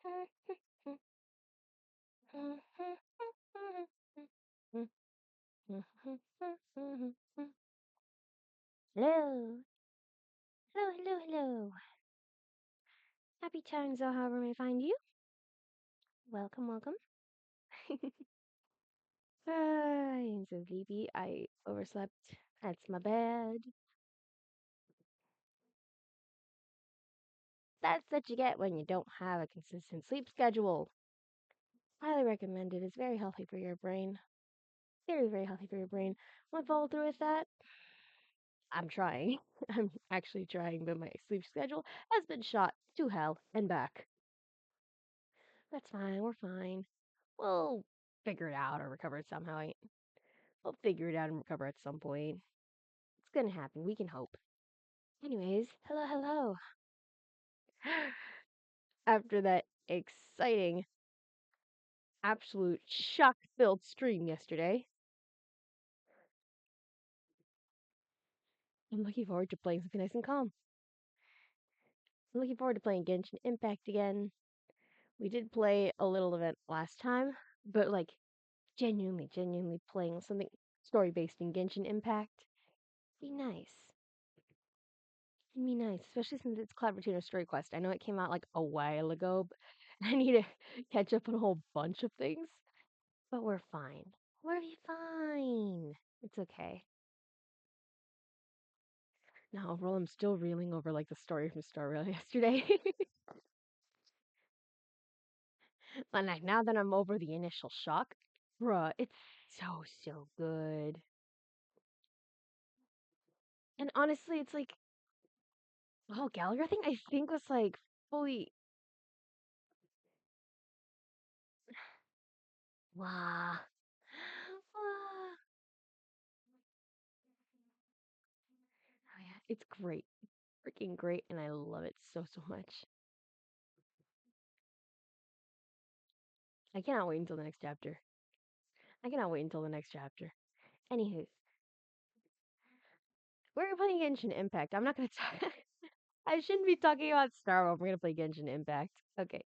Hello. Hello, hello, hello. Happy times, or however may find you. Welcome, welcome. I'm so sleepy. I overslept. That's my bad. That's what you get when you don't have a consistent sleep schedule. Highly recommended. It's very healthy for your brain. Very, very healthy for your brain. Want to follow through with that? I'm trying. I'm actually trying, but my sleep schedule has been shot to hell and back. That's fine. We're fine. We'll figure it out or recover it somehow. We'll figure it out and recover at some point. It's gonna happen. We can hope. Anyways, hello, hello. After that exciting, absolute shock filled stream yesterday, I'm looking forward to playing something nice and calm. I'm looking forward to playing Genshin Impact again. We did play a little event last time, but like genuinely playing something story based in Genshin Impact. Be nice. Be nice, especially since it's Collaborative Story Quest. I know it came out like a while ago, but I need to catch up on a whole bunch of things. But we're fine. We'll be fine. It's okay. Now, overall, I'm still reeling over like the story from Star Rail yesterday. And like, now that I'm over the initial shock, bruh, it's so good. And honestly, it's like the whole Gallagher thing. I think was like fully wow. Wah. Oh yeah, it's great, freaking great, and I love it so much. I cannot wait until the next chapter. I cannot wait until the next chapter. Anywho, we're playing Genshin Impact. I'm not gonna talk. I shouldn't be talking about Star Wars. We're gonna play Genshin Impact. Okay.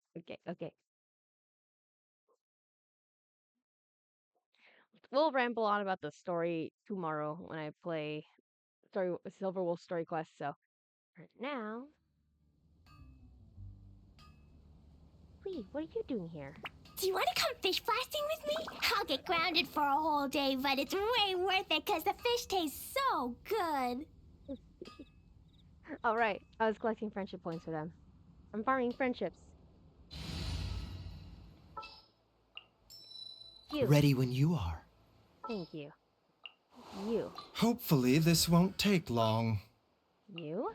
We'll ramble on about the story tomorrow when I play story Silver Wolf Story Quest. So for now, Lee, what are you doing here? Do you want to come fish blasting with me? I'll get grounded for a whole day, but it's way worth it because the fish taste so good. All right, I was collecting friendship points for them. I'm farming friendships. You. Ready when you are. Thank you. You. Hopefully, this won't take long. You.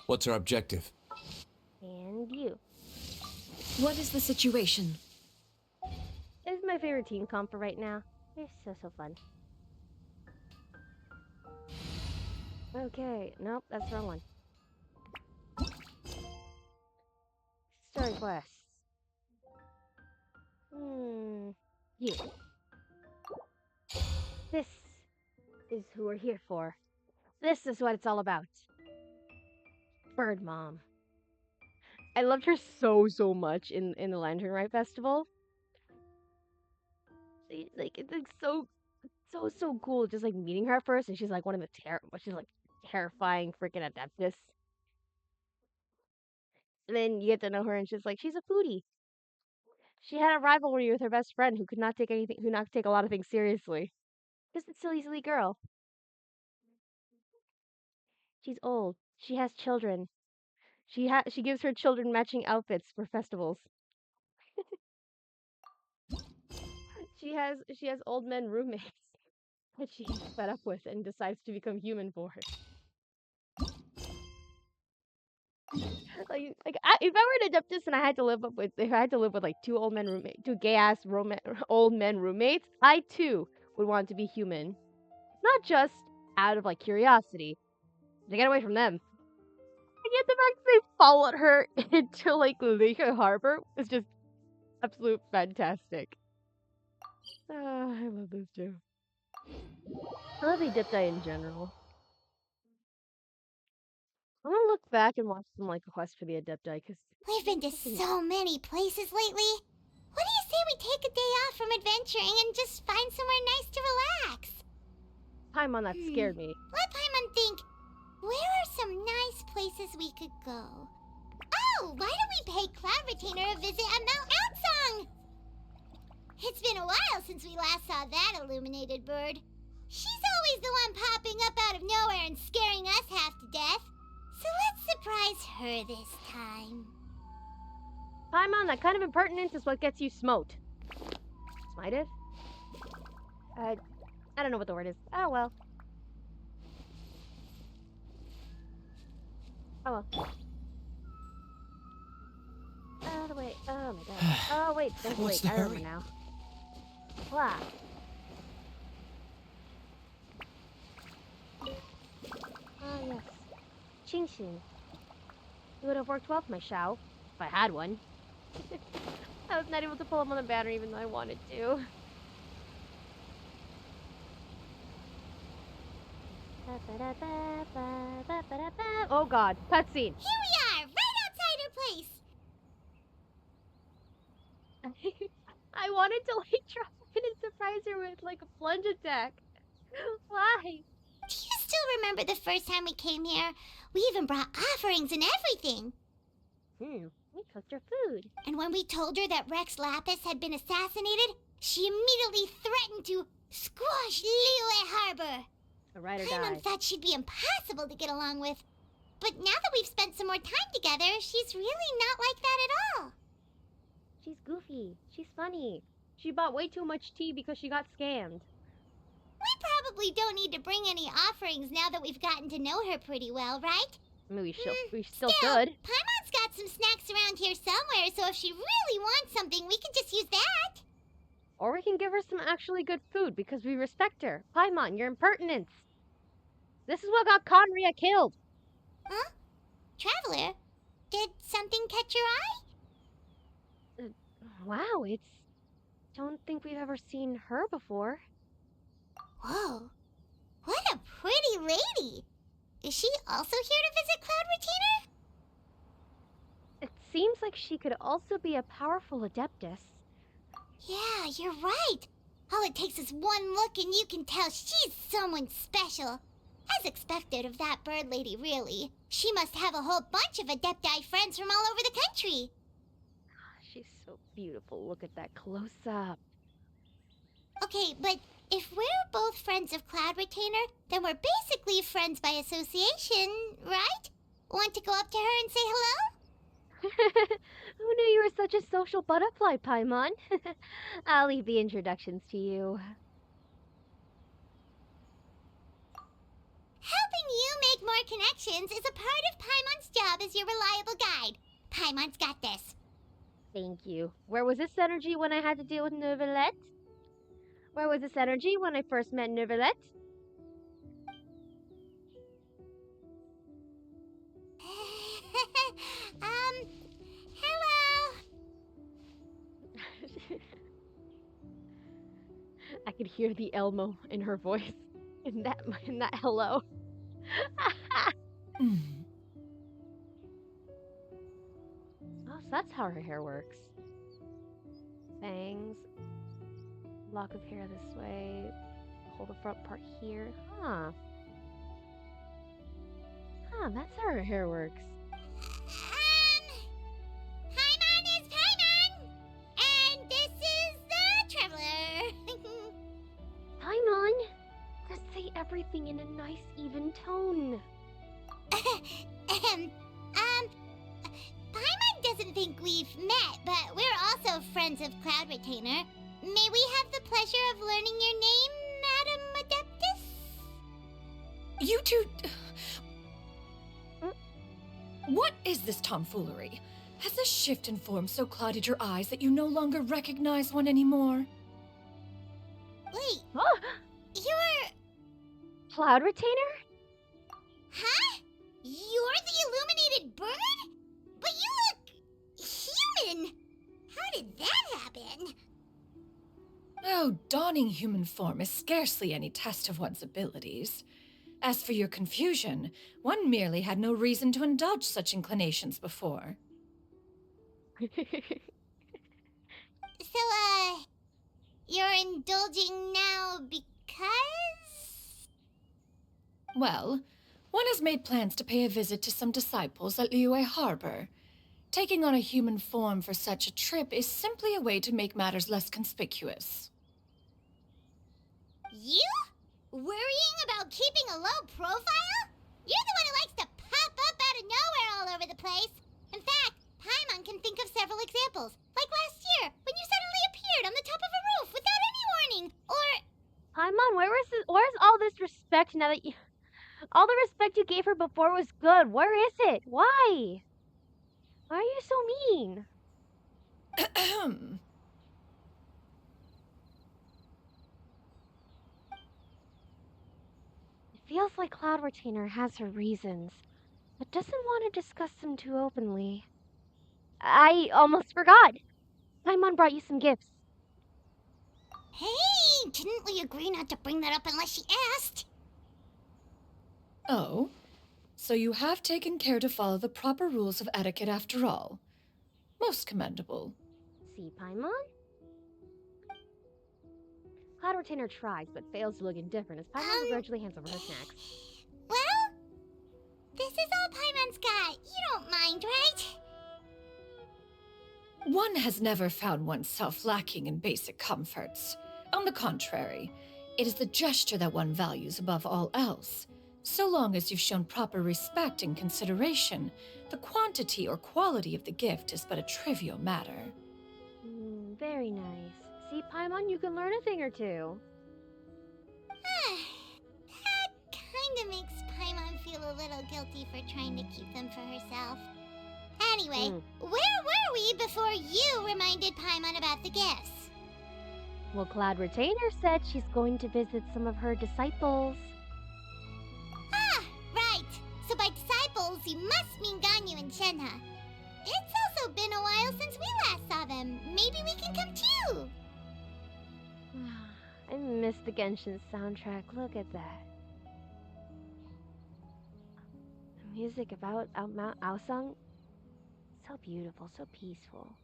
What's our objective? And you. What is the situation? This is my favorite team comp for right now. They're so fun. Okay, nope, that's the wrong one. Story quests. You. This is who we're here for. This is what it's all about. Bird Mom. I loved her so much in the Lantern Rite Festival. Like it's like so cool just like meeting her at first, and she's like one of the she's like terrifying freaking Adeptus. And then you get to know her, and she's a foodie. She had a rivalry with her best friend who could not take who not take a lot of things seriously. Just a silly girl. She's old. She has children. She gives her children matching outfits for festivals. She has old men roommates that she's fed up with and decides to become human for. If I were an Adeptus and if I had to live with like two gay ass old men roommates, I too would want to be human, not just out of like curiosity to get away from them. And yet the fact they followed her into like Lake Harbor is just absolute fantastic. I love this too. I love Adepti in general. I'm gonna look back and watch some like Quest for the Adepti because We've been to so many places lately. What do you say we take a day off from adventuring and just find somewhere nice to relax? Paimon, that scared me. Let Paimon think. Where are some nice places we could go? Oh, why don't we pay Cloud Retainer a visit at Mount Outsong? It's been a while since we last saw that illuminated bird. She's always the one popping up out of nowhere and scaring us half to death. So let's surprise her this time. Paimon, that kind of impertinence is what gets you smote. Smited? I don't know what the word is. Oh well. Oh well. Oh, the way. Oh my god. Oh wait, there's a What's lake. the I remember hurry? now. Blah. Ah yes. Ching Ching. It would have worked well for my Shao, if I had one. I was not able to pull him on the banner even though I wanted to. Oh god, cutscene. Here we are, right outside her place. I wanted to like drop in and surprise her with like a plunge attack. Why? Do you still remember the first time we came here? We even brought offerings and everything. We cooked her food. And when we told her that Rex Lapis had been assassinated, she immediately threatened to squash Liyue Harbor. A ride or Paimon die. thought she'd be impossible to get along with. But now that we've spent some more time together, she's really not like that at all. She's goofy. She's funny. She bought way too much tea because she got scammed. We probably don't need to bring any offerings now that we've gotten to know her pretty well, right? I mean, we still Still, should. Paimon's got some snacks around here somewhere, so if she really wants something, we can just use that. Or we can give her some actually good food because we respect her. Paimon, your impertinence. This is what got Conria killed. Huh? Traveler, did something catch your eye? Wow, don't think we've ever seen her before. Whoa, what a pretty lady. Is she also here to visit Cloud Retainer? It seems like she could also be a powerful adeptus. Yeah, you're right. All it takes is one look and you can tell she's someone special. As expected of that bird lady, really. She must have a whole bunch of Adepti friends from all over the country. She's so beautiful. Look at that close-up. Okay, but if we're both friends of Cloud Retainer, then we're basically friends by association, right? Want to go up to her and say hello? Who knew you were such a social butterfly, Paimon? I'll leave the introductions to you. Helping you make more connections is a part of Paimon's job as your reliable guide. Paimon's got this. Thank you. Where was this energy when I had to deal with Neuvillette? Where was this energy when I first met Neuvillette? Hello. I could hear the Elmo in her voice. In that hello. Mm. Oh, so that's how her hair works. Bangs. Lock of hair this way. Hold the front part here. Huh. That's how her hair works. Paimon is Paimon, and this is the Traveler. Paimon! Just say everything in a nice, even tone. Paimon doesn't think we've met, but we're also friends of Cloud Retainer. May we have the pleasure of learning your name, Madam Adeptus? You two... What is this tomfoolery? Has this shift in form so clouded your eyes that you no longer recognize one anymore? Wait, Oh! you're... Cloud Retainer? Huh? You're the illuminated bird? But you look... human! How did that happen? Oh, donning human form is scarcely any test of one's abilities. As for your confusion, one merely had no reason to indulge such inclinations before. So, you're indulging now because? Well, one has made plans to pay a visit to some disciples at Liyue Harbor. Taking on a human form for such a trip is simply a way to make matters less conspicuous. You? Worrying about keeping a low profile? You're the one who likes to pop up out of nowhere all over the place. In fact, Paimon can think of several examples. Like last year, when you suddenly appeared on the top of a roof without any warning. Or... Paimon, where's all this respect now that you... All the respect you gave her before was good. Where is it? Why? Why are you so mean? Ahem. It feels like Cloud Retainer has her reasons, but doesn't want to discuss them too openly. I almost forgot. Paimon brought you some gifts. Hey, didn't we agree not to bring that up unless she asked? Oh, so you have taken care to follow the proper rules of etiquette after all. Most commendable. See, Paimon? Cloud Retainer tries, but fails to look indifferent as Paimon begrudgingly hands over her snacks. Well, this is all Paimon's got. You don't mind, right? One has never found oneself lacking in basic comforts. On the contrary, it is the gesture that one values above all else. So long as you've shown proper respect and consideration, the quantity or quality of the gift is but a trivial matter. Very nice. See, Paimon, you can learn a thing or two. That kinda makes Paimon feel a little guilty for trying to keep them for herself. Anyway, where were we before you reminded Paimon about the gifts? Well, Cloud Retainer said she's going to visit some of her disciples. Ah, right. So by disciples, you must mean Ganyu and Shenhe. It's also been a while since we last saw them. Maybe we can come too. I missed the Genshin soundtrack. Look at that. The music about Mount Aosang. So beautiful, so peaceful.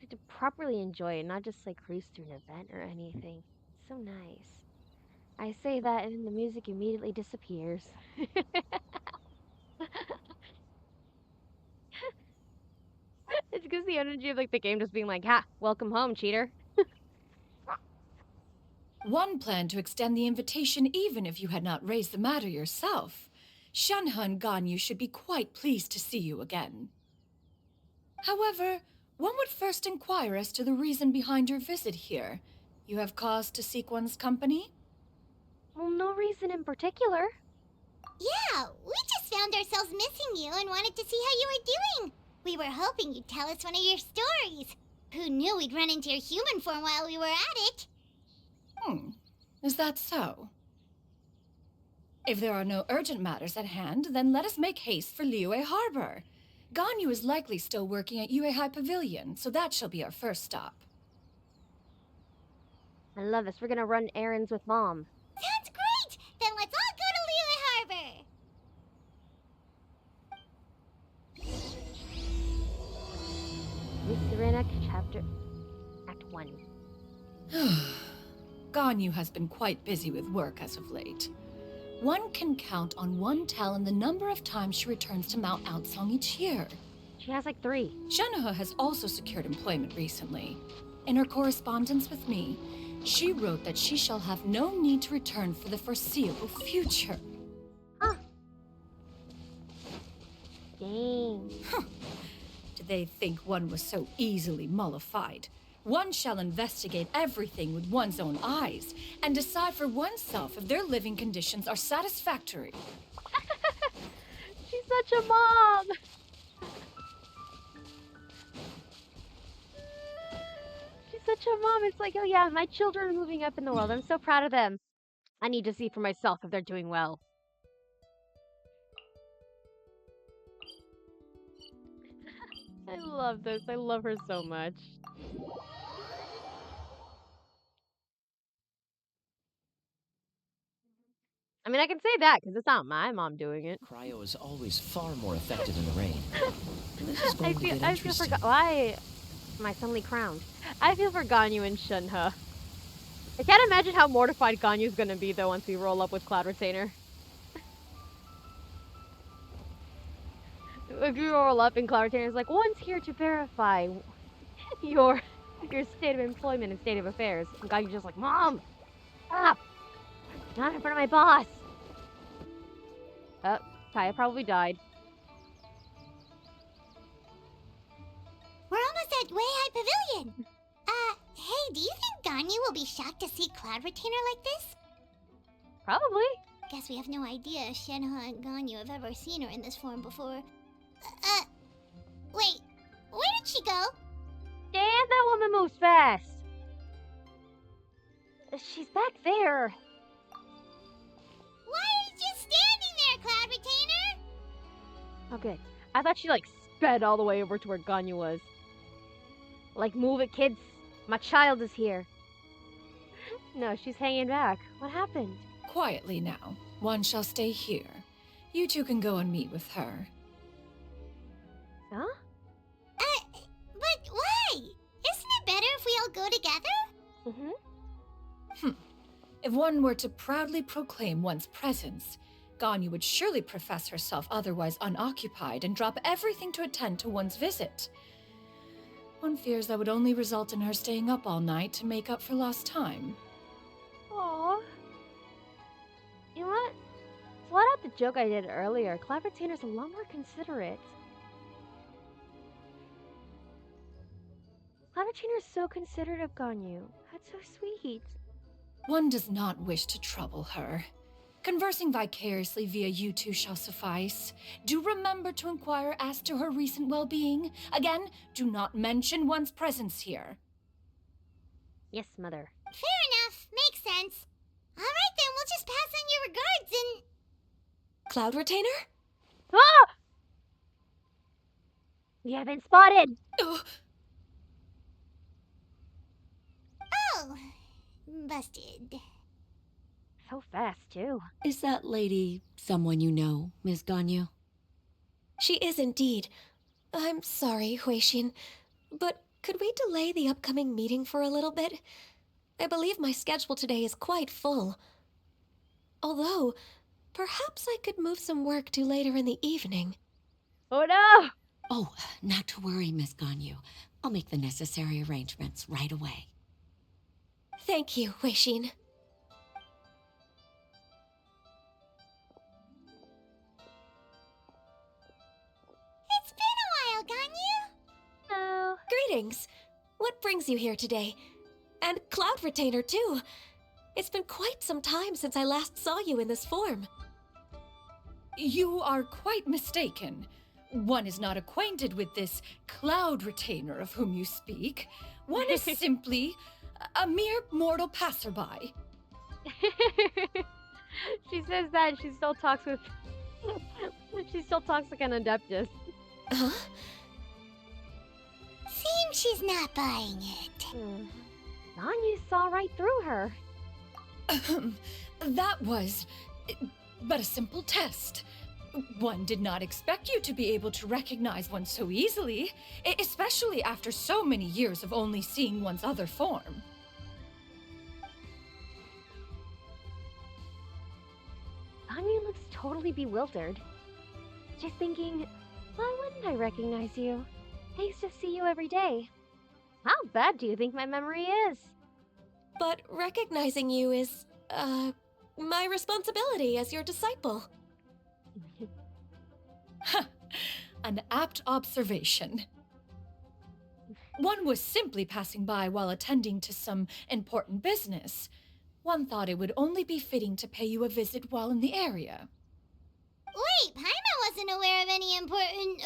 I to properly enjoy it, not just like cruise through an event or anything. It's so nice. I say that and then the music immediately disappears. It's because the energy of like the game just being like, ha, welcome home, cheater. One planned to extend the invitation even if you had not raised the matter yourself. Shenhe and Ganyu should be quite pleased to see you again. However, one would first inquire as to the reason behind your visit here. You have cause to seek one's company? Well, no reason in particular. Yeah, we just found ourselves missing you and wanted to see how you were doing. We were hoping you'd tell us one of your stories. Who knew we'd run into your human form while we were at it? Is that so? If there are no urgent matters at hand, then let us make haste for Liyue Harbor. Ganyu is likely still working at Yuehai Pavilion, so that shall be our first stop. I love this. We're gonna run errands with Mom. Sounds great! Then let's all go to Liyue Harbor! Miss Serena, Act 1. Ganyu has been quite busy with work as of late. One can count on one talon the number of times she returns to Mount Aosang each year. She has like 3. Shenhe has also secured employment recently. In her correspondence with me, she wrote that she shall have no need to return for the foreseeable future. Huh. Dang. Did they think one was so easily mollified? One shall investigate everything with one's own eyes and decide for oneself if their living conditions are satisfactory. She's such a mom! She's such a mom. It's like, oh yeah, my children are moving up in the world. I'm so proud of them. I need to see for myself if they're doing well. I love this. I love her so much. I mean, I can say that because it's not my mom doing it. Cryo is always far more effective in the rain. This is I going to feel get I feel interesting. for why am I suddenly crowned? I feel for Ganyu and Shenhe. I can't imagine how mortified Ganyu's gonna be though once we roll up with Cloud Retainer. If you roll up and Cloud Retainer is like, one's here to verify your your state of employment and state of affairs. And Ganyu's just like, Mom! Stop! Not in front of my boss! Oh, Kaya probably died. We're almost at Way High Pavilion. Hey, do you think Ganyu will be shocked to see Cloud Retainer like this? Probably. Guess we have no idea if Shenhe and Ganyu have ever seen her in this form before. Wait, where did she go? Damn, that woman moves fast! She's back there. Why are you just standing there, Cloud Retainer? Oh, good. I thought she, like, sped all the way over to where Ganyu was. Like, move it, kids. My child is here. No, she's hanging back. What happened? Quietly now. One shall stay here. You two can go and meet with her. Huh? But why? Isn't it better if we all go together? Mm-hmm. If one were to proudly proclaim one's presence, Ganyu would surely profess herself otherwise unoccupied and drop everything to attend to one's visit. One fears that would only result in her staying up all night to make up for lost time. Aww. You know what? To let out the joke I did earlier, Cloud Retainer's a lot more considerate. Cloud Retainer's so considerate of Ganyu. That's so sweet. One does not wish to trouble her. Conversing vicariously via you two shall suffice. Do remember to inquire as to her recent well-being. Again, do not mention one's presence here. Yes, mother. Fair enough, makes sense. Alright then, we'll just pass on your regards and... Cloud Retainer? Ah! We have been spotted! Ugh. Oh, busted. So fast, too. Is that lady someone you know, Ms. Ganyu? She is indeed. I'm sorry, Huixin, but could we delay the upcoming meeting for a little bit? I believe my schedule today is quite full. Although, perhaps I could move some work to later in the evening. Oh no! Oh, not to worry, Ms. Ganyu. I'll make the necessary arrangements right away. Thank you, Huixin. It's been a while, Ganyu. No. Greetings. What brings you here today? And Cloud Retainer, too. It's been quite some time since I last saw you in this form. You are quite mistaken. One is not acquainted with this Cloud Retainer of whom you speak. One is simply a mere mortal passerby. She says that and she still talks with... she still talks like an adeptus. Huh? Seems she's not buying it. Ganyu saw right through her. That was but a simple test. One did not expect you to be able to recognize one so easily, especially after so many years of only seeing one's other form. Ganyu looks totally bewildered. She's thinking, why wouldn't I recognize you? I used to see you every day. How bad do you think my memory is? But recognizing you is, my responsibility as your disciple. An apt observation. One was simply passing by while attending to some important business. One thought it would only be fitting to pay you a visit while in the area. Wait, Paimon wasn't aware of any important...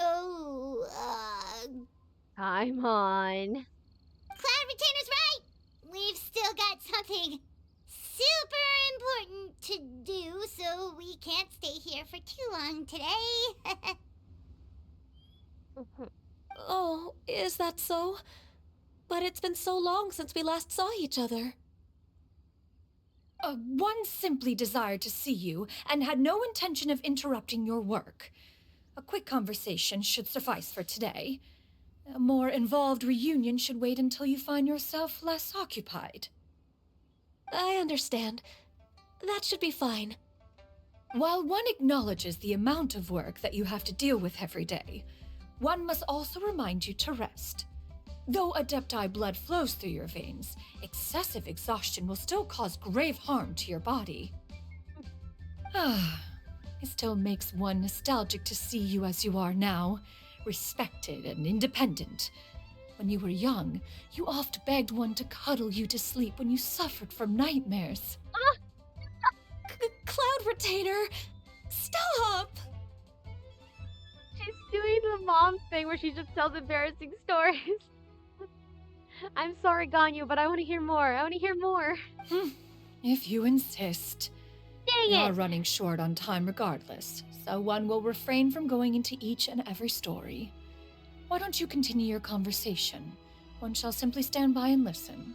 Come on. Cloud Retainer's right! We've still got something super important to do, so we can't stay here for too long today. Oh, is that so? But it's been so long since we last saw each other. One simply desired to see you and had no intention of interrupting your work. A quick conversation should suffice for today. A more involved reunion should wait until you find yourself less occupied. I understand. That should be fine. While one acknowledges the amount of work that you have to deal with every day, one must also remind you to rest. Though Adepti blood flows through your veins, excessive exhaustion will still cause grave harm to your body. It still makes one nostalgic to see you as you are now, respected and independent. When you were young, you oft begged one to cuddle you to sleep when you suffered from nightmares. Cloud Retainer! Stop! She's doing the mom thing where she just tells embarrassing stories. I'm sorry, Ganyu, but I want to hear more. I want to hear more. If you insist. Dang We it! are running short on time regardless, so one will refrain from going into each and every story. Why don't you continue your conversation? One shall simply stand by and listen.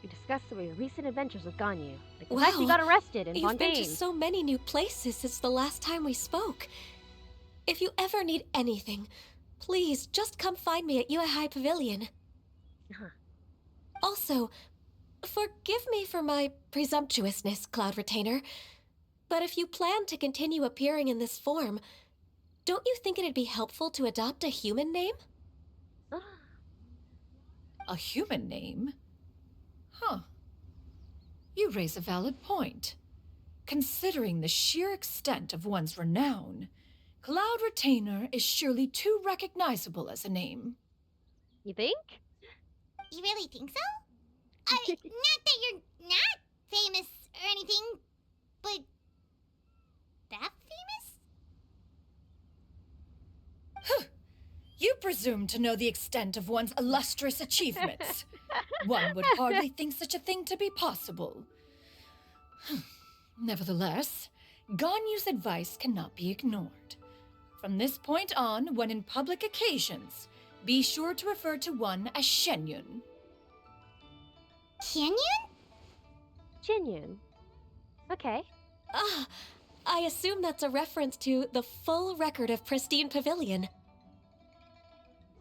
You discussed some of your recent adventures with Ganyu. Like the Wow, fact you got arrested in You've been to Fontaine. so many new places since the last time we spoke. If you ever need anything, please just come find me at Yuandai Pavilion. Uh-huh. Also, forgive me for my presumptuousness, Cloud Retainer, but if you plan to continue appearing in this form, don't you think it'd be helpful to adopt a human name? A human name? Huh. You raise a valid point. Considering the sheer extent of one's renown, Cloud Retainer is surely too recognizable as a name. You think? You really think so? Not that you're not famous or anything, but that famous? You presume to know the extent of one's illustrious achievements. One would hardly think such a thing to be possible. Nevertheless, Ganyu's advice cannot be ignored. From this point on, when in public occasions, be sure to refer to one as Shenyun. Canyon? Jinyun. Okay. Ah, I assume that's a reference to the full record of Pristine Pavilion.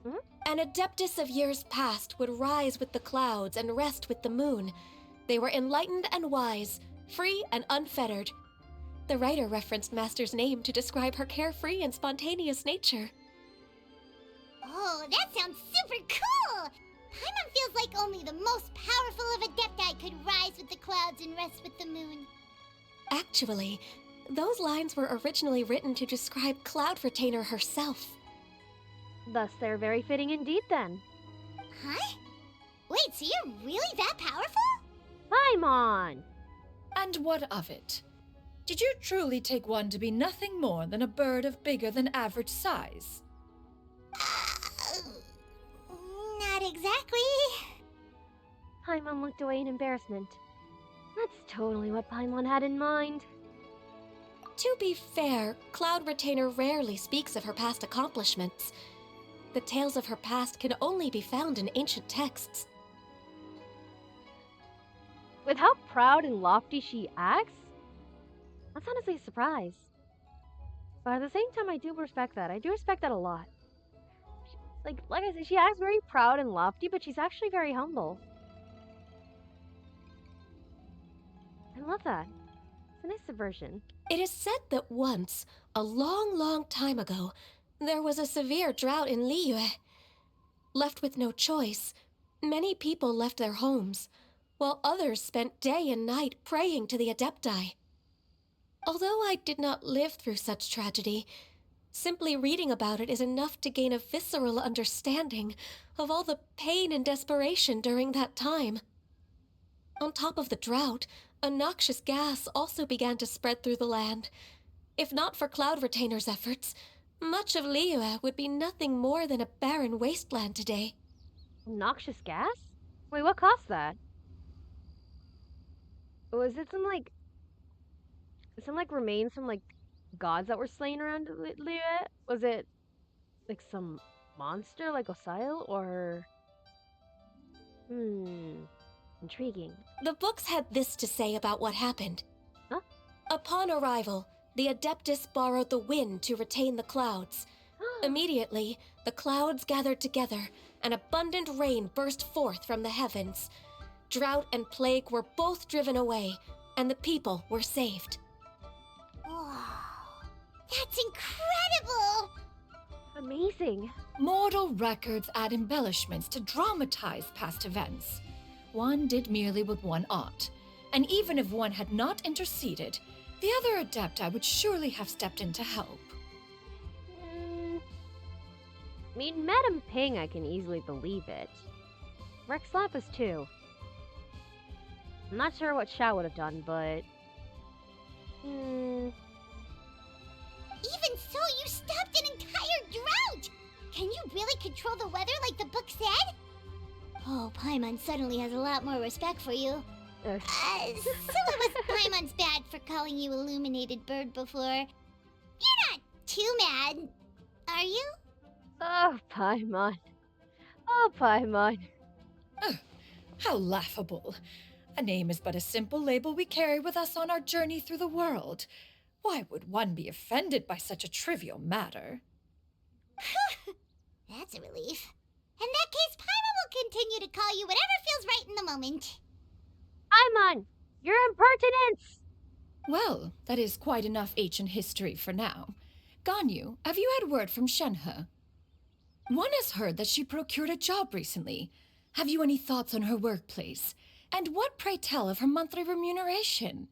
Hmm? An adeptus of years past would rise with the clouds and rest with the moon. They were enlightened and wise, free and unfettered. The writer referenced Master's name to describe her carefree and spontaneous nature. Oh, that sounds super cool! Paimon feels like only the most powerful of Adepti could rise with the clouds and rest with the moon. Actually, those lines were originally written to describe Cloud Retainer herself. Thus, they're very fitting indeed then. Huh? Wait, so you're really that powerful? Paimon! And what of it? Did you truly take one to be nothing more than a bird of bigger than average size? Not exactly. Paimon looked away in embarrassment. That's totally what Paimon had in mind. To be fair, Cloud Retainer rarely speaks of her past accomplishments. The tales of her past can only be found in ancient texts. With how proud and lofty she acts, that's honestly a surprise. But at the same time, I do respect that. I do respect that a lot. Like I said, she acts very proud and lofty, but she's actually very humble. I love that. It's a nice subversion. It is said that once, a long, long time ago, there was a severe drought in Liyue. Left with no choice, many people left their homes, while others spent day and night praying to the Adepti. Although I did not live through such tragedy, simply reading about it is enough to gain a visceral understanding of all the pain and desperation during that time. On top of the drought, a noxious gas also began to spread through the land. If not for Cloud Retainer's efforts, much of Liyue would be nothing more than a barren wasteland today. Noxious gas? Wait, what caused that? Was it some remains from gods that were slain around Liyue? Was it like some monster like Osail or Intriguing. The books had this to say about what happened. Huh? Upon arrival, the Adeptus borrowed the wind to retain the clouds. Immediately, the clouds gathered together, and abundant rain burst forth from the heavens. Drought and plague were both driven away, and the people were saved. Wow. That's incredible! Amazing. Mortal records add embellishments to dramatize past events. One did merely what one ought, and even if one had not interceded, the other Adepti would surely have stepped in to help. I mean, Madam Ping, I can easily believe it. Rex Lapis, too. I'm not sure what Xiao would have done, but... Even so, you stopped an entire drought! Can you really control the weather like the book said? Oh, Paimon suddenly has a lot more respect for you. So it was Paimon's bad for calling you Illuminated Bird before. You're not too mad, are you? Oh, Paimon. Oh, Paimon. How laughable. A name is but a simple label we carry with us on our journey through the world. Why would one be offended by such a trivial matter? That's a relief. In that case, Paimon will continue to call you whatever feels right in the moment. Paimon! Your impertinence! Well, that is quite enough ancient history for now. Ganyu, have you had word from Shenhe? One has heard that she procured a job recently. Have you any thoughts on her workplace? And what, pray tell, of her monthly remuneration?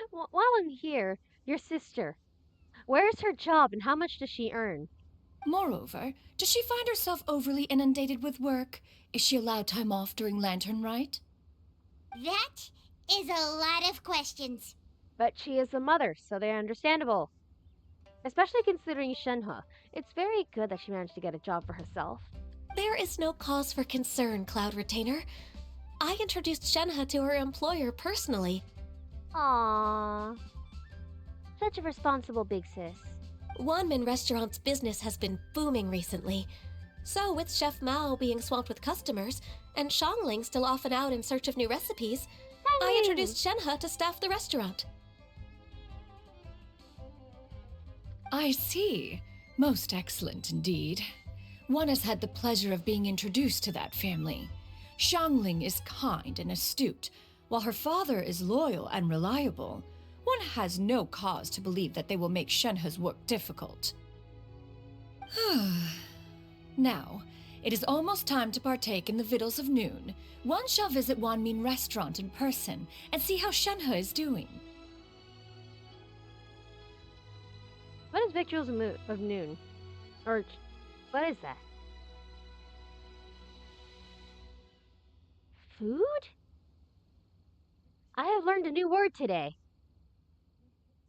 While I'm here, your sister. Where is her job and how much does she earn? Moreover, does she find herself overly inundated with work? Is she allowed time off during Lantern Rite? That is a lot of questions. But she is a mother, so they're understandable. Especially considering Shenhe. It's very good that she managed to get a job for herself. There is no cause for concern, Cloud Retainer. I introduced Shenhe to her employer personally. Aww. Such a responsible big sis. Wanmin Restaurant's business has been booming recently. So, with Chef Mao being swamped with customers, and Xiangling still off and out in search of new recipes, I introduced Shenhe to staff the restaurant. I see. Most excellent indeed. One has had the pleasure of being introduced to that family. Xiangling is kind and astute, while her father is loyal and reliable. One has no cause to believe that they will make Shenhe's work difficult. Now, it is almost time to partake in the victuals of noon. One shall visit Wanmin Restaurant in person and see how Shenhe is doing. What is victuals of noon? Or, what is that? Food? I have learned a new word today.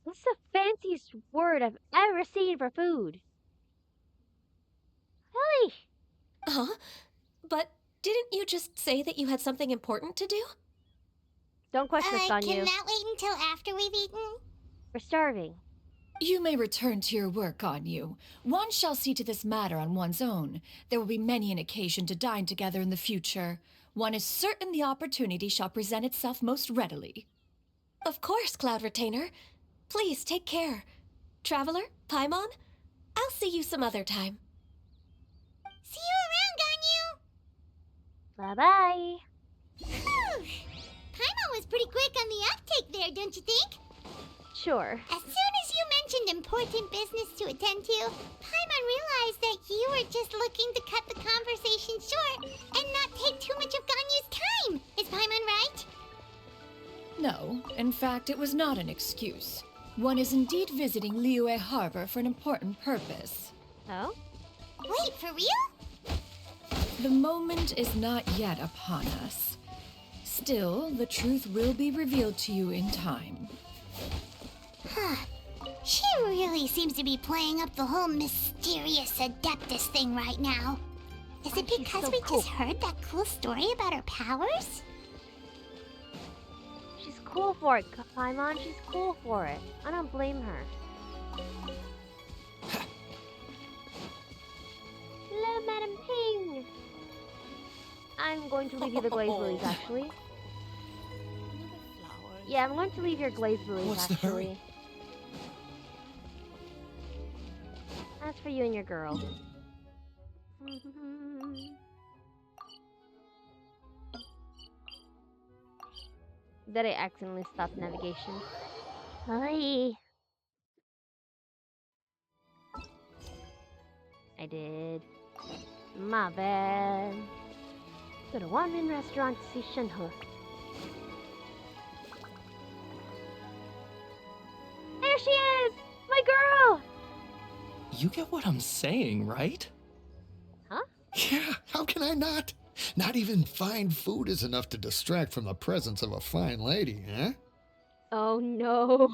This is the fanciest word I've ever seen for food. Really? Huh? But didn't you just say that you had something important to do? Don't question us, Can Ganyu. that wait until after we've eaten? We're starving. You may return to your work, Ganyu. One shall see to this matter on one's own. There will be many an occasion to dine together in the future. One is certain the opportunity shall present itself most readily. Of course, Cloud Retainer. Please take care. Traveler, Paimon, I'll see you some other time. See you around, Ganyu! Bye-bye. Whew. Paimon was pretty quick on the uptake there, don't you think? Sure. As soon as you mentioned important business to attend to, Paimon realized that you were just looking to cut the conversation short and not take too much of Ganyu's time. Is Paimon right? No, in fact, it was not an excuse. One is indeed visiting Liyue Harbor for an important purpose. Oh? Wait, for real? The moment is not yet upon us. Still, the truth will be revealed to you in time. Huh. She really seems to be playing up the whole mysterious Adeptus thing right now. Is it She's because so we cool. just heard that cool story about her powers? She's cool for it, Paimon. She's cool for it. I don't blame her. Hello, Madam Ping. I'm going to leave you the glazed lilies, actually. Yeah, I'm going to leave your glazed lilies, What's the actually. hurry? That's for you and your girl. Did I accidentally stop navigation? Hi. I did. My bad. Go to Wanmin restaurant to see Shenhe. There she is! My girl! You get what I'm saying, right? Huh? Yeah, how can I not? Not even fine food is enough to distract from the presence of a fine lady, huh? Oh no.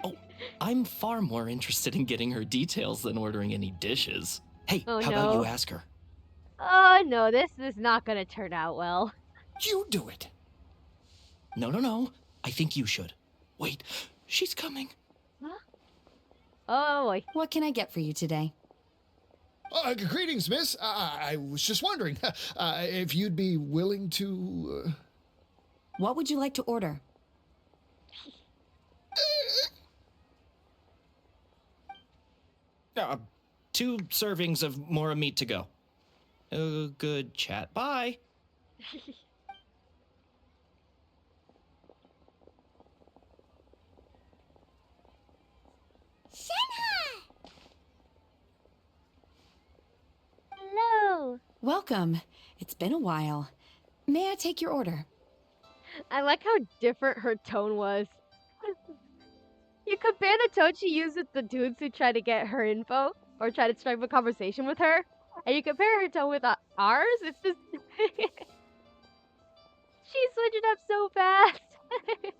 Oh, I'm far more interested in getting her details than ordering any dishes. Hey, Oh, how about no. you ask her? Oh no, this is not gonna turn out well. You do it. No. I think you should. Wait, she's coming. Huh? Oh boy. What can I get for you today? Greetings, miss. I was just wondering if you'd be willing to... What would you like to order? Two servings of Mora meat to go. Good chat. Bye. Shenhe! Hello. Welcome. It's been a while. May I take your order? I like how different her tone was. You compare the tone she used with the dudes who try to get her info or try to strike up a conversation with her, and you compare her tone with ours. It's just she switched it up so fast. Don't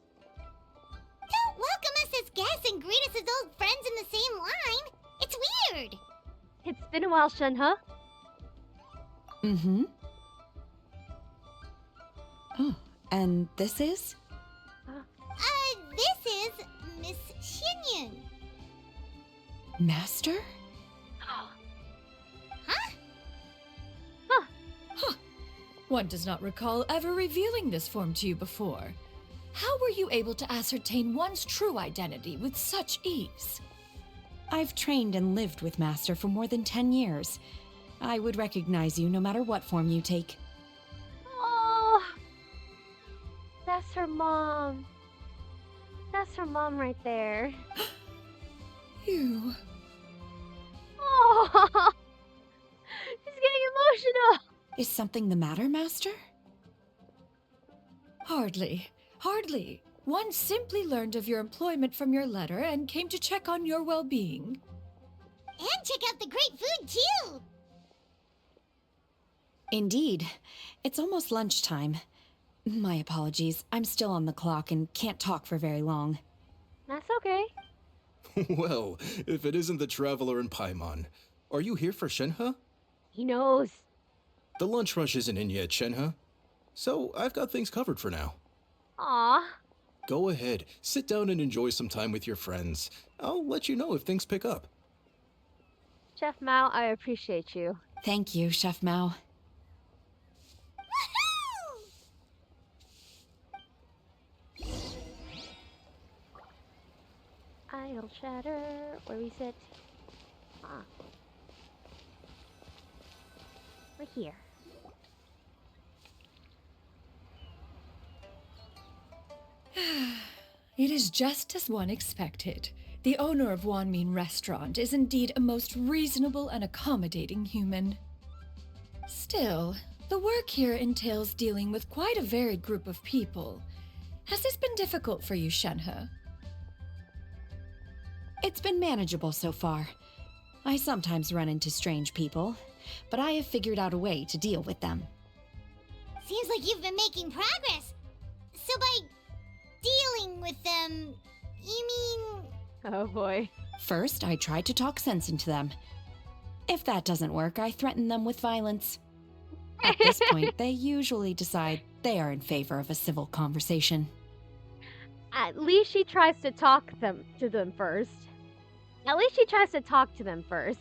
welcome us as guests and greet us as old friends in the same line. It's weird. It's been a while, Shenhe. Mm-hmm. Oh, and this is? This is Miss Xinyun. Master? Huh? One does not recall ever revealing this form to you before. How were you able to ascertain one's true identity with such ease? I've trained and lived with Master for more than 10 years. I would recognize you no matter what form you take. Oh, that's her mom. That's her mom right there. You... Oh, she's getting emotional. Is something the matter, Master? Hardly. One simply learned of your employment from your letter and came to check on your well-being. And check out the great food, too. Indeed. It's almost lunchtime. My apologies. I'm still on the clock and can't talk for very long. That's okay. Well, if it isn't the Traveler in Paimon, are you here for Shenhe? He knows. The lunch rush isn't in yet, Shenhe. So I've got things covered for now. Aw. Go ahead, sit down and enjoy some time with your friends. I'll let you know if things pick up. Chef Mao, I appreciate you. Thank you, Chef Mao. Idle chatter. Where we sit? Ah. We're here. It is just as one expected. The owner of Wanmin Restaurant is indeed a most reasonable and accommodating human. Still, the work here entails dealing with quite a varied group of people. Has this been difficult for you, Shenhe? It's been manageable so far. I sometimes run into strange people, but I have figured out a way to deal with them. Seems like you've been making progress. So by dealing with them, you mean... Oh boy. First, I try to talk sense into them. If that doesn't work, I threaten them with violence. At this point, they usually decide they are in favor of a civil conversation. At least she tries to talk to them first. At least she tries to talk to them first.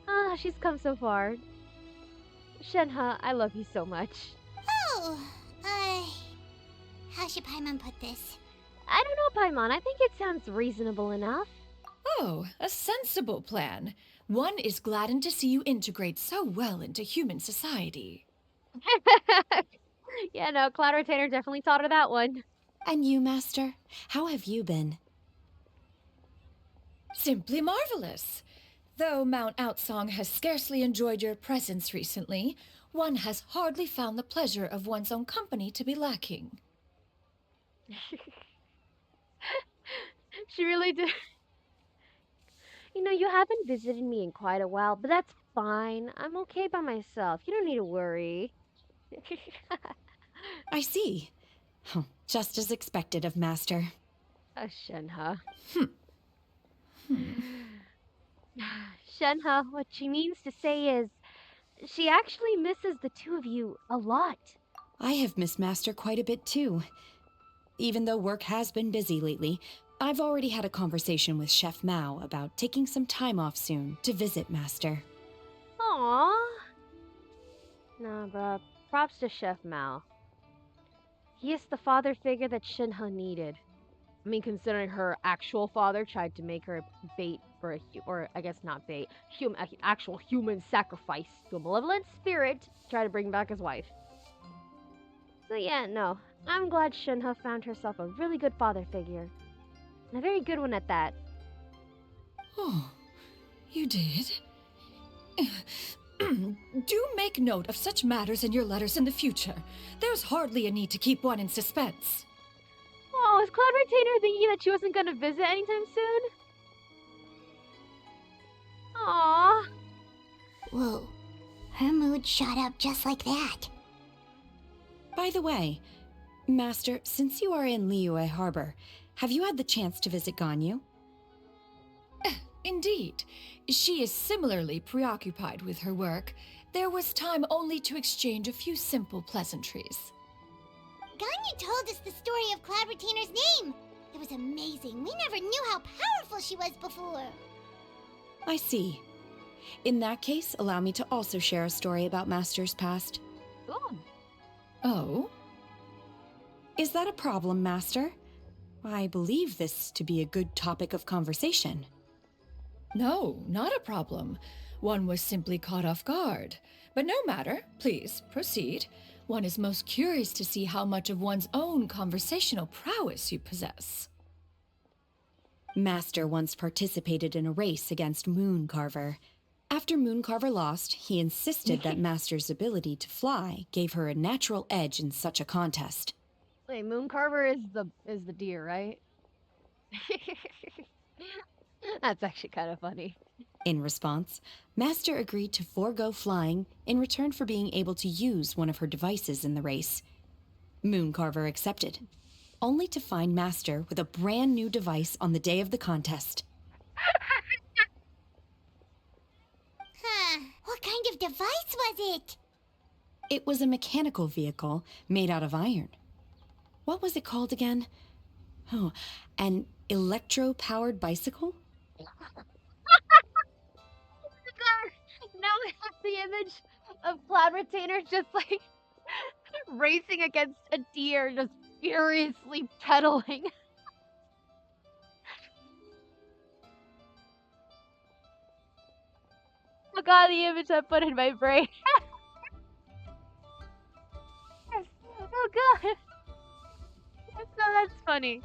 Ah, she's come so far. Shenhe, I love you so much. Oh, how should Paimon put this? I don't know, Paimon. I think it sounds reasonable enough. Oh, a sensible plan. One is gladdened to see you integrate so well into human society. Yeah, no, Cloud Retainer definitely taught her that one. And you, Master? How have you been? Simply marvelous. Though Mount Outsong has scarcely enjoyed your presence recently, one has hardly found the pleasure of one's own company to be lacking. She really did. You know, you haven't visited me in quite a while, but that's fine. I'm okay by myself. You don't need to worry. I see. Oh, just as expected of Master. Shenhe. Shenhe, what she means to say is, she actually misses the two of you a lot. I have missed Master quite a bit too. Even though work has been busy lately, I've already had a conversation with Chef Mao about taking some time off soon to visit Master. Aww. Nah, bruh. Props to Chef Mao. He is the father figure that Shenhe needed. I mean, considering her actual father tried to make her bait for or I guess not bait, actual human sacrifice to a malevolent spirit to try to bring back his wife. So yeah, no. I'm glad Shenhe found herself a really good father figure. And a very good one at that. Oh, you did? Do make note of such matters in your letters in the future. There's hardly a need to keep one in suspense. Oh, is Cloud Retainer thinking that she wasn't gonna visit anytime soon? Aww. Whoa, her mood shot up just like that. By the way, Master, since you are in Liyue Harbor, have you had the chance to visit Ganyu? Indeed. She is similarly preoccupied with her work. There was time only to exchange a few simple pleasantries. Ganyu told us the story of Cloud Retainer's name. It was amazing. We never knew how powerful she was before. I see. In that case, allow me to also share a story about Master's past. Ooh. Oh? Is that a problem, Master? I believe this to be a good topic of conversation. No, not a problem. One was simply caught off guard. But no matter. Please, proceed. One is most curious to see how much of one's own conversational prowess you possess. Master once participated in a race against Mooncarver. After Mooncarver lost, he insisted that Master's ability to fly gave her a natural edge in such a contest. Wait, Mooncarver is the deer, right? That's actually kind of funny. In response, Master agreed to forego flying in return for being able to use one of her devices in the race. Mooncarver accepted, only to find Master with a brand new device on the day of the contest. Huh, what kind of device was it? It was a mechanical vehicle made out of iron. What was it called again? Oh, an electro-powered bicycle? Now I have the image of Cloud Retainer just like racing against a deer, just furiously pedaling. Oh god, the image I put in my brain. Oh god. That's funny.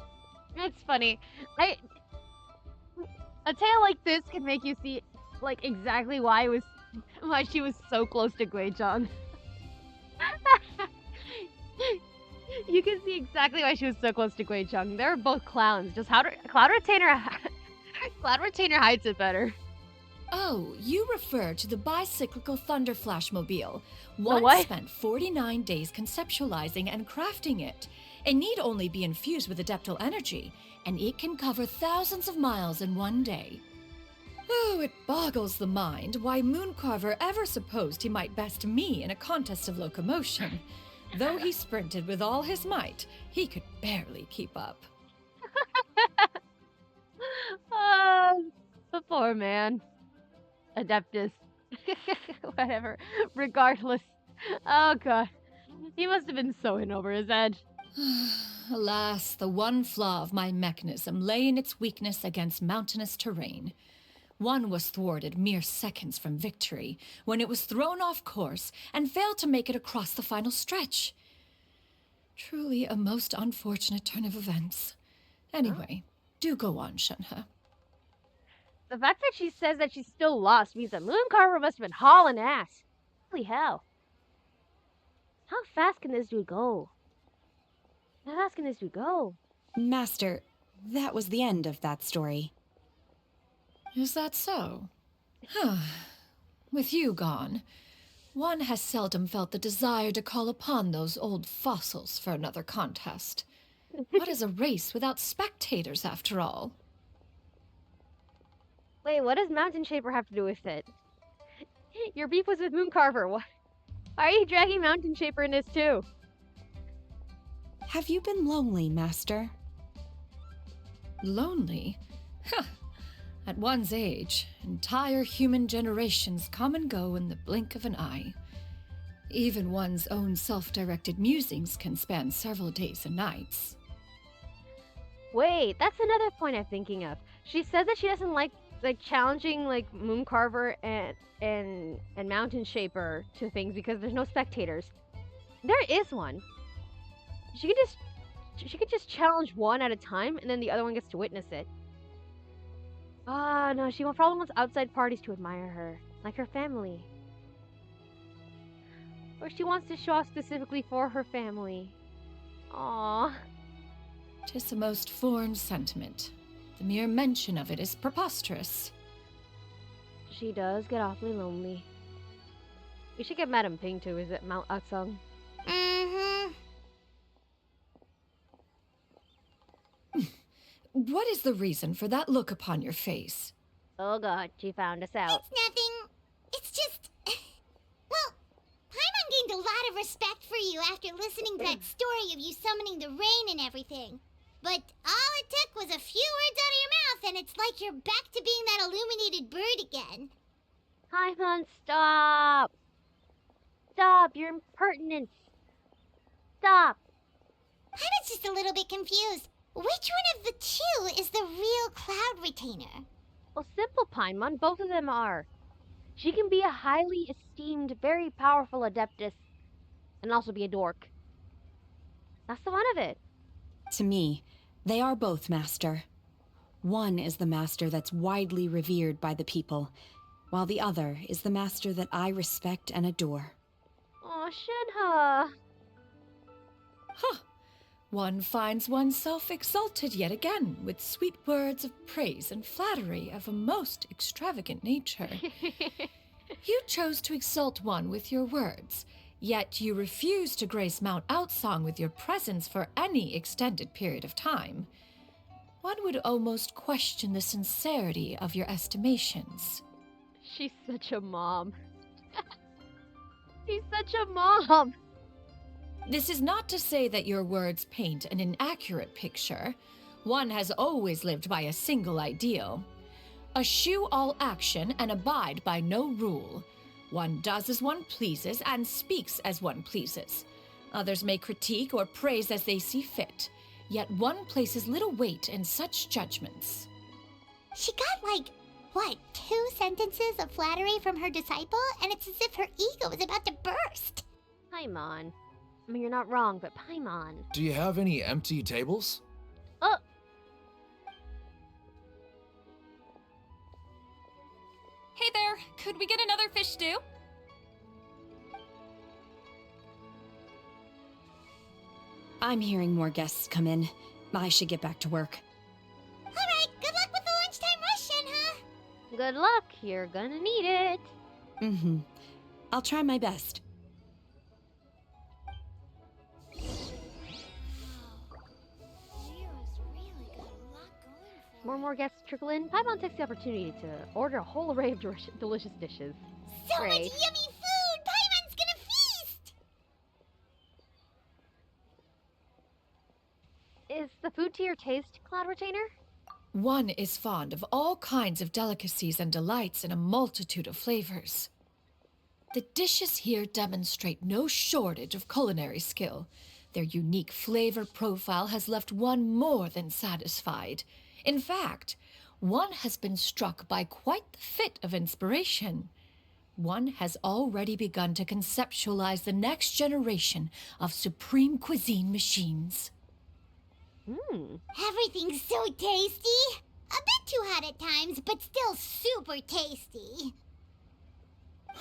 That's funny. A tale like this can make you see like exactly why she was so close to Guizhong. You can see exactly why she was so close to Guizhong. They're both clowns. Just Cloud Retainer hides it better. Oh, you refer to the bicyclical Thunder Flashmobile. The One what? spent 49 days conceptualizing and crafting it. It need only be infused with adeptal energy, and it can cover thousands of miles in one day. Oh, it boggles the mind why Mooncarver ever supposed he might best me in a contest of locomotion. Though he sprinted with all his might, he could barely keep up. The poor man. Adeptus. Whatever. Regardless. Oh god. He must have been so in over his head. Alas, the one flaw of my mechanism lay in its weakness against mountainous terrain. One was thwarted mere seconds from victory, when it was thrown off course and failed to make it across the final stretch. Truly a most unfortunate turn of events. Anyway, do go on, Shenhe. The fact that she says that she's still lost means that Mooncarver must have been hauling ass. Holy hell. How fast can this dude go? How fast can this dude go? Master, that was the end of that story. Is that so? With you gone, one has seldom felt the desire to call upon those old fossils for another contest. What is a race without spectators, after all? Wait, what does Mountain Shaper have to do with it? Your beef was with Mooncarver. Why are you dragging Mountain Shaper in this too? Have you been lonely, Master? Lonely? Huh. At one's age, entire human generations come and go in the blink of an eye. Even one's own self-directed musings can span several days and nights. Wait, that's another point I'm thinking of. She said that she doesn't like challenging Mooncarver and Mountain Shaper to things because there's no spectators. There is one. She could just challenge one at a time and then the other one gets to witness it. Ah, no, she probably wants outside parties to admire her, like her family. Or she wants to show off specifically for her family. Aww. 'Tis a most foreign sentiment. The mere mention of it is preposterous. She does get awfully lonely. We should get Madame Ping too, is it Mount Atsung? Mm-hmm. What is the reason for that look upon your face? Oh god, she found us out. It's nothing. It's just... Well, Paimon gained a lot of respect for you after listening to that story of you summoning the rain and everything. But all it took was a few words out of your mouth and it's like you're back to being that illuminated bird again. Paimon, stop! Stop, you're impertinent. Stop! Paimon's just a little bit confused. Which one of the two is the real Cloud Retainer? Well, simple, Paimon, both of them are. She can be a highly esteemed, very powerful adeptus, and also be a dork. That's the fun of it. To me, they are both Master. One is the Master that's widely revered by the people, while the other is the Master that I respect and adore. Aw, Shenhe. Huh. One finds oneself exalted yet again with sweet words of praise and flattery of a most extravagant nature. You chose to exalt one with your words, yet you refuse to grace Mount Outsong with your presence for any extended period of time. One would almost question the sincerity of your estimations. She's such a mom. She's such a mom. This is not to say that your words paint an inaccurate picture. One has always lived by a single ideal. Eschew all action and abide by no rule. One does as one pleases and speaks as one pleases. Others may critique or praise as they see fit, yet one places little weight in such judgments. She got what, 2 sentences of flattery from her disciple, and it's as if her ego is about to burst. Paimon. I mean, you're not wrong, but Paimon. Do you have any empty tables? Oh! Hey there, could we get another fish stew? I'm hearing more guests come in. I should get back to work. Alright, good luck with the lunchtime rush, Shenhe. Good luck, you're gonna need it. Mm-hmm. I'll try my best. More and more guests trickle in. Paimon takes the opportunity to order a whole array of delicious dishes. So Great. much yummy food! Paimon's gonna feast! Is the food to your taste, Cloud Retainer? One is fond of all kinds of delicacies and delights in a multitude of flavors. The dishes here demonstrate no shortage of culinary skill. Their unique flavor profile has left one more than satisfied. In fact, one has been struck by quite the fit of inspiration. One has already begun to conceptualize the next generation of supreme cuisine machines. Everything's so tasty. A bit too hot at times, but still super tasty.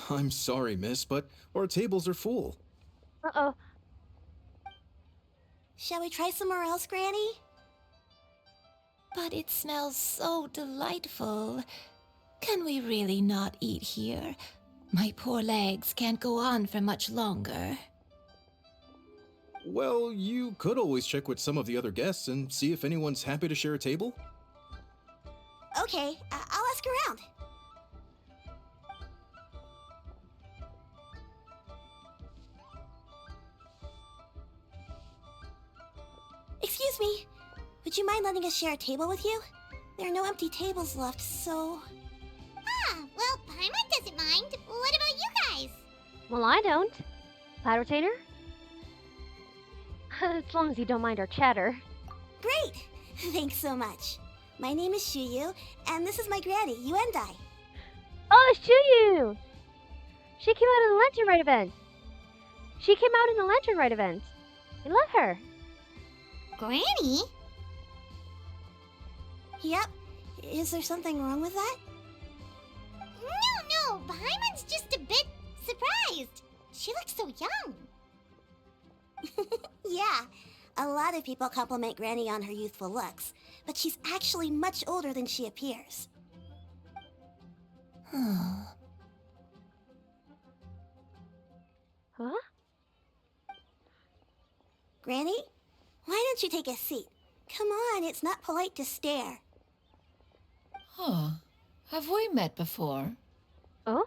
I'm sorry, miss, but our tables are full. Uh-oh. Shall we try somewhere else, Granny? But it smells so delightful. Can we really not eat here? My poor legs can't go on for much longer. Well, you could always check with some of the other guests and see if anyone's happy to share a table. Okay, I'll ask around. Excuse me, would you mind letting us share a table with you? There are no empty tables left, so... Ah, well, Paimon doesn't mind. What about you guys? Well, I don't. Cloud Retainer? As long as you don't mind our chatter. Great! Thanks so much. My name is Shuyu, and this is my granny, Yuandai. Oh, it's Shuyu! She came out in the Lantern Rite event. I love her. Granny? Yep. Is there something wrong with that? No, Paimon's just a bit surprised. She looks so young. Yeah, a lot of people compliment Granny on her youthful looks, but she's actually much older than she appears. Huh? Granny, why don't you take a seat? Come on, it's not polite to stare. Huh. Have we met before? Oh?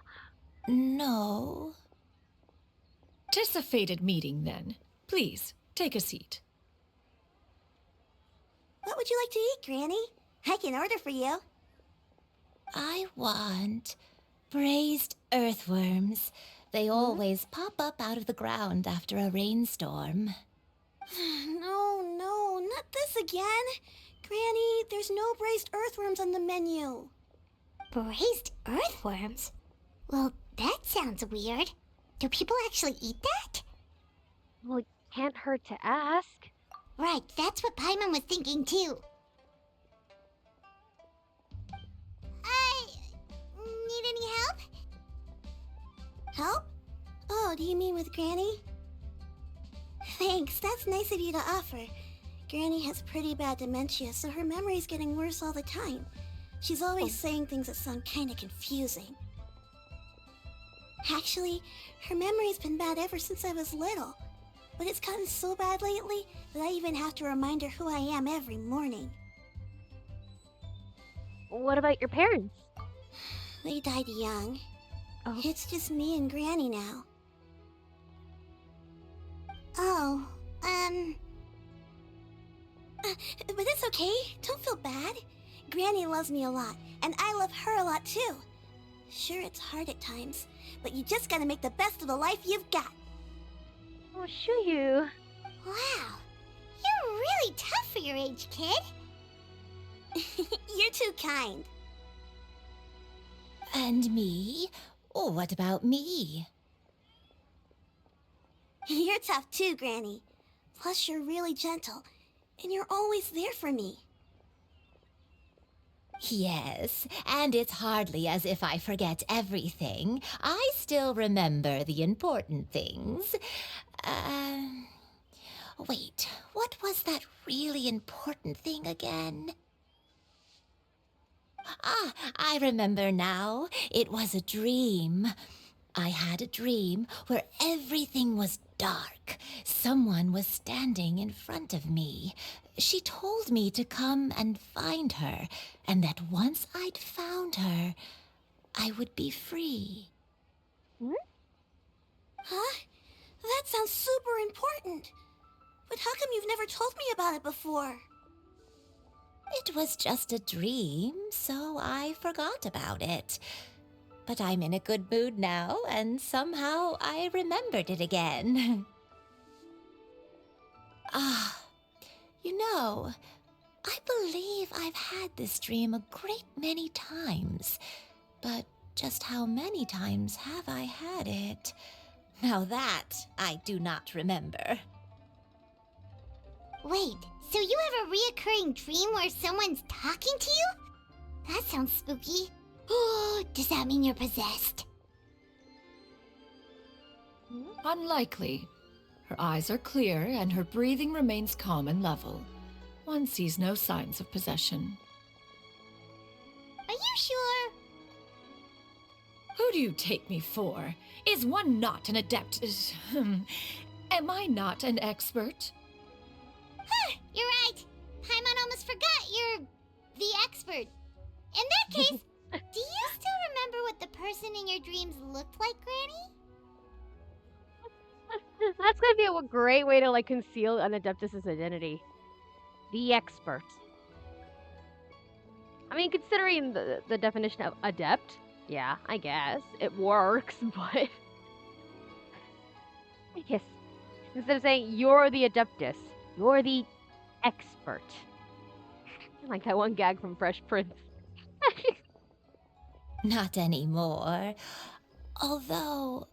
No. 'Tis a fated meeting, then. Please, take a seat. What would you like to eat, Granny? I can order for you. I want braised earthworms. They always pop up out of the ground after a rainstorm. No, not this again. Granny, there's no braised earthworms on the menu. Braised earthworms? Well, that sounds weird. Do people actually eat that? Well, it can't hurt to ask. Right, that's what Paimon was thinking too. Need any help? Help? Oh, do you mean with Granny? Thanks, that's nice of you to offer. Granny has pretty bad dementia, so her memory's getting worse all the time. She's always saying things that sound kinda confusing. Actually, her memory's been bad ever since I was little. But it's gotten so bad lately that I even have to remind her who I am every morning. What about your parents? They died young. Oh. It's just me and Granny now. But it's okay. Don't feel bad. Granny loves me a lot, and I love her a lot too. Sure, it's hard at times, but you just gotta make the best of the life you've got. Oh, Shuyu. Wow, you're really tough for your age, kid. You're too kind. And me? Oh, what about me? You're tough too, Granny. Plus, you're really gentle, and you're always there for me. Yes, and it's hardly as if I forget everything. I still remember the important things. Wait, what was that really important thing again? Ah, I remember now. It was a dream. I had a dream where everything was dark. Someone was standing in front of me. She told me to come and find her, and that once I'd found her, I would be free. Huh? That sounds super important. But how come you've never told me about it before? It was just a dream, so I forgot about it. But I'm in a good mood now, and somehow I remembered it again. You know, I believe I've had this dream a great many times. But just how many times have I had it? Now that I do not remember. Wait, so you have a reoccurring dream where someone's talking to you? That sounds spooky. Oh, does that mean you're possessed? Unlikely. Her eyes are clear and her breathing remains calm and level. One sees no signs of possession. Are you sure? Who do you take me for? Is one not an adept? Am I not an expert? You're right. Paimon almost forgot you're the expert. In that case, do you still remember what the person in your dreams looked like, Granny? That's gonna be a great way to like conceal an adeptus's identity. The expert. I mean, considering the definition of adept, yeah, I guess it works, but I guess instead of saying you're the adeptus, you're the expert. Like that one gag from Fresh Prince. Not anymore. Although,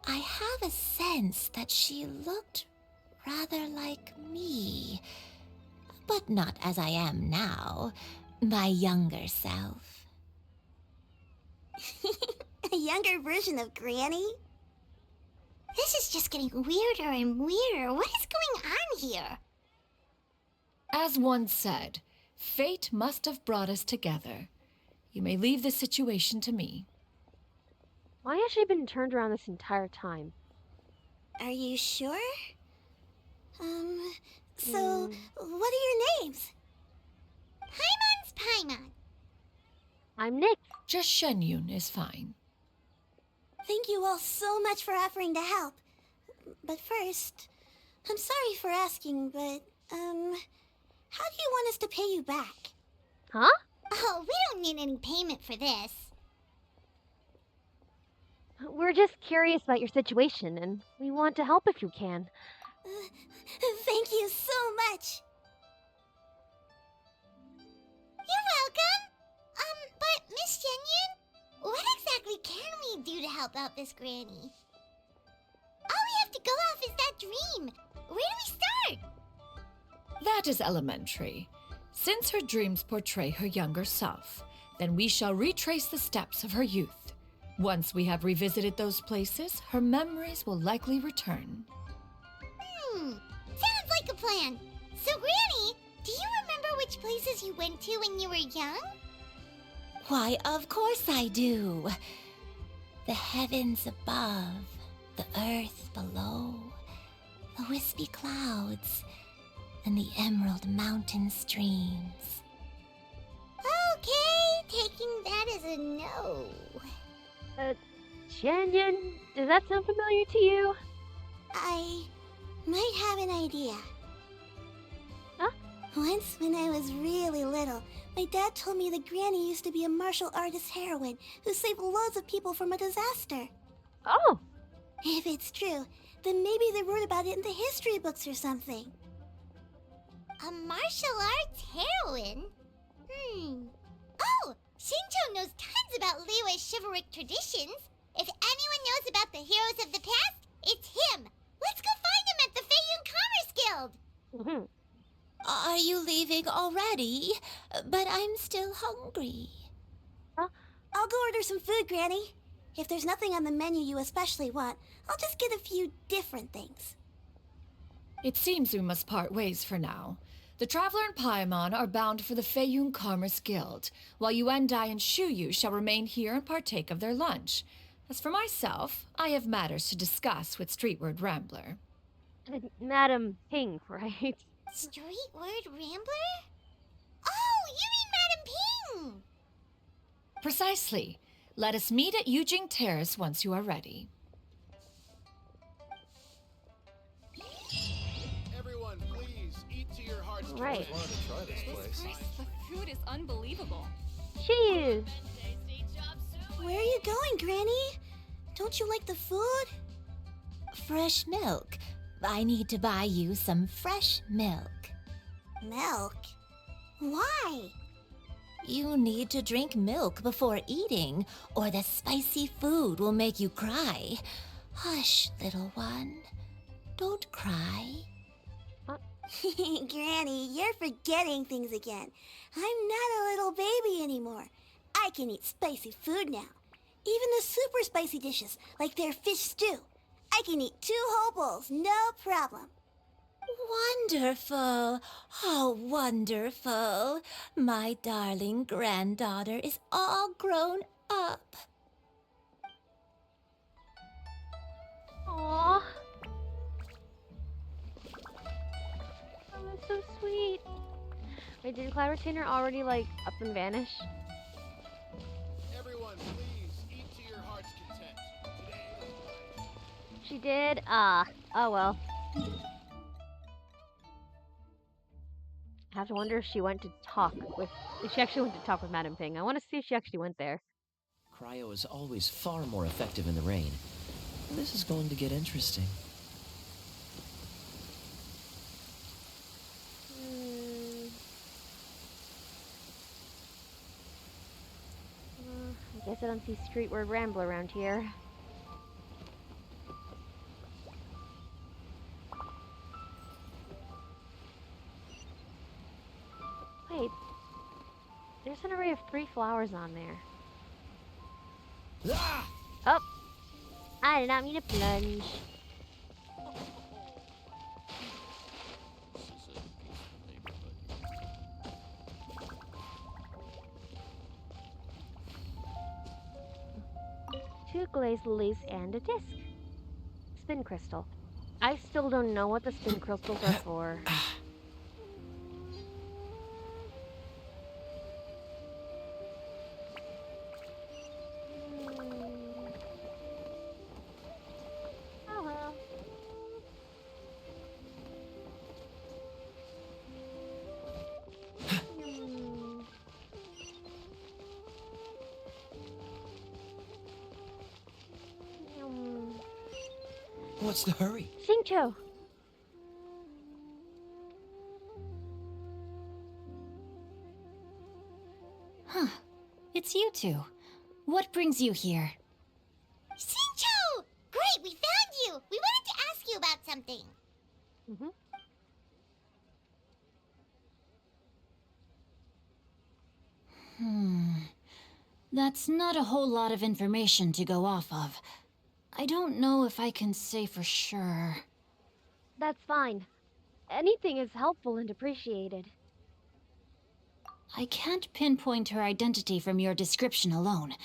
I have a sense that she looked rather like me. But not as I am now. My younger self. A younger version of Granny? This is just getting weirder and weirder. What is going on here? As one said, fate must have brought us together. You may leave this situation to me. Why has she been turned around this entire time? Are you sure? So, what are your names? Paimon's Paimon. I'm Nick. Just Shenyun is fine. Thank you all so much for offering to help. But first, I'm sorry for asking, but, how do you want us to pay you back? Huh? Oh, we don't need any payment for this. We're just curious about your situation, and we want to help if you can. Thank you so much. You're welcome. But Miss Shenyun, what exactly can we do to help out this granny? All we have to go off is that dream. Where do we start? That is elementary. Since her dreams portray her younger self, then we shall retrace the steps of her youth. Once we have revisited those places, her memories will likely return. Sounds like a plan. So, Granny, do you remember which places you went to when you were young? Why, of course I do. The heavens above, the earth below, the wispy clouds, and the emerald mountain streams. Okay, taking that as a no. Shenyun, does that sound familiar to you? I might have an idea. Huh? Once, when I was really little, my dad told me that Granny used to be a martial artist heroine who saved loads of people from a disaster. Oh! If it's true, then maybe they wrote about it in the history books or something. A martial arts heroine? Oh! Shinjo knows tons about Liyue's chivalric traditions. If anyone knows about the heroes of the past, it's him. Let's go find him at the Feiyun Commerce Guild. Are you leaving already? But I'm still hungry. Huh? I'll go order some food, Granny. If there's nothing on the menu you especially want, I'll just get a few different things. It seems we must part ways for now. The Traveler and Paimon are bound for the Feiyun Commerce Guild, while Yuandai and Shuyu shall remain here and partake of their lunch. As for myself, I have matters to discuss with Streetward Rambler. Madam Ping, right? Streetward Rambler? Oh, you mean Madam Ping! Precisely. Let us meet at Yujing Terrace once you are ready. Everyone, please eat to your heart's Right. content. I wanted to try this place. The food is unbelievable. Cheese! Where are you going, Granny? Don't you like the food? Fresh milk. I need to buy you some fresh milk. Milk? Why? You need to drink milk before eating, or the spicy food will make you cry. Hush, little one. Don't cry. Granny, you're forgetting things again. I'm not a little baby anymore. I can eat spicy food now. Even the super spicy dishes, like their fish stew. I can eat 2 whole bowls, no problem. Wonderful. Oh, wonderful. My darling granddaughter is all grown up. Aww. Oh, that's so sweet. Wait, did Cloud Retainer already, like, up and vanish? Everyone, please eat to your heart's content. Today is She did? Ah. Oh well. I have to wonder if she went to talk with... If she actually went to talk with Madame Ping. I want to see if she actually went there. Cryo is always far more effective in the rain. This is going to get interesting. I guess I don't see street word ramble around here. Wait. There's an array of 3 flowers on there. Ah! Oh! I did not mean to plunge. Two glazed lilies and a disc. Spin crystal. I still don't know what the spin crystals are for. Oh well. What's the hurry? Xingqiu! Huh. It's you two. What brings you here? Shincho! Great, we found you! We wanted to ask you about something. That's not a whole lot of information to go off of. I don't know if I can say for sure. That's fine. Anything is helpful and appreciated. I can't pinpoint her identity from your description alone.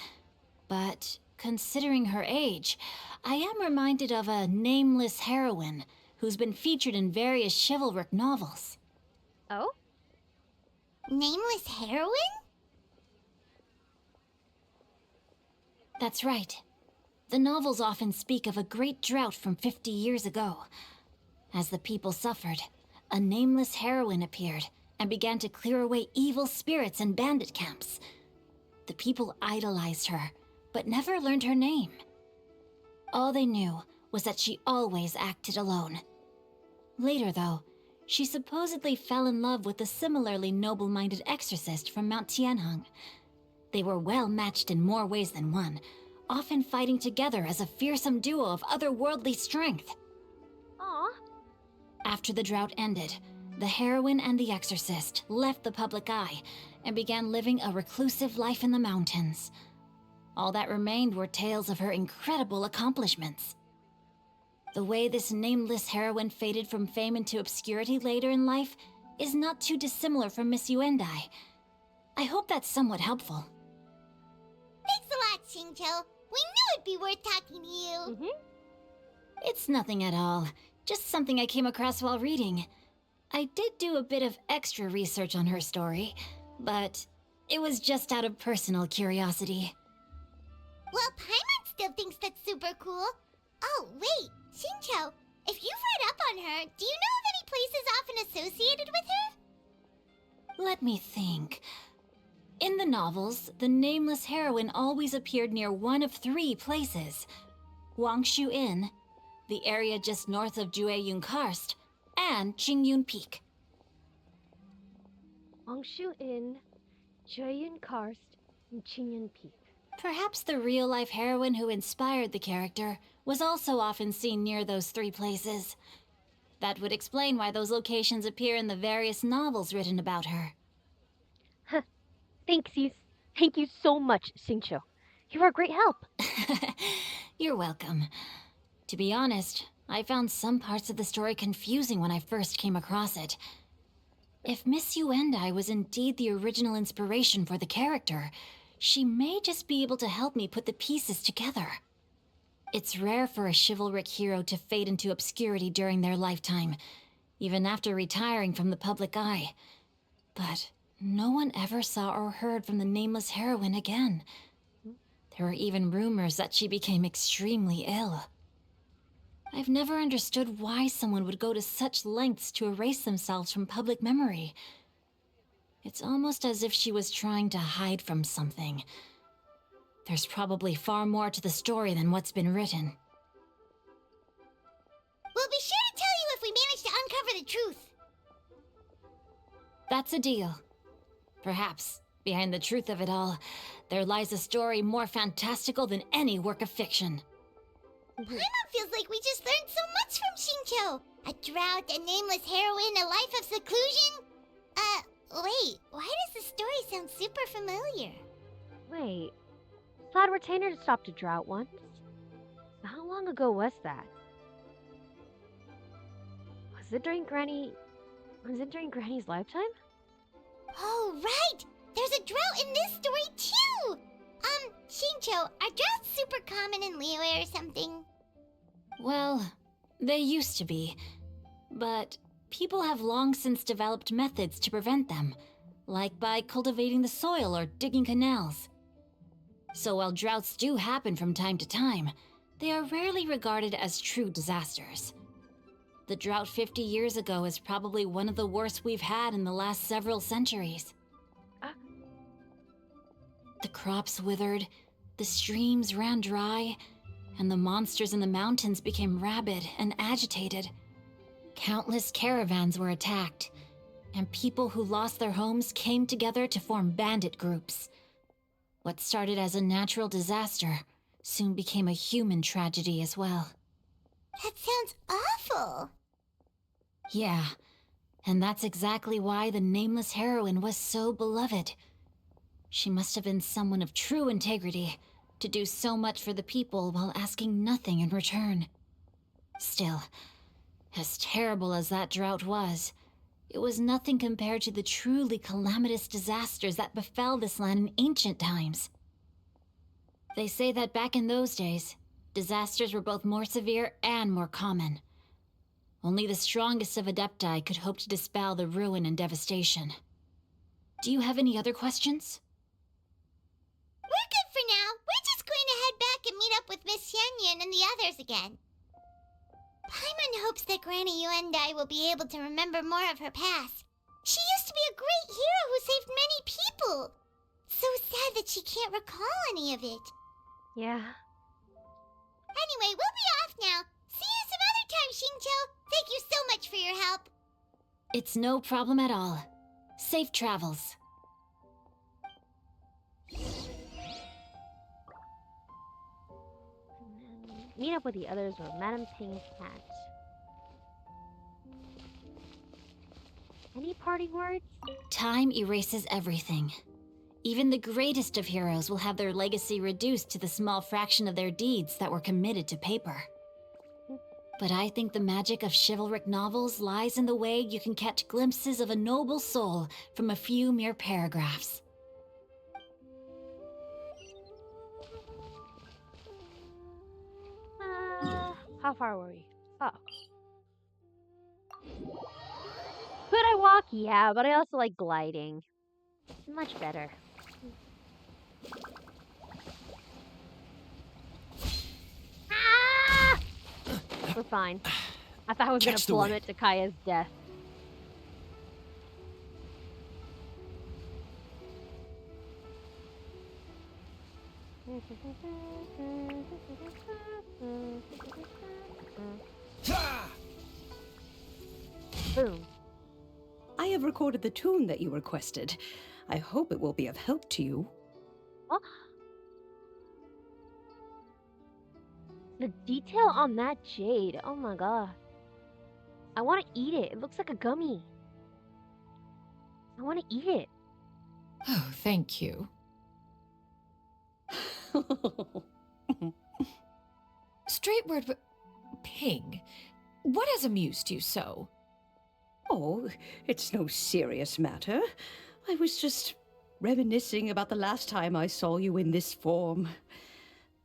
But considering her age, I am reminded of a nameless heroine who's been featured in various chivalric novels. Oh? Nameless heroine? That's right. The novels often speak of a great drought from 50 years ago. As the people suffered, a nameless heroine appeared and began to clear away evil spirits and bandit camps. The people idolized her, but never learned her name. All they knew was that she always acted alone. Later, though, she supposedly fell in love with a similarly noble-minded exorcist from Mount Tianheng. They were well matched in more ways than one, often fighting together as a fearsome duo of otherworldly strength. Aww. After the drought ended, the heroine and the exorcist left the public eye and began living a reclusive life in the mountains. All that remained were tales of her incredible accomplishments. The way this nameless heroine faded from fame into obscurity later in life is not too dissimilar from Miss Yuandai. I hope that's somewhat helpful. Thanks a lot, Xingqiu. We knew it'd be worth talking to you. It's nothing at all. Just something I came across while reading. I did do a bit of extra research on her story, but it was just out of personal curiosity. Well, Paimon still thinks that's super cool. Oh, wait, Xingqiu, if you've read up on her, do you know of any places often associated with her? Let me think. In In the novels, the nameless heroine always appeared near one of 3 places: Wangshu Inn, the area just north of Jueyun Karst, and Qingyun Peak. Wangshu Inn, Jueyun Karst, and Qingyun Peak. Perhaps the real-life heroine who inspired the character was also often seen near those 3 places. That would explain why those locations appear in the various novels written about her. Thank you so much, Xingqiu. You are a great help. You're welcome. To be honest, I found some parts of the story confusing when I first came across it. If Miss Yuandai was indeed the original inspiration for the character, she may just be able to help me put the pieces together. It's rare for a chivalric hero to fade into obscurity during their lifetime, even after retiring from the public eye. But no one ever saw or heard from the nameless heroine again. There were even rumors that she became extremely ill. I've never understood why someone would go to such lengths to erase themselves from public memory. It's almost as if she was trying to hide from something. There's probably far more to the story than what's been written. We'll be sure to tell you if we manage to uncover the truth. That's a deal. Perhaps, behind the truth of it all, there lies a story more fantastical than any work of fiction. Paimon feels like we just learned so much from Xingqiu. A drought, a nameless heroine, a life of seclusion. Wait, why does the story sound super familiar? Wait, Cloud Retainer stopped a drought once. How long ago was that? Was it during Granny's lifetime? Oh, right! There's a drought in this story, too! Xingqiu, are droughts super common in Liyue or something? Well, they used to be. But people have long since developed methods to prevent them, like by cultivating the soil or digging canals. So while droughts do happen from time to time, they are rarely regarded as true disasters. The drought 50 years ago is probably one of the worst we've had in the last several centuries. The crops withered, the streams ran dry, and the monsters in the mountains became rabid and agitated. Countless caravans were attacked, and people who lost their homes came together to form bandit groups. What started as a natural disaster soon became a human tragedy as well. That sounds awful. Yeah, and that's exactly why the nameless heroine was so beloved. She must have been someone of true integrity to do so much for the people while asking nothing in return. Still, as terrible as that drought was, it was nothing compared to the truly calamitous disasters that befell this land in ancient times. They say that back in those days, disasters were both more severe and more common. Only the strongest of Adepti could hope to dispel the ruin and devastation. Do you have any other questions? We're good for now. We're just going to head back and meet up with Miss Xianyan and the others again. Paimon hopes that Granny Yuandai will be able to remember more of her past. She used to be a great hero who saved many people. So sad that she can't recall any of it. Yeah. Anyway, we'll be off now. See you some other time, Xingqiu. Thank you so much for your help. It's no problem at all. Safe travels. Meet up with the others with Madame Ping's cat. Any parting words? Time erases everything. Even the greatest of heroes will have their legacy reduced to the small fraction of their deeds that were committed to paper. But I think the magic of chivalric novels lies in the way you can catch glimpses of a noble soul from a few mere paragraphs. How far were we? Oh. Could I walk? Yeah, but I also like gliding. Much better. Ah! We're fine. I thought I was going to plummet to Kaya's death. Boom. I have recorded the tune that you requested. I hope it will be of help to you. Oh. The detail on that jade. Oh my god. I want to eat it. It looks like a gummy. I want to eat it. Oh, thank you. Straight word, Ping, what has amused you so? Oh, it's no serious matter. I was just reminiscing about the last time I saw you in this form.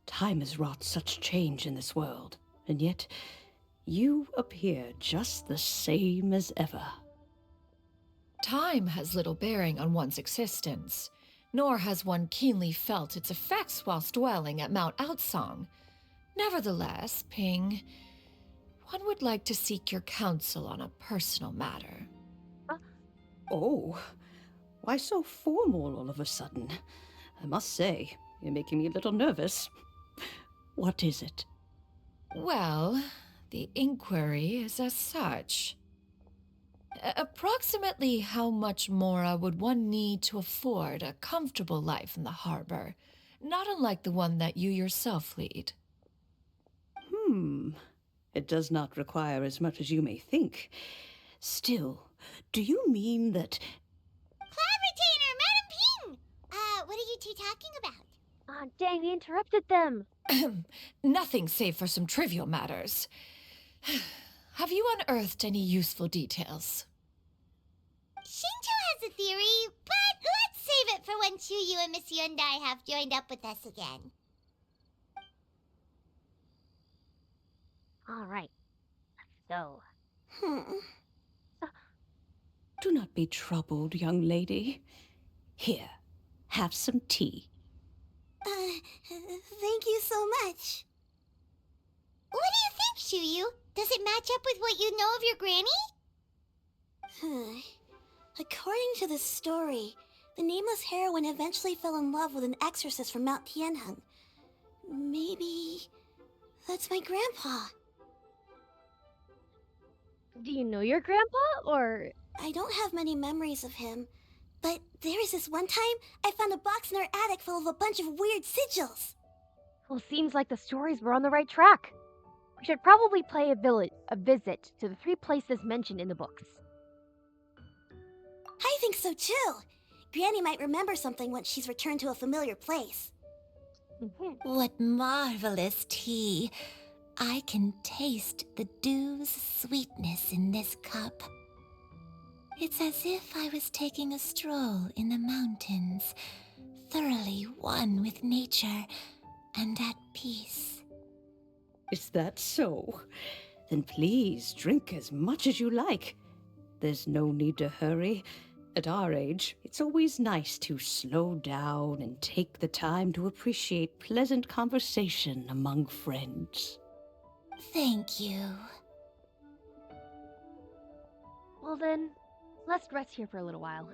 Time has wrought such change in this world, and yet you appear just the same as ever. Time has little bearing on one's existence, nor has one keenly felt its effects whilst dwelling at Mount Outsong. Nevertheless, Ping, one would like to seek your counsel on a personal matter. Oh, why so formal all of a sudden? I must say, you're making me a little nervous. What is it? Well, the inquiry is as such. Approximately how much more would one need to afford a comfortable life in the harbor, not unlike the one that you yourself lead? It does not require as much as you may think. Still, do you mean that... Clam retainer, Madam Ping! What are you two talking about? Ah, dang, we interrupted them. Nothing save for some trivial matters. Have you unearthed any useful details? Shinto has a theory, but let's save it for when Shuyu and Miss Yuandai have joined up with us again. All right, let's go. Do not be troubled, young lady. Here, have some tea. Thank you so much. What do you think, Shuyu? Does it match up with what you know of your granny? According to the story, the nameless heroine eventually fell in love with an exorcist from Mount Tianheng. Maybe that's my grandpa. Do you know your grandpa, or...? I don't have many memories of him, but there was this one time I found a box in our attic full of a bunch of weird sigils. Well, seems like the stories were on the right track. We should probably pay a visit to the 3 places mentioned in the books. I think so too. Granny might remember something once she's returned to a familiar place. What marvelous tea. I can taste the dew's sweetness in this cup. It's as if I was taking a stroll in the mountains, thoroughly one with nature and at peace. Is that so? Then please drink as much as you like. There's no need to hurry. At our age, it's always nice to slow down and take the time to appreciate pleasant conversation among friends. Thank you. Well then, let's rest here for a little while.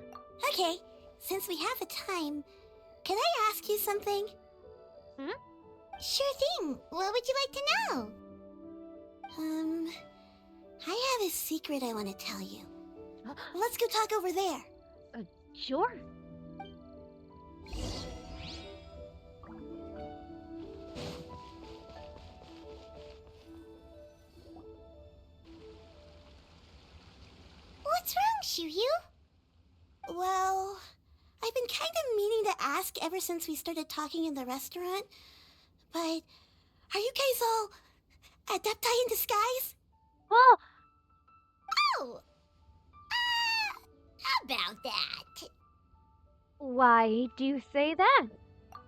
Okay, since we have the time, can I ask you something? Sure thing. What would you like to know? I have a secret I want to tell you. Let's go talk over there. Sure. What's wrong, Shuyu? Well, I've been kind of meaning to ask ever since we started talking in the restaurant, but are you guys all adepti in disguise? Oh! Oh! About that. Why do you say that?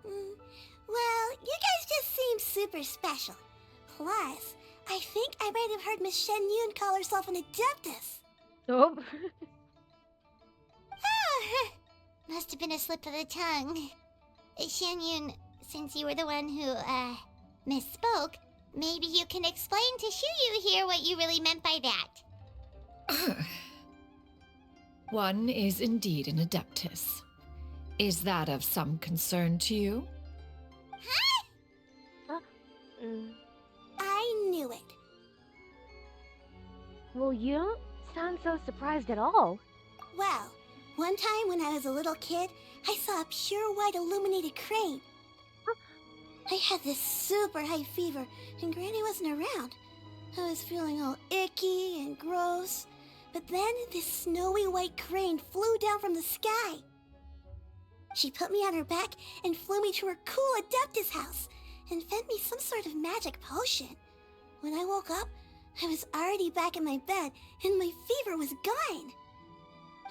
Well, you guys just seem super special. Plus, I think I might have heard Miss Shen Yun call herself an adeptus. Oh. Must have been a slip of the tongue. Shen Yun, since you were the one who, misspoke, maybe you can explain to Shuyu here what you really meant by that. One is indeed an adeptus. Is that of some concern to you? Huh? Mm. I knew it. Well, you don't sound so surprised at all. Well, one time when I was a little kid, I saw a pure white illuminated crane. I had this super high fever, and Granny wasn't around. I was feeling all icky and gross. But then this snowy white crane flew down from the sky. She put me on her back and flew me to her cool Adeptus house and fed me some sort of magic potion. When I woke up, I was already back in my bed and my fever was gone.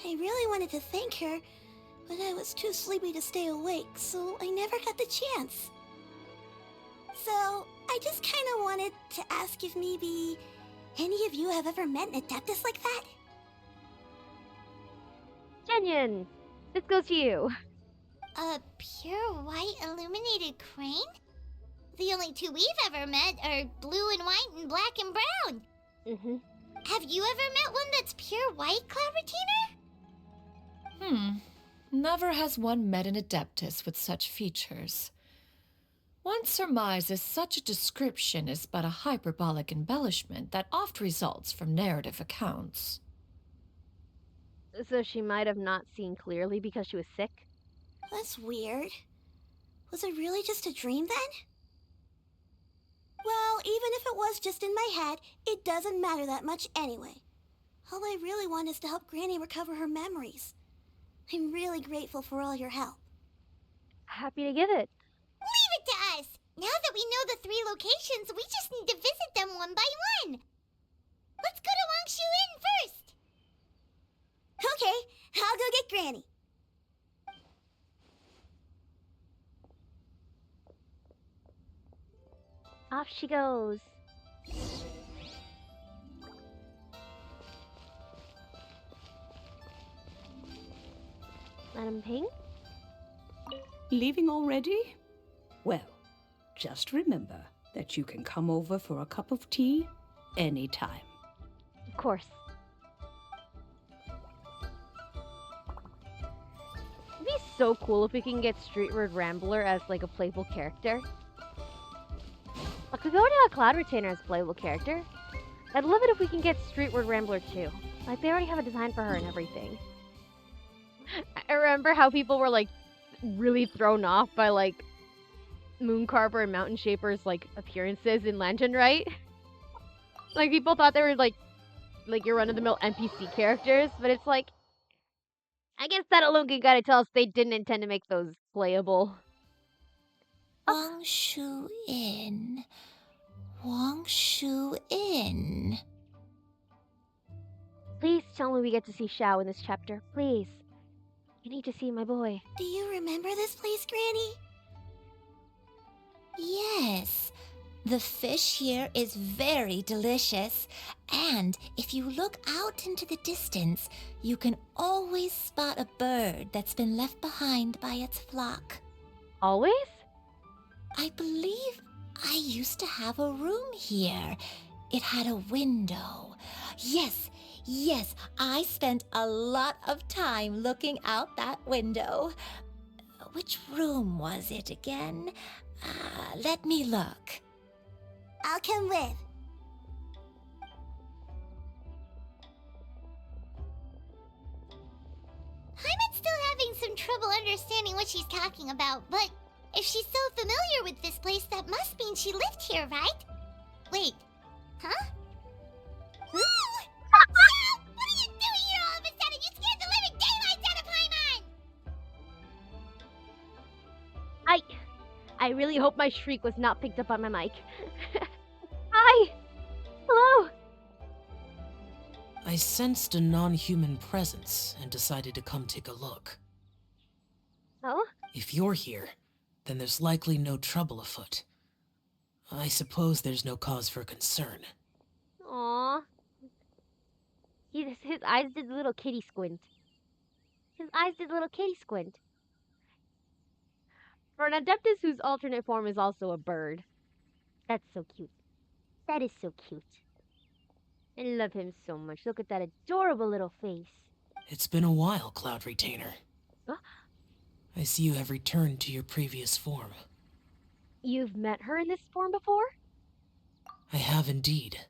I really wanted to thank her, but I was too sleepy to stay awake, so I never got the chance. So, I just kind of wanted to ask if maybe any of you have ever met an Adeptus like that? Genyon, this goes to you. A pure white illuminated crane? The only two we've ever met are blue and white and black and brown. Mm-hmm. Have you ever met one that's pure white, Cloud Retainer? Never has one met an Adeptus with such features. One surmises such a description is but a hyperbolic embellishment that oft results from narrative accounts. So she might have not seen clearly because she was sick? That's weird. Was it really just a dream then? Well, even if it was just in my head, it doesn't matter that much anyway. All I really want is to help Granny recover her memories. I'm really grateful for all your help. Happy to give it. Leave it to us! Now that we know the 3 locations, we just need to visit them one by one. Let's go to Wangshu Inn first. Okay, I'll go get Granny. Off she goes. Madam Ping? Leaving already? Well, just remember that you can come over for a cup of tea anytime. Of course. It'd be so cool if we can get Streetward Rambler as like a playable character. I could go to a Cloud Retainer as a playable character. I'd love it if we can get Streetward Rambler too. Like, they already have a design for her and everything. I remember how people were, like, really thrown off by, like, Mooncarver and Mountain Shaper's, like, appearances in Lantern, right? Like, people thought they were, like your run-of-the-mill NPC characters, but it's like, I guess that alone can kind of tell us they didn't intend to make those playable. Wangshu Inn. Wangshu Inn. Please tell me we get to see Xiao in this chapter. Please. I need to see my boy. Do you remember this place, Granny? Yes. The fish here is very delicious. And if you look out into the distance, you can always spot a bird that's been left behind by its flock. Always? I believe I used to have a room here. It had a window. Yes, I spent a lot of time looking out that window. Which room was it again? Let me look. I'll come with. Hyman's still having some trouble understanding what she's talking about, but if she's so familiar with this place, that must mean she lived here, right? Wait, huh? Woo! Stop! What are you doing here all of a sudden? You scared the living daylights out of Paimon! I really hope my shriek was not picked up on my mic. Hi! Hello! I sensed a non-human presence and decided to come take a look. Oh? If you're here, then there's likely no trouble afoot. I suppose there's no cause for concern. Aww. His eyes did a little kitty squint. His eyes did a little kitty squint. For an Adeptus whose alternate form is also a bird. That's so cute. That is so cute. I love him so much. Look at that adorable little face. It's been a while, Cloud Retainer. Huh? I see you have returned to your previous form. You've met her in this form before? I have indeed.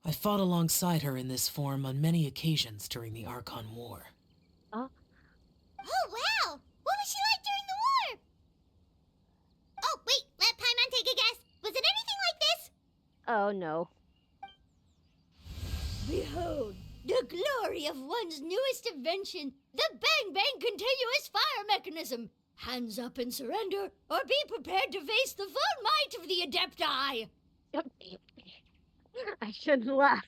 I fought alongside her in this form on many occasions during the Archon War. Oh, wow! What was she like during the war? Oh, wait, let Paimon take a guess. Was it anything like this? Oh, no. Behold, the glory of one's newest invention, the Bang Bang Continuous Fire Mechanism. Hands up and surrender, or be prepared to face the full might of the Adepti. I shouldn't laugh.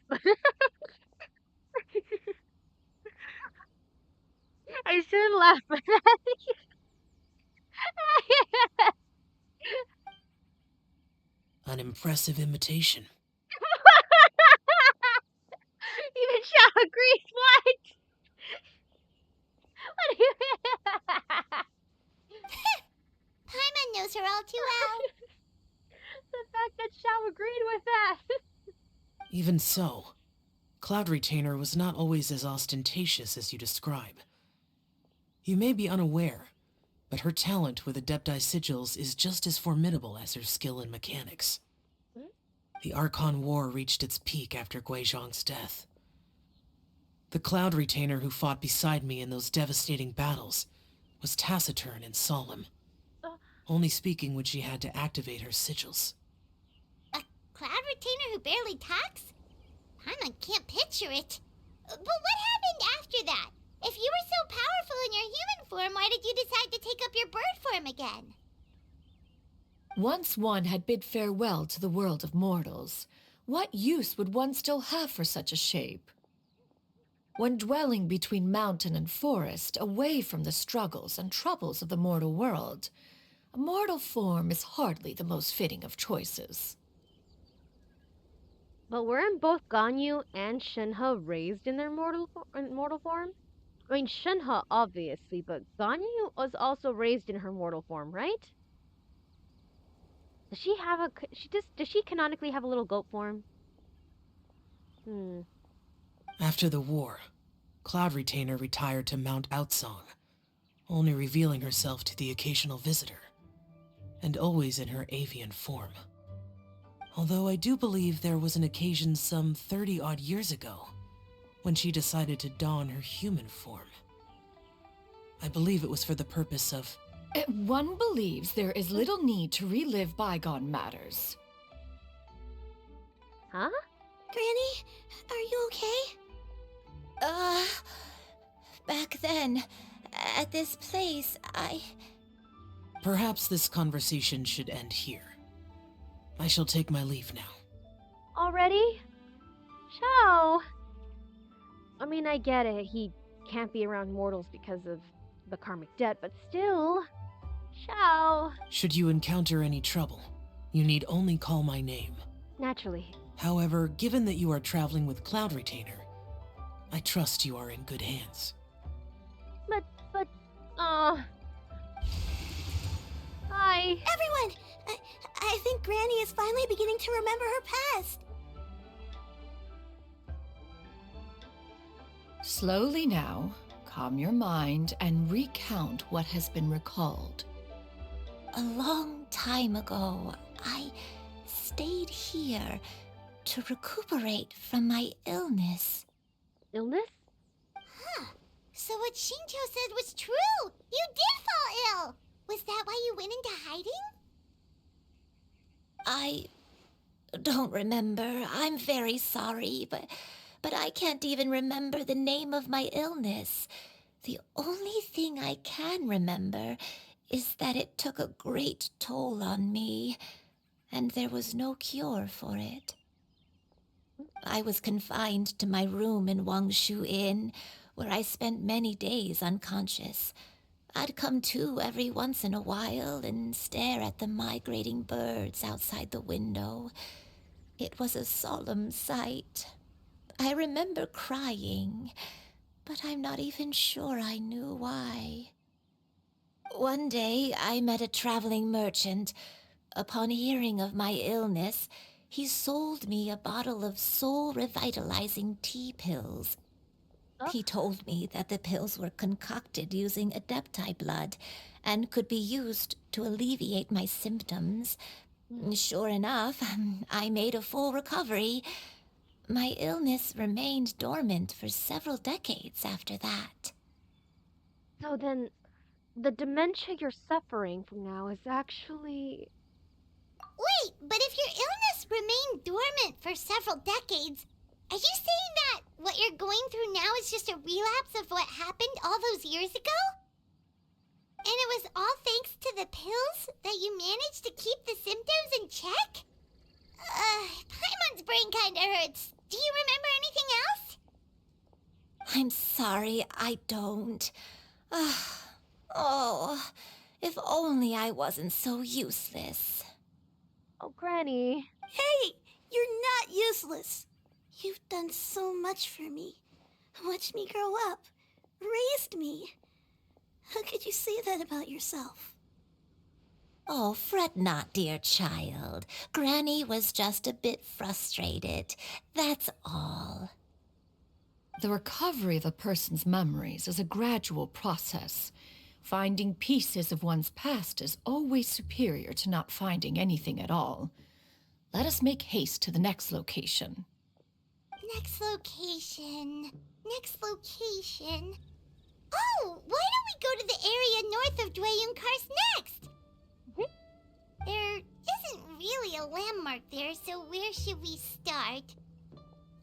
I shouldn't laugh, but An impressive imitation. even Shaw agrees. What? What do you Paimon knows her all too well. The fact that Shaw agreed with that. Even so, Cloud Retainer was not always as ostentatious as you describe. You may be unaware, but her talent with Adepti sigils is just as formidable as her skill in mechanics. The Archon War reached its peak after Guizhong's death. The Cloud Retainer who fought beside me in those devastating battles was taciturn and solemn, only speaking when she had to activate her sigils. A Cloud Retainer who barely talks? Paimon can't picture it. But what happened after that? If you were so powerful in your human form, why did you decide to take up your bird form again? Once one had bid farewell to the world of mortals, what use would one still have for such a shape? When dwelling between mountain and forest, away from the struggles and troubles of the mortal world, a mortal form is hardly the most fitting of choices. But weren't both Ganyu and Shenhe raised in their mortal form? I mean, Shenhe obviously, but Ganyu was also raised in her mortal form, right? Does she have a? Does she canonically have a little goat form? After the war, Cloud Retainer retired to Mount Outsong, only revealing herself to the occasional visitor, and always in her avian form. Although I do believe there was an occasion some 30-odd years ago when she decided to don her human form. I believe it was for the purpose of... One believes there is little need to relive bygone matters. Huh? Granny, are you okay? Back then, at this place, Perhaps this conversation should end here. I shall take my leave now. Already? Shao! I mean, I get it. He can't be around mortals because of the karmic debt, but still... Shao! Should you encounter any trouble, you need only call my name. Naturally. However, given that you are traveling with Cloud Retainer, I trust you are in good hands. But, Hi. Everyone! I think Granny is finally beginning to remember her past. Slowly now, calm your mind and recount what has been recalled. A long time ago, I stayed here to recuperate from my illness. Illness? Huh. So what Shinto said was true! You did fall ill! Was that why you went into hiding? I don't remember. I'm very sorry, but I can't even remember the name of my illness. The only thing I can remember is that it took a great toll on me, and there was no cure for it. I was confined to my room in Wangshu Inn, where I spent many days unconscious. I'd come to every once in a while and stare at the migrating birds outside the window. It was a solemn sight. I remember crying, but I'm not even sure I knew why. One day, I met a traveling merchant. Upon hearing of my illness, he sold me a bottle of soul-revitalizing tea pills. He told me that the pills were concocted using Adepti blood and could be used to alleviate my symptoms. Sure enough, I made a full recovery. My illness remained dormant for several decades after that. So then, the dementia you're suffering from now is actually... Wait, but if your illness remained dormant for several decades, are you saying that what you're going through now is just a relapse of what happened all those years ago? And it was all thanks to the pills that you managed to keep the symptoms in check? Paimon's brain kinda hurts. Do you remember anything else? I'm sorry, I don't. Oh, if only I wasn't so useless. Oh, Granny. Hey, you're not useless. You've done so much for me. Watched me grow up. Raised me. How could you say that about yourself? Oh, fret not, dear child. Granny was just a bit frustrated. That's all. The recovery of a person's memories is a gradual process. Finding pieces of one's past is always superior to not finding anything at all. Let us make haste to the next location. Next location. Next location. Oh, why don't we go to the area north of Dwayunkars next? There isn't really a landmark there, so where should we start?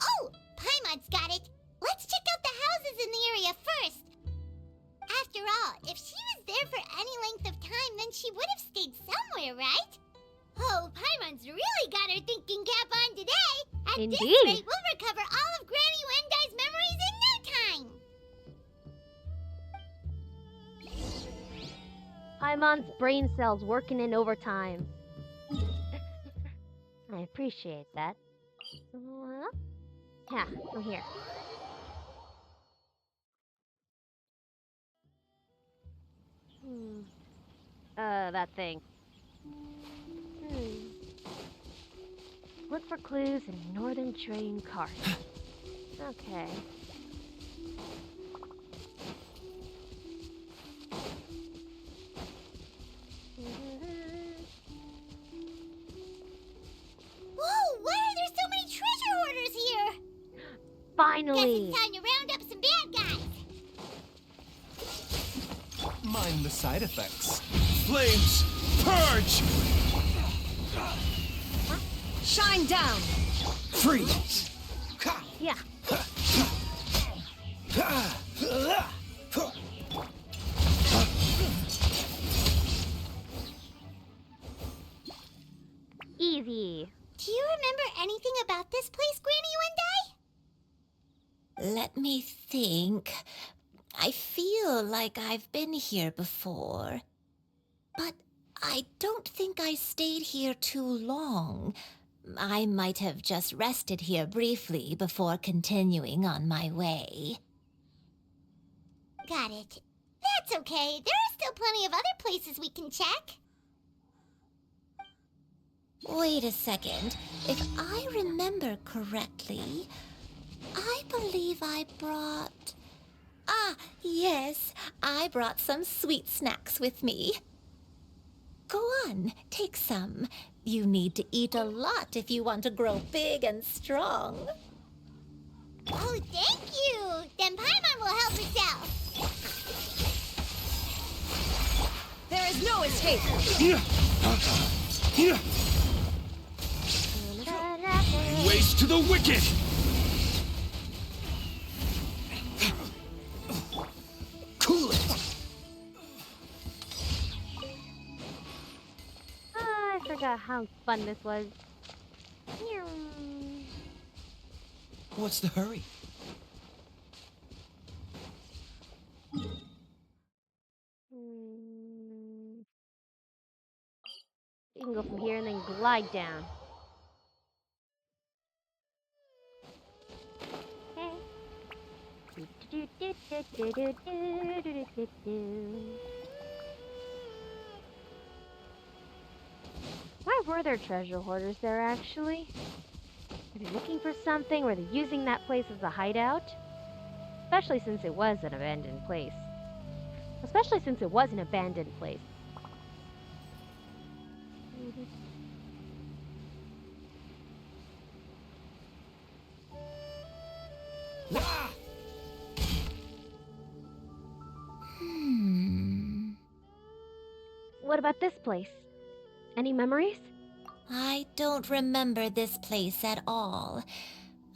Oh, Paimon's got it. Let's check out the houses in the area first. After all, if she was there for any length of time, then she would have stayed somewhere, right? Oh, Paimon's really got her thinking cap on today. At Indeed. this rate, we'll recover all of Granny Yuandai's memories in no time. Paimon's brain cells working in overtime. I appreciate that. Yeah, from here. That thing. Look for clues in northern drain cart. Okay. Whoa, why are there so many treasure hoarders here? Finally! Guess it's time to round up some bad guys. Mind the side effects. Flames, purge! Shine down! Freeze! Yeah. Easy. Do you remember anything about this place, Granny Yuandai? Let me think. I feel like I've been here before. But I don't think I stayed here too long. I might have just rested here briefly before continuing on my way. Got it. That's okay. There are still plenty of other places we can check. Wait a second. If I remember correctly, I believe I brought... Ah, yes, I brought some sweet snacks with me. Go on, take some. You need to eat a lot if you want to grow big and strong. Oh, thank you. Then Paimon will help herself. There is no escape! Waste to the wicked! Cool it! I forgot how fun this was. What's the hurry? You can go from here and then glide down. Why were there treasure hoarders there, actually? Were they looking for something? Were they using that place as a hideout? especially since it was an abandoned place. Especially since it was an abandoned place. What about this place? Any memories? I don't remember this place at all.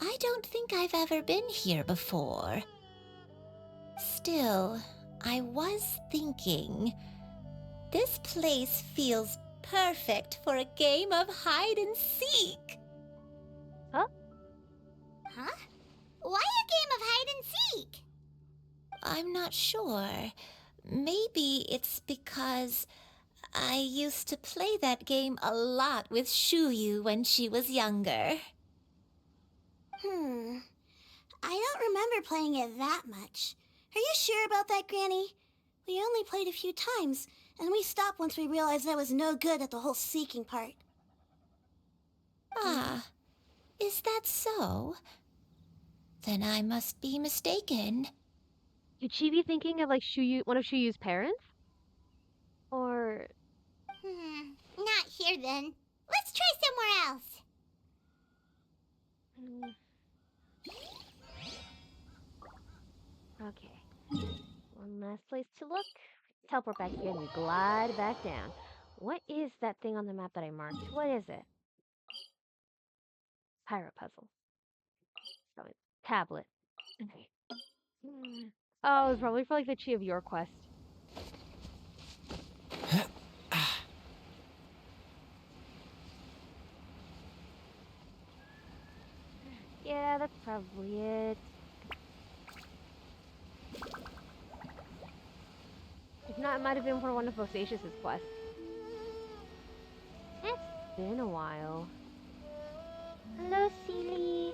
I don't think I've ever been here before. Still, I was thinking, this place feels perfect for a game of hide and seek. Huh? Huh? Why a game of hide and seek? I'm not sure. Maybe it's because I used to play that game a lot with Shuyu when she was younger. I don't remember playing it that much. Are you sure about that, Granny? We only played a few times, and we stopped once we realized I was no good at the whole seeking part. Ah, is that so? Then I must be mistaken. Could she be thinking of like one of Shuyu's parents? Or Not here then. Let's try somewhere else. Okay. One last place to look. Teleport back here and we glide back down. What is that thing on the map that I marked? What is it? Pirate puzzle. Oh, it's tablet. Okay. Oh, it's probably for like the Chi of your quest. Yeah, that's probably it. If not, it might have been for one of Osasius' quests. It's been a while. Hello, Seely.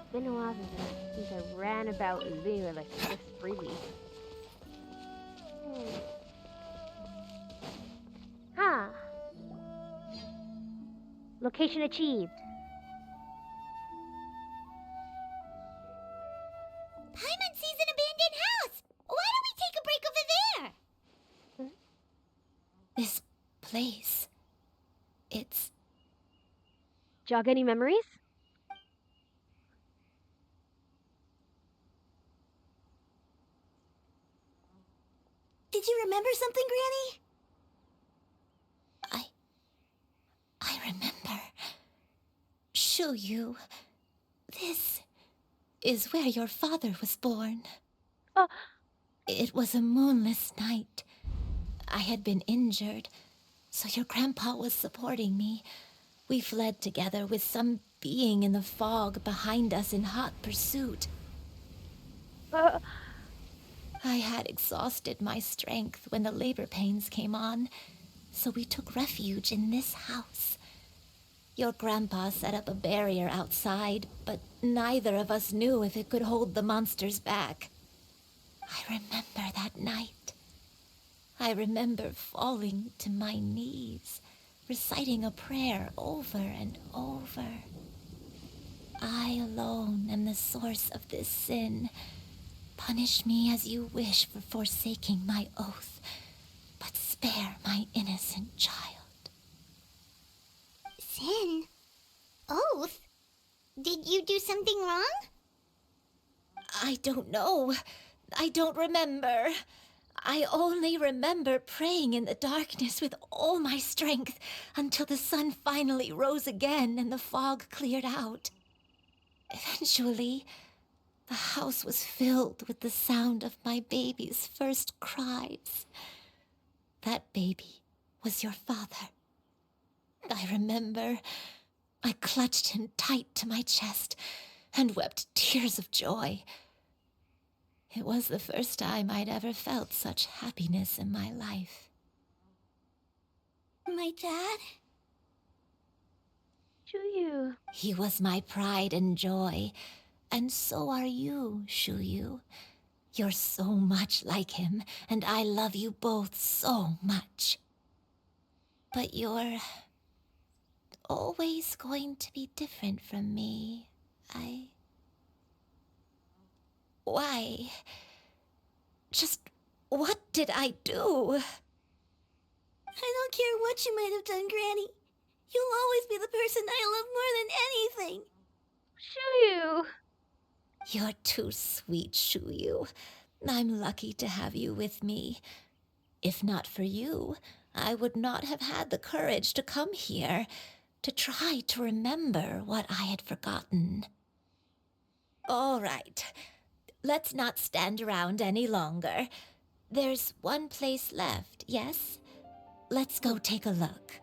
It's been a while since I ran about Lira like this freely. Huh. Location achieved. Paimon sees an abandoned house! Why don't we take a break over there? This place... it's... Jog any memories? Did you remember something, Granny? I remember. Shuyu, this is where your father was born. Oh. It was a moonless night. I had been injured, so your grandpa was supporting me. We fled together with some being in the fog behind us in hot pursuit. I had exhausted my strength when the labor pains came on, so we took refuge in this house. Your grandpa set up a barrier outside, but neither of us knew if it could hold the monsters back. I remember that night. I remember falling to my knees, reciting a prayer over and over. I alone am the source of this sin. Punish me as you wish for forsaking my oath, but spare my innocent child. Sin? Oath? Did you do something wrong? I don't know. I don't remember. I only remember praying in the darkness with all my strength until the sun finally rose again and the fog cleared out. Eventually, the house was filled with the sound of my baby's first cries. That baby was your father. I remember I clutched him tight to my chest and wept tears of joy. It was the first time I'd ever felt such happiness in my life. My dad? Shuyu. He was my pride and joy, and so are you, Shuyu. You're so much like him, and I love you both so much. But you're always going to be different from me. Why? Just what did I do? I don't care what you might have done, Granny. You'll always be the person I love more than anything. Shuyu! You're too sweet, Shuyu. I'm lucky to have you with me. If not for you, I would not have had the courage to come here, to try to remember what I had forgotten. All right, let's not stand around any longer. There's one place left, yes? Let's go take a look.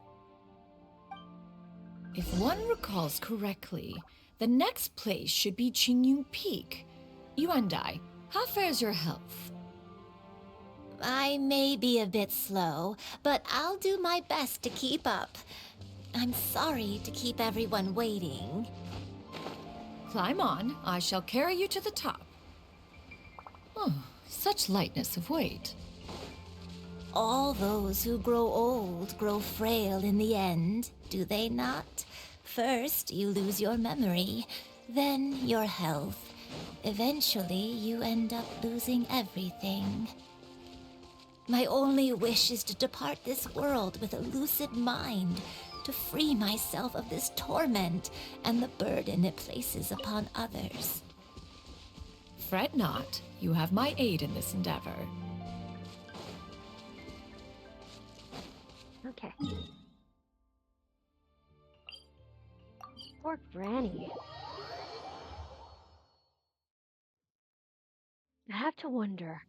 If one recalls correctly, the next place should be Qingyun Peak. Yuandai, how fares your health? I may be a bit slow, but I'll do my best to keep up. I'm sorry to keep everyone waiting. Climb on. I shall carry you to the top. Oh, such lightness of weight. All those who grow old grow frail in the end, do they not? First, you lose your memory, then your health. Eventually, you end up losing everything. My only wish is to depart this world with a lucid mind, to free myself of this torment and the burden it places upon others. Fret not. You have my aid in this endeavor. Okay. Poor Granny. I have to wonder,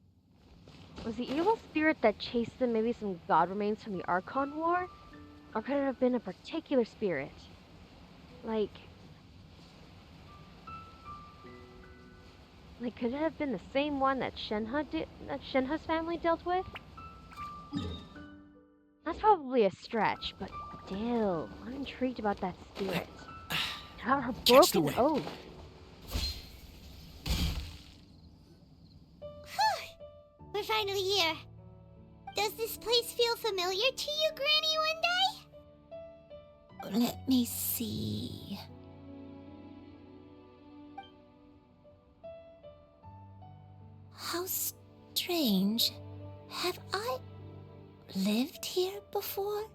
was the evil spirit that chased them maybe some god remains from the Archon War? Or could it have been a particular spirit? Like, could it have been the same one that Shenhe's family dealt with? That's probably a stretch, but still, I'm intrigued about that spirit. About her broken oath. We're finally here. Does this place feel familiar to you, Granny Yuandai? Let me see. How strange. Have I lived here before?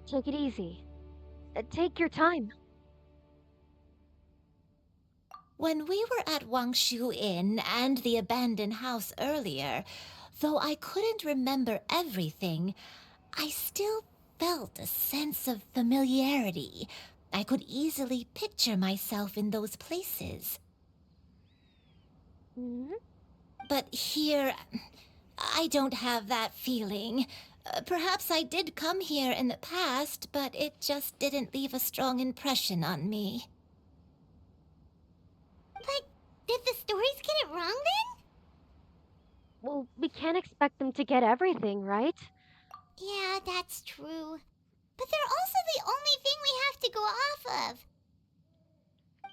Take it easy. Take your time. When we were at Wangshu Inn and the abandoned house earlier, though I couldn't remember everything, I still felt a sense of familiarity. I could easily picture myself in those places. But here, I don't have that feeling. Perhaps I did come here in the past, but it just didn't leave a strong impression on me. But did the stories get it wrong then? Well, we can't expect them to get everything, right? Yeah, that's true. But they're also the only thing we have to go off of.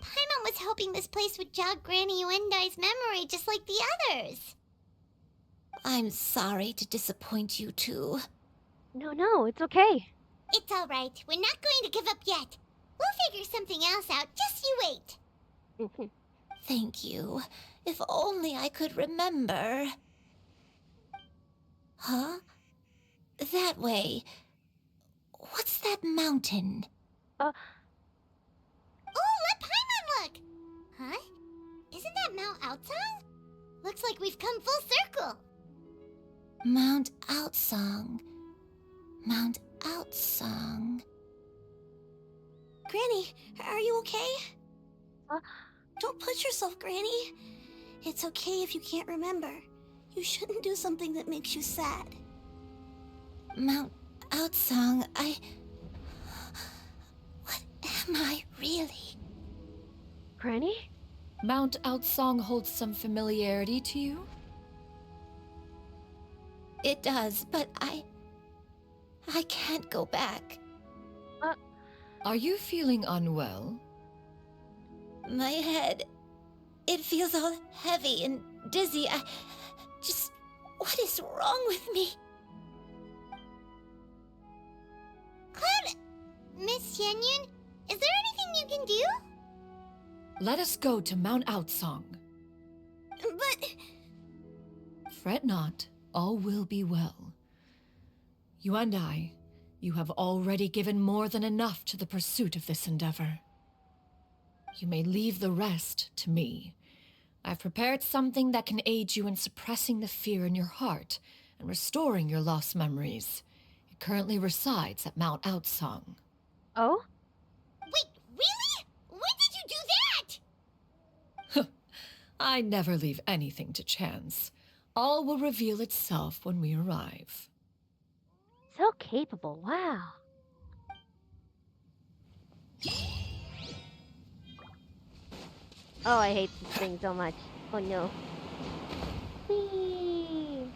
Paimon was hoping this place would jog Granny Yuandai's memory just like the others. I'm sorry to disappoint you too. No, it's okay. It's alright. We're not going to give up yet. We'll figure something else out. Just you wait. Thank you. If only I could remember. Huh? That way. What's that mountain? Oh, let Paimon look! Huh? Isn't that Mount Outsong? Looks like we've come full circle. Mount Outsong. Mount Outsong. Granny, are you okay? Don't push yourself, Granny. It's okay if you can't remember. You shouldn't do something that makes you sad. Mount Outsong, What am I really? Granny? Mount Outsong holds some familiarity to you? It does, but I can't go back. Are you feeling unwell? My head, it feels all heavy and dizzy. What is wrong with me? Cloud... Miss Xianyun, is there anything you can do? Let us go to Mount Outsong. But... Fret not, all will be well. Yuandai, you have already given more than enough to the pursuit of this endeavor. You may leave the rest to me. I've prepared something that can aid you in suppressing the fear in your heart and restoring your lost memories. It currently resides at Mount Outsong. Oh? Wait, really? When did you do that? I never leave anything to chance. All will reveal itself when we arrive. So capable, wow. Oh, I hate this thing so much. Oh no. Whee!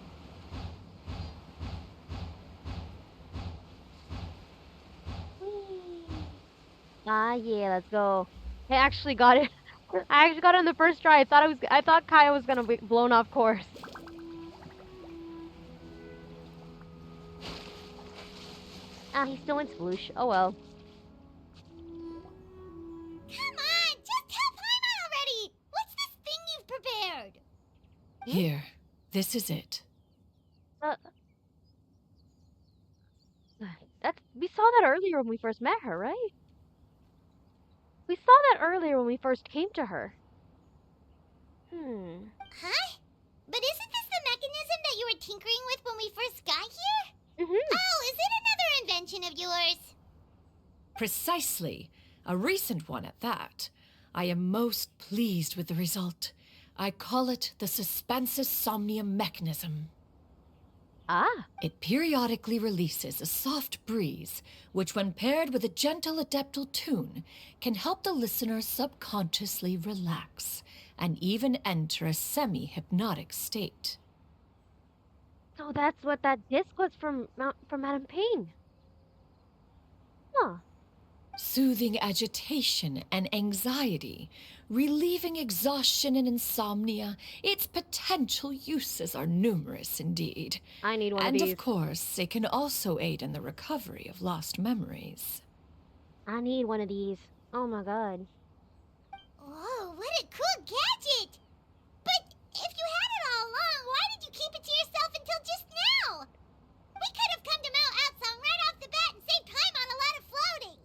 Whee! Ah, yeah, let's go. I actually got it. I actually got it on the first try. I thought Kaya was gonna be blown off course. Ah, he still went sploosh. Oh well. Come on, just tell Paimon already! What's this thing you've prepared? Here, this is it. We saw that earlier when we first met her, right? We saw that earlier when we first came to her. Huh? But isn't this the mechanism that you were tinkering with when we first got here? Mm-hmm. Oh, is it another invention of yours? Precisely. A recent one at that. I am most pleased with the result. I call it the Suspensus Somnium mechanism. Ah. It periodically releases a soft breeze, which when paired with a gentle adeptal tune, can help the listener subconsciously relax and even enter a semi-hypnotic state. So that's what that disc was from Madame Ping. Huh. Soothing agitation and anxiety, relieving exhaustion and insomnia, its potential uses are numerous indeed. I need one of these. And these. of course, it can also aid in the recovery of lost memories. I need one of these. Oh my god. Whoa, what a cool gadget! But if you had it all along, why did you keep it to yourself until just now? We could have come to Mount Outsong right off the bat and saved Paimon a lot of floating.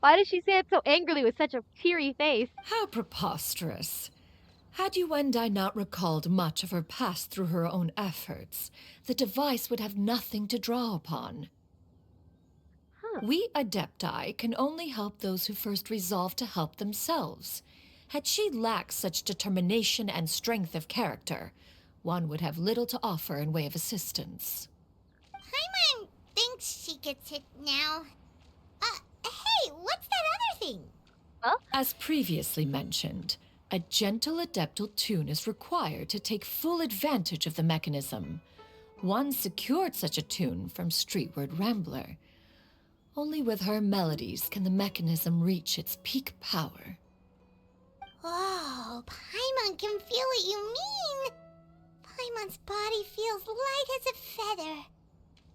Why did she say it so angrily with such a teary face? How preposterous. Had Yuandai not recalled much of her past through her own efforts, the device would have nothing to draw upon. We Adepti can only help those who first resolve to help themselves. Had she lacked such determination and strength of character, one would have little to offer in way of assistance. Paimon thinks she gets it now. Hey, what's that other thing? As previously mentioned, a gentle adeptal tune is required to take full advantage of the mechanism. One secured such a tune from Streetward Rambler. Only with her melodies can the mechanism reach its peak power. Oh, Paimon can feel what you mean. Paimon's body feels light as a feather.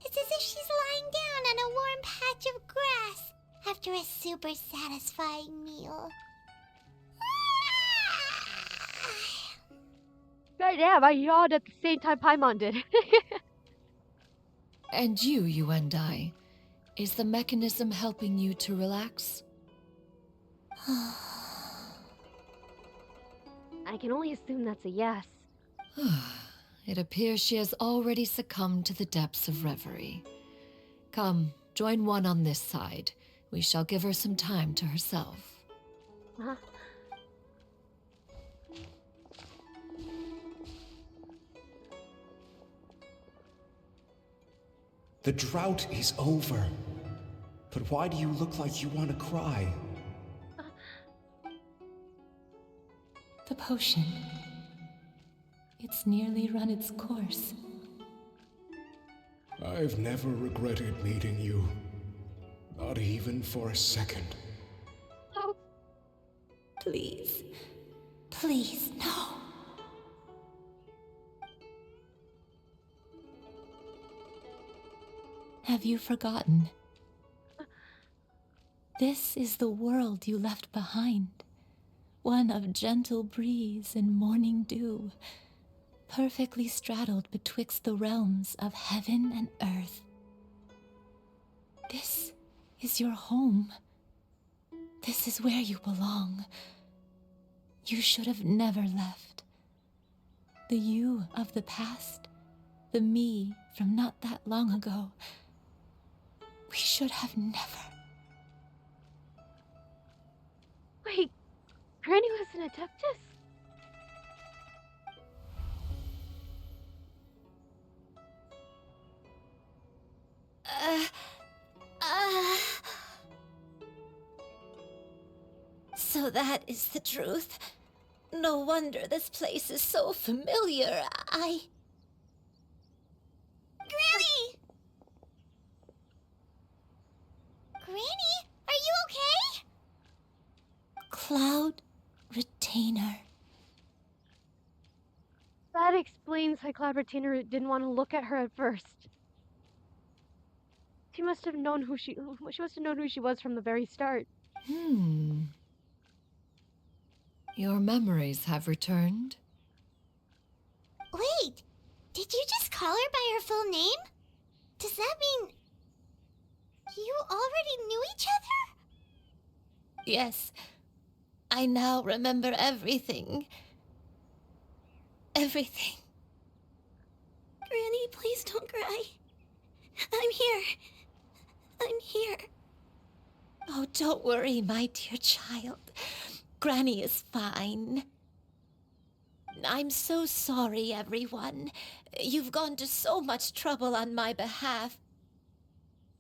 It's as if she's lying down on a warm patch of grass after a super satisfying meal. God damn, I yawned at the same time Paimon did. And you, Yuandai, is the mechanism helping you to relax? I can only assume that's a yes. It appears she has already succumbed to the depths of reverie. Come, join one on this side. We shall give her some time to herself. The drought is over. But why do you look like you want to cry? The potion. It's nearly run its course. I've never regretted meeting you. Not even for a second. Please. Please, no. Have you forgotten? This is the world you left behind. One of gentle breeze and morning dew, perfectly straddled betwixt the realms of heaven and earth. This is your home. This is where you belong. You should have never left. The you of the past, the me from not that long ago. We should have never. Wait, Granny was an Adeptus? So that is the truth. No wonder this place is so familiar. Granny! Granny, are you okay? Cloud Retainer. That explains why Cloud Retainer didn't want to look at her at first. She must have known who she was from the very start. Your memories have returned? Wait, did you just call her by her full name? Does that mean you already knew each other? Yes, I now remember everything. Everything. Granny, please don't cry. I'm here. I'm here. Oh, don't worry, my dear child. Granny is fine. I'm so sorry, everyone. You've gone to so much trouble on my behalf.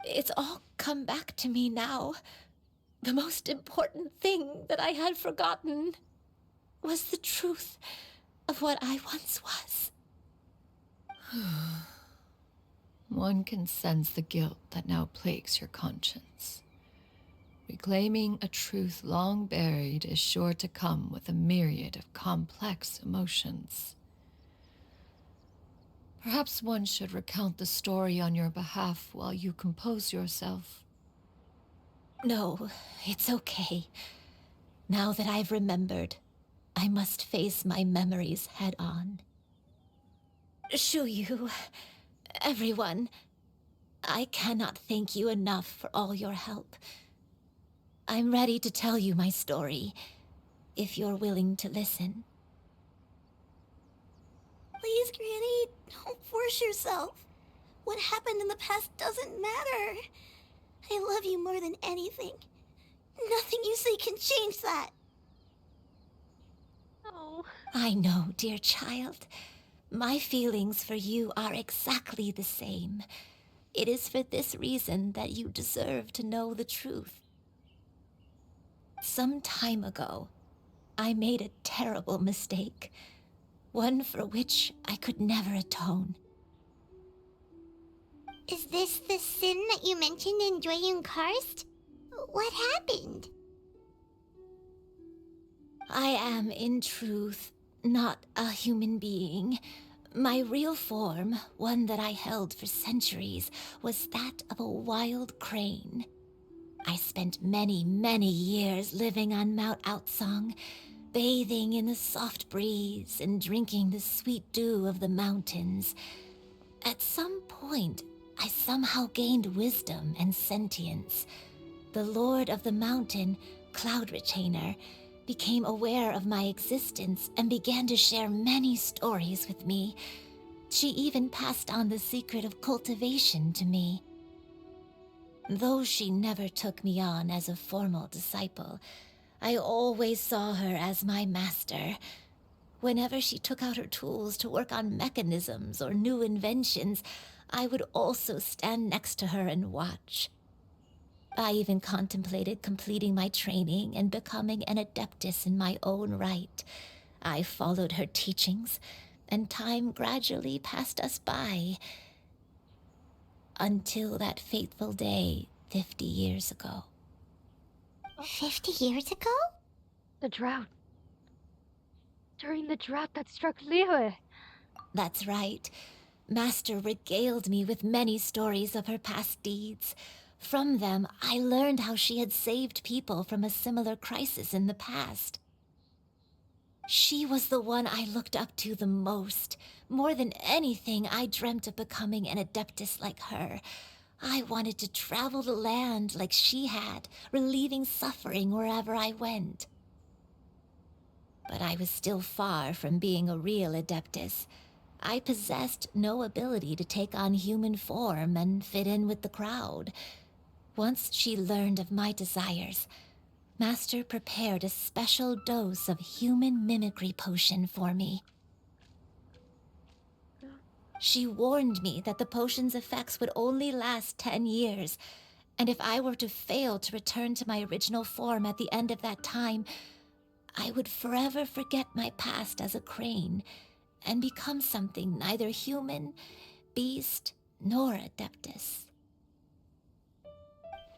It's all come back to me now. The most important thing that I had forgotten was the truth of what I once was. One can sense the guilt that now plagues your conscience. Reclaiming a truth long buried is sure to come with a myriad of complex emotions. Perhaps one should recount the story on your behalf while you compose yourself. No, it's okay. Now that I've remembered, I must face my memories head on. Shuyu, everyone, I cannot thank you enough for all your help. I'm ready to tell you my story, if you're willing to listen. Please, Granny, don't force yourself. What happened in the past doesn't matter. I love you more than anything. Nothing you say can change that. Oh. I know, dear child. My feelings for you are exactly the same. It is for this reason that you deserve to know the truth. Some time ago, I made a terrible mistake. One for which I could never atone. Is this the sin that you mentioned in Jueyun Karst? What happened? I am, in truth, not a human being. My real form, one that I held for centuries, was that of a wild crane. I spent many, many years living on Mount Outsong, bathing in the soft breeze and drinking the sweet dew of the mountains. At some point, I somehow gained wisdom and sentience. The Lord of the Mountain, Cloud Retainer, became aware of my existence and began to share many stories with me. She even passed on the secret of cultivation to me. Though she never took me on as a formal disciple, I always saw her as my master. Whenever she took out her tools to work on mechanisms or new inventions, I would also stand next to her and watch. I even contemplated completing my training and becoming an adeptus in my own right. I followed her teachings, and time gradually passed us by. Until that fateful day 50 years ago. 50 years ago? The drought. During the drought that struck Liyue. That's right. Master regaled me with many stories of her past deeds. From them, I learned how she had saved people from a similar crisis in the past. She was the one I looked up to the most. More than anything, I dreamt of becoming an adeptus like her. I wanted to travel the land like she had, relieving suffering wherever I went. But I was still far from being a real adeptus. I possessed no ability to take on human form and fit in with the crowd. Once she learned of my desires, Master prepared a special dose of human mimicry potion for me. She warned me that the potion's effects would only last 10 years, and if I were to fail to return to my original form at the end of that time, I would forever forget my past as a crane and become something neither human, beast, nor adeptus.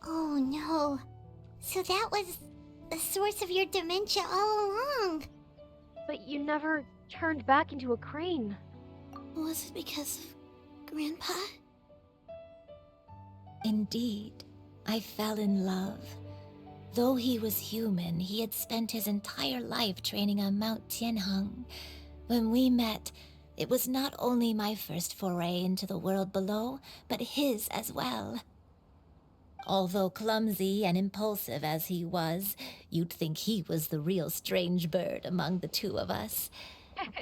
Oh no. So that was the source of your dementia all along. But you never turned back into a crane. Was it because of Grandpa? Indeed, I fell in love. Though he was human, he had spent his entire life training on Mount Tianheng. When we met, it was not only my first foray into the world below, but his as well. Although clumsy and impulsive as he was, you'd think he was the real strange bird among the two of us.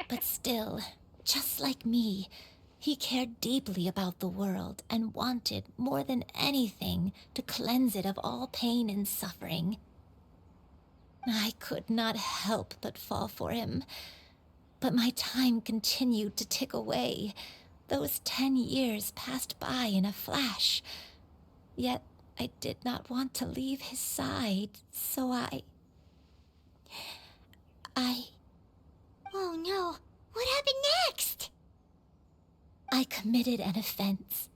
But still, just like me, he cared deeply about the world and wanted, more than anything, to cleanse it of all pain and suffering. I could not help but fall for him. But my time continued to tick away. Those 10 years passed by in a flash. Yet I did not want to leave his side, so I... Oh no, what happened next? I committed an offense.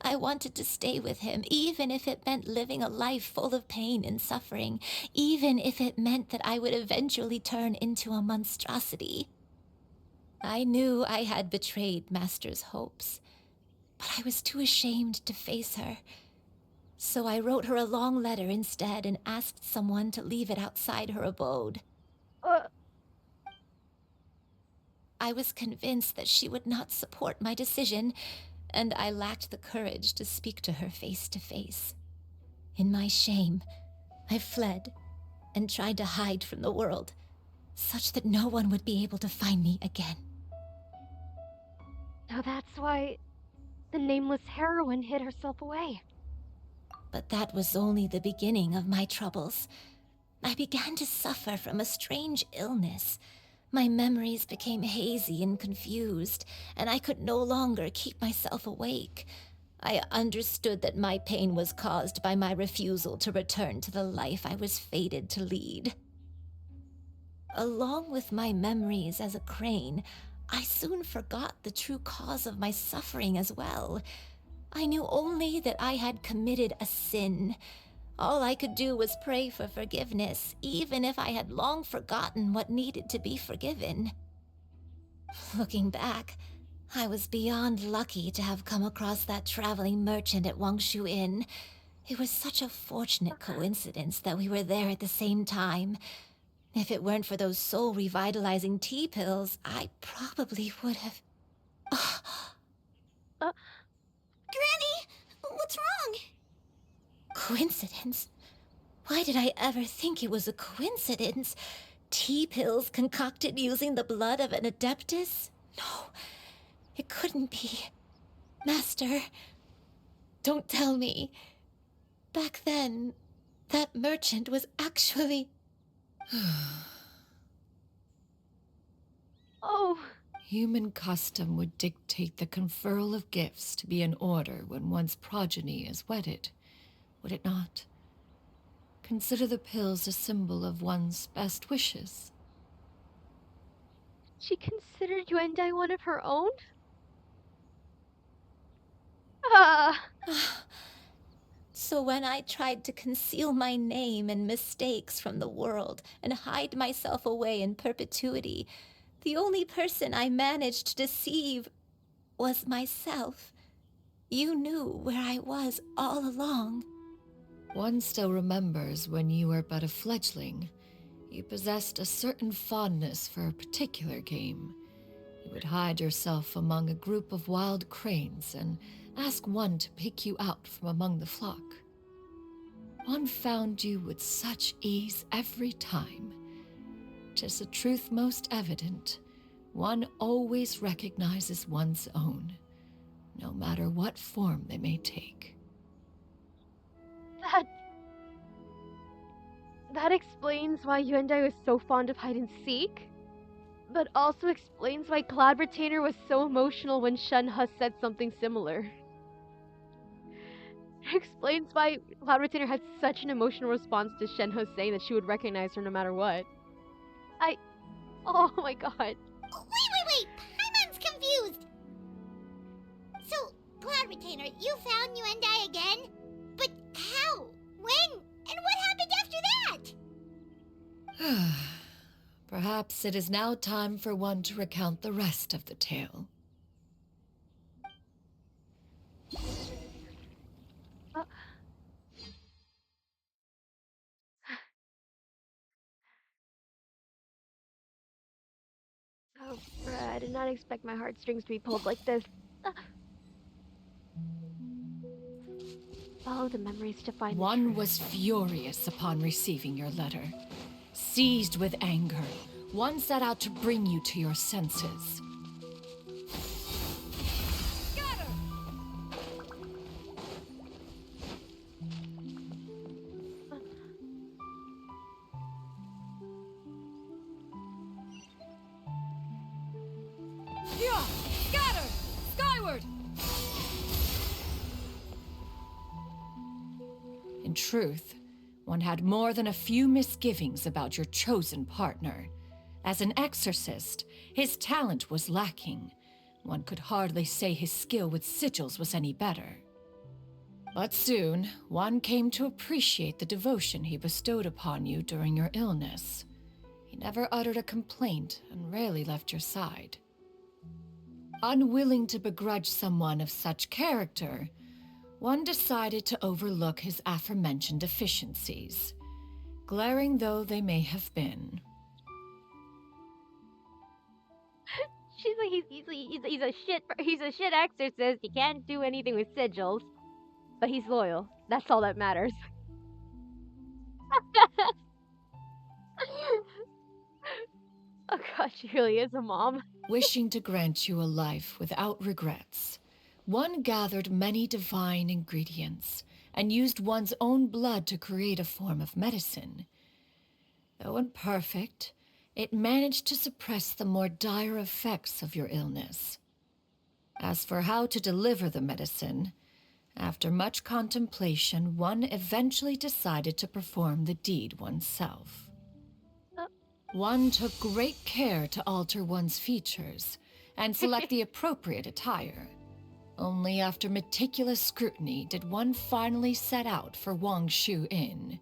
I wanted to stay with him, even if it meant living a life full of pain and suffering, even if it meant that I would eventually turn into a monstrosity. I knew I had betrayed Master's hopes, but I was too ashamed to face her. So I wrote her a long letter instead and asked someone to leave it outside her abode. I was convinced that she would not support my decision, and I lacked the courage to speak to her face to face. In my shame, I fled and tried to hide from the world, such that no one would be able to find me again. So that's why the nameless heroine hid herself away. But that was only the beginning of my troubles. I began to suffer from a strange illness. My memories became hazy and confused, and I could no longer keep myself awake. I understood that my pain was caused by my refusal to return to the life I was fated to lead. Along with my memories as a crane, I soon forgot the true cause of my suffering as well. I knew only that I had committed a sin. All I could do was pray for forgiveness, even if I had long forgotten what needed to be forgiven. Looking back, I was beyond lucky to have come across that traveling merchant at Wangshu Inn. It was such a fortunate coincidence that we were there at the same time. If it weren't for those soul-revitalizing tea pills, I probably would have... Granny, what's wrong? Coincidence? Why did I ever think it was a coincidence? Tea pills concocted using the blood of an adeptus? No, it couldn't be. Master, don't tell me. Back then, that merchant was actually... Oh. Human custom would dictate the conferral of gifts to be in order when one's progeny is wedded, would it not? Consider the pills a symbol of one's best wishes. She considered Yuandai one of her own? Ah. So when I tried to conceal my name and mistakes from the world and hide myself away in perpetuity, the only person I managed to deceive was myself. You knew where I was all along. One still remembers when you were but a fledgling, you possessed a certain fondness for a particular game. You would hide yourself among a group of wild cranes and ask one to pick you out from among the flock. One found you with such ease every time. 'Tis a truth most evident. One always recognizes one's own, no matter what form they may take. That explains why Yuandai was so fond of hide and seek, but also explains why Cloud Retainer was so emotional when Shenhe said something similar. It explains why Cloud Retainer had such an emotional response to Shenhe saying that she would recognize her no matter what. Oh my god. Wait! Paimon's confused! So, Cloud Retainer, you found Yuandai again? But how? When? And what happened after that? Perhaps it is now time for one to recount the rest of the tale. Oh, bruh, I did not expect my heartstrings to be pulled like this. Follow the memories to find the One truth. was furious upon receiving your letter. Seized with anger, one set out to bring you to your senses. Scatter! Skyward! In truth, one had more than a few misgivings about your chosen partner. As an exorcist, his talent was lacking. One could hardly say his skill with sigils was any better. But soon, one came to appreciate the devotion he bestowed upon you during your illness. He never uttered a complaint and rarely left your side. Unwilling to begrudge someone of such character, one decided to overlook his aforementioned deficiencies, glaring though they may have been. She's like, he's a shit exorcist. He can't do anything with sigils, but he's loyal. That's all that matters. Oh god, she really is a mom. Wishing to grant you a life without regrets, one gathered many divine ingredients and used one's own blood to create a form of medicine. Though imperfect, it managed to suppress the more dire effects of your illness. As for how to deliver the medicine, after much contemplation, one eventually decided to perform the deed oneself. One took great care to alter one's features and select the appropriate attire. Only after meticulous scrutiny did one finally set out for Wangshu Inn.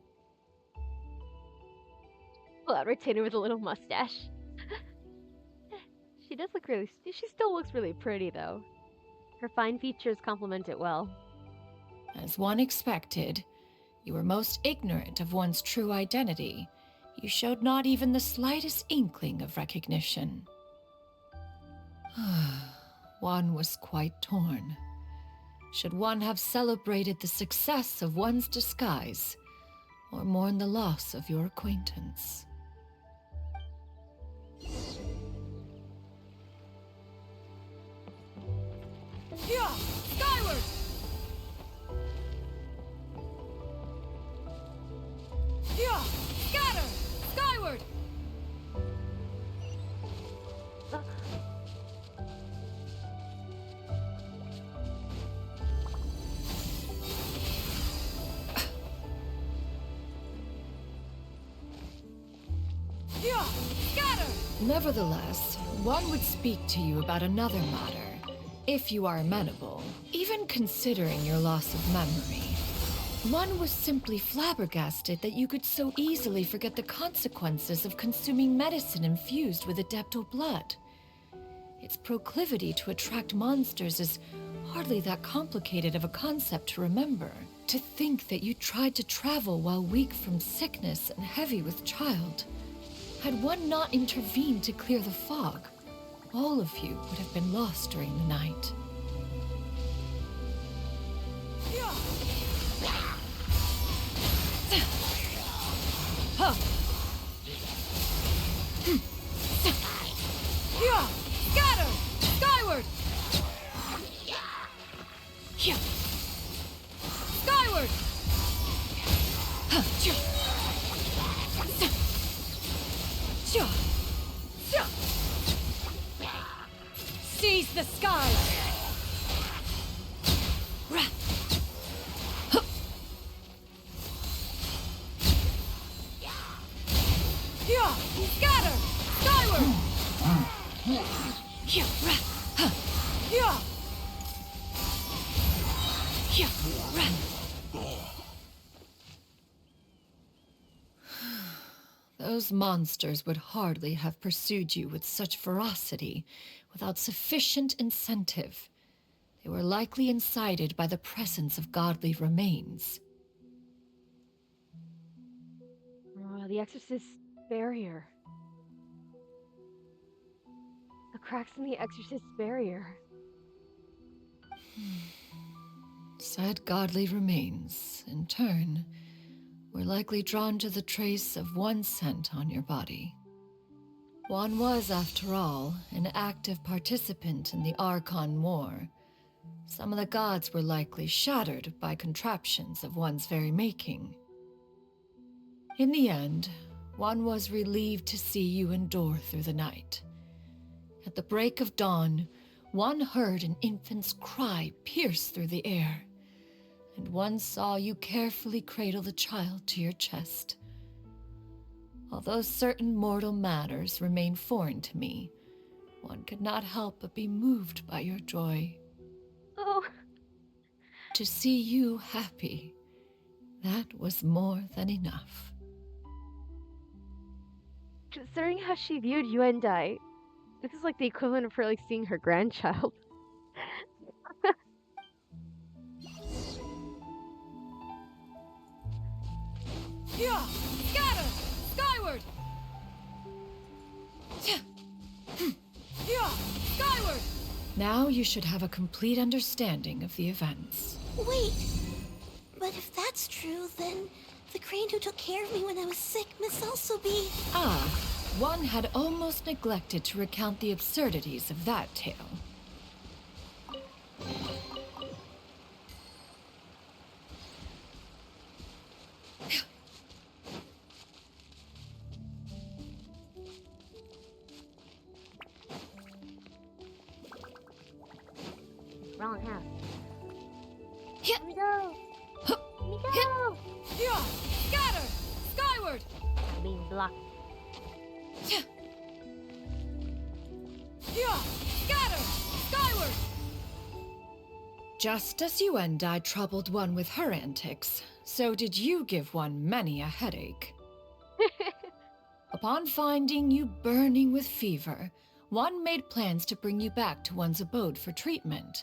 Cloud Retainer with a little mustache. She still looks really pretty though. Her fine features complement it well. As one expected, you were most ignorant of one's true identity. You showed not even the slightest inkling of recognition. One was quite torn. Should one have celebrated the success of one's disguise, or mourn the loss of your acquaintance? Yeah! Skyward! Yeah! Scatter! Skyward! Yeah! Scatter! Nevertheless, one would speak to you about another matter, if you are amenable, even considering your loss of memory. One was simply flabbergasted that you could so easily forget the consequences of consuming medicine infused with adeptal blood. Its proclivity to attract monsters is hardly that complicated of a concept to remember. To think that you tried to travel while weak from sickness and heavy with child. Had one not intervened to clear the fog, all of you would have been lost during the night. Scatter! Skyward! Skyward! Seize the skies! Scatter! Skyward! Those monsters would hardly have pursued you with such ferocity without sufficient incentive. They were likely incited by the presence of godly remains. Oh, the Exorcist's barrier. The cracks in the Exorcist's barrier. Said godly remains, in turn, were likely drawn to the trace of one scent on your body. One was, after all, an active participant in the Archon War. Some of the gods were likely shattered by contraptions of one's very making. In the end, one was relieved to see you endure through the night. At the break of dawn, one heard an infant's cry pierce through the air, and one saw you carefully cradle the child to your chest. Although certain mortal matters remain foreign to me, one could not help but be moved by your joy. Oh. To see you happy, that was more than enough. Considering how she viewed Yuandai, this is like the equivalent of her like seeing her grandchild. Scatter! Skyward! Skyward! Now you should have a complete understanding of the events. Wait, but if that's true, then the crane who took care of me when I was sick must also be... Ah, one had almost neglected to recount the absurdities of that tale. Wrong house. Let me go! Let me go! Scatter! Skyward! I'm being blocked. Scatter! Skyward! Just as Yuandai troubled one with her antics, so did you give one many a headache. Upon finding you burning with fever, one made plans to bring you back to one's abode for treatment.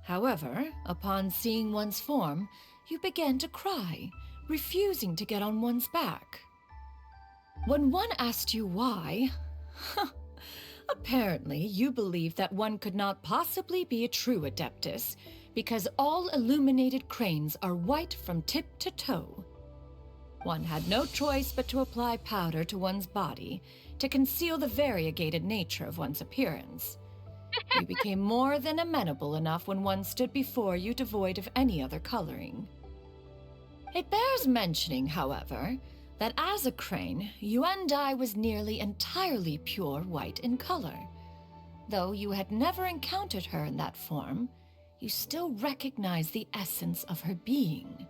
However, upon seeing one's form, you began to cry, refusing to get on one's back. When one asked you why, apparently you believed that one could not possibly be a true Adeptus because all illuminated cranes are white from tip to toe. One had no choice but to apply powder to one's body to conceal the variegated nature of one's appearance. You became more than amenable enough when one stood before you devoid of any other coloring. It bears mentioning, however, that as a crane, Yuandai was nearly entirely pure white in color. Though you had never encountered her in that form, you still recognized the essence of her being.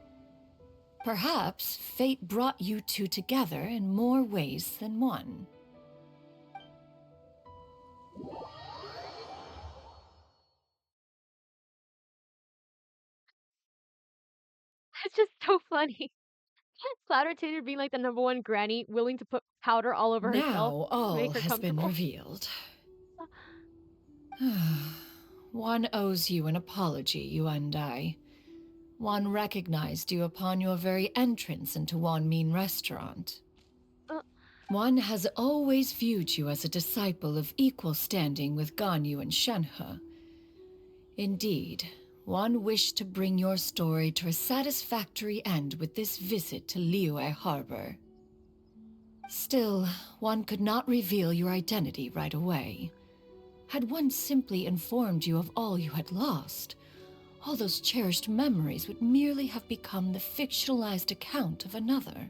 Perhaps fate brought you two together in more ways than one. It's just so funny. Cloud Rotator being like the #1 granny, willing to put powder all over herself Now to all make her has been comfortable. revealed. One owes you an apology, Yuandai. One recognized you upon your very entrance into Wanmin restaurant. One has always viewed you as a disciple of equal standing with Ganyu and Shenhe. Indeed, one wished to bring your story to a satisfactory end with this visit to Liyue Harbor. Still, one could not reveal your identity right away. Had one simply informed you of all you had lost, all those cherished memories would merely have become the fictionalized account of another.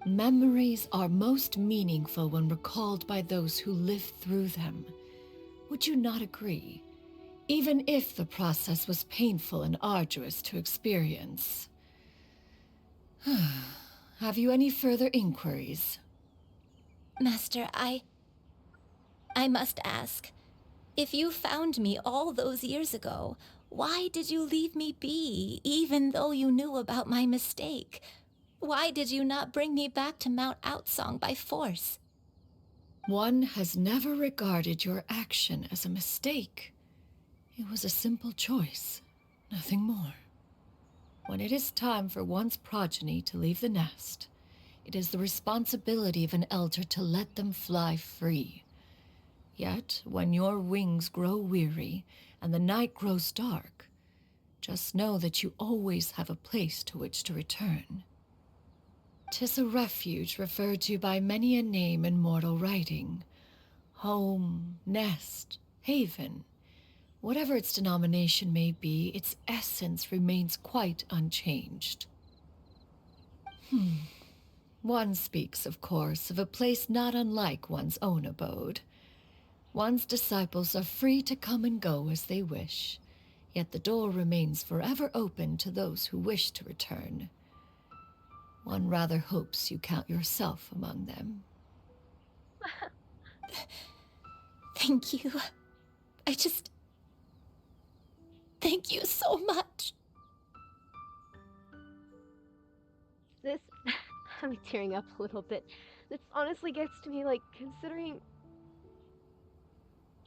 Memories are most meaningful when recalled by those who lived through them. Would you not agree? Even if the process was painful and arduous to experience. Have you any further inquiries? Master, I must ask. If you found me all those years ago, why did you leave me be, even though you knew about my mistake? Why did you not bring me back to Mount Outsong by force? One has never regarded your action as a mistake. It was a simple choice, nothing more. When it is time for one's progeny to leave the nest, it is the responsibility of an elder to let them fly free. Yet, when your wings grow weary and the night grows dark, just know that you always have a place to which to return. 'Tis a refuge referred to by many a name in mortal writing. Home, nest, haven. Whatever its denomination may be, its essence remains quite unchanged. One speaks, of course, of a place not unlike one's own abode. One's disciples are free to come and go as they wish, yet the door remains forever open to those who wish to return. One rather hopes you count yourself among them. Thank you. Thank you so much. This, I'm tearing up a little bit. This honestly gets to me, like, considering...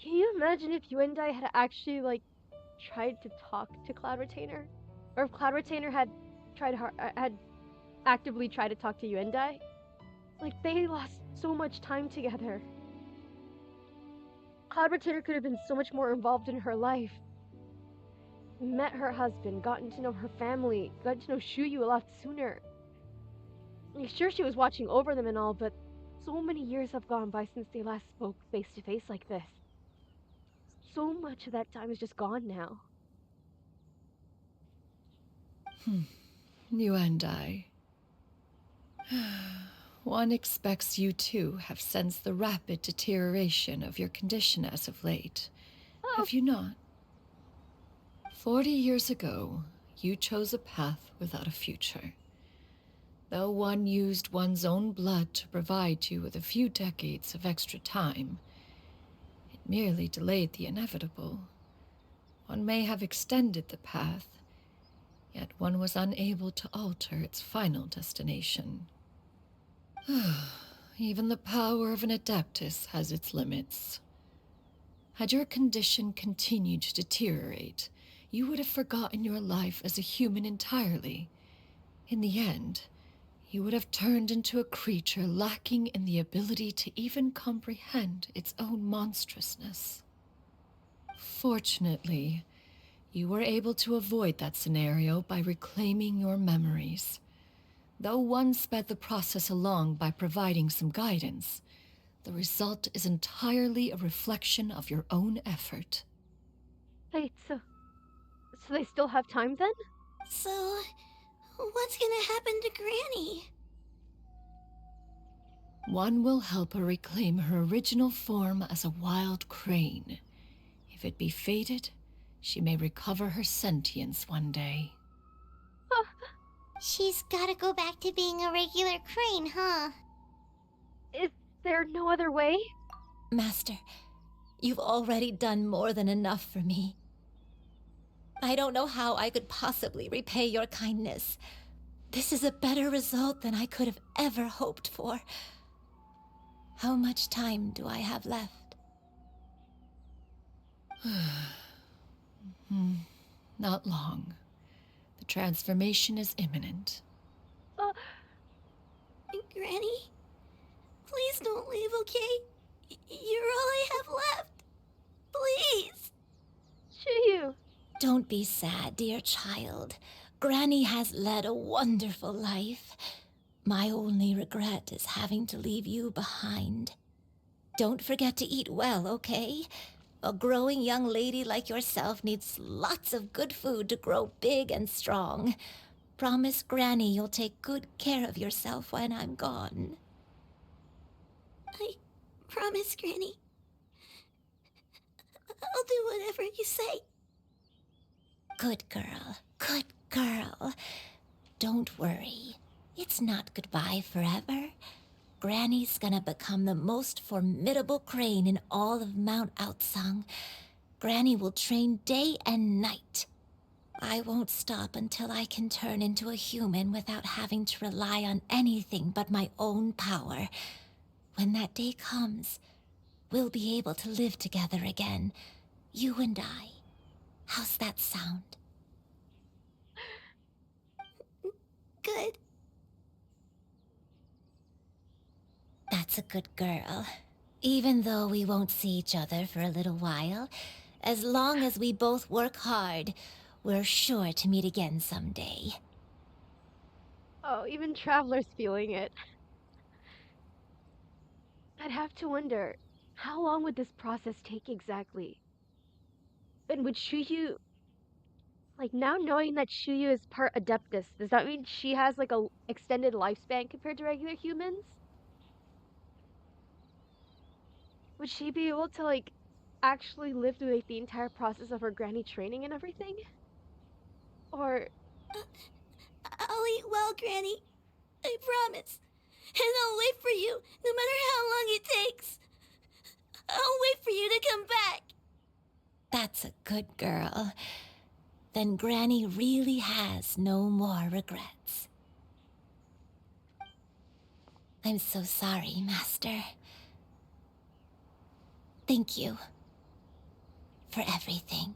Can you imagine if Yuandai had actually, like, tried to talk to Cloud Retainer? Or if Cloud Retainer had actively tried to talk to Yuandai? Like, they lost so much time together. Cloud Retainer could have been so much more involved in her life. Met her husband, gotten to know her family, gotten to know Shuyu a lot sooner. I'm sure she was watching over them and all, but so many years have gone by since they last spoke face to face like this. So much of that time is just gone now. Yuandai. One expects you too have sensed the rapid deterioration of your condition as of late. Oh. Have you not? 40 years ago, you chose a path without a future. Though one used one's own blood to provide you with a few decades of extra time, it merely delayed the inevitable. One may have extended the path, yet one was unable to alter its final destination. Even the power of an adeptus has its limits. Had your condition continued to deteriorate, you would have forgotten your life as a human entirely. In the end, you would have turned into a creature lacking in the ability to even comprehend its own monstrousness. Fortunately, you were able to avoid that scenario by reclaiming your memories. Though one sped the process along by providing some guidance, the result is entirely a reflection of your own effort. Wait, so they still have time then? So, what's gonna happen to Granny? One will help her reclaim her original form as a wild crane. If it be fated, she may recover her sentience one day. She's gotta go back to being a regular crane, huh? Is there no other way? Master, you've already done more than enough for me. I don't know how I could possibly repay your kindness. This is a better result than I could have ever hoped for. How much time do I have left? Not long. The transformation is imminent. Granny, please don't leave, okay? You're all I have left. Please. Shuyu! Don't be sad, dear child. Granny has led a wonderful life. My only regret is having to leave you behind. Don't forget to eat well, okay? A growing young lady like yourself needs lots of good food to grow big and strong. Promise Granny you'll take good care of yourself when I'm gone. I promise, Granny. I'll do whatever you say. Good girl, good girl. Don't worry. It's not goodbye forever. Granny's gonna become the most formidable crane in all of Mount Outsung. Granny will train day and night. I won't stop until I can turn into a human without having to rely on anything but my own power. When that day comes, we'll be able to live together again, you and I. How's that sound? Good. That's a good girl. Even though we won't see each other for a little while, as long as we both work hard, we're sure to meet again someday. Oh, even Traveler's feeling it. I'd have to wonder, how long would this process take exactly? And would Shuyu, like now knowing that Shuyu is part Adeptus, does that mean she has like a extended lifespan compared to regular humans? Would she be able to like actually live through like the entire process of her granny training and everything? Or I'll eat well, Granny. I promise. And I'll wait for you, no matter how long it takes. I'll wait for you to come back. That's a good girl. Then Granny really has no more regrets. I'm so sorry, Master. Thank you for everything.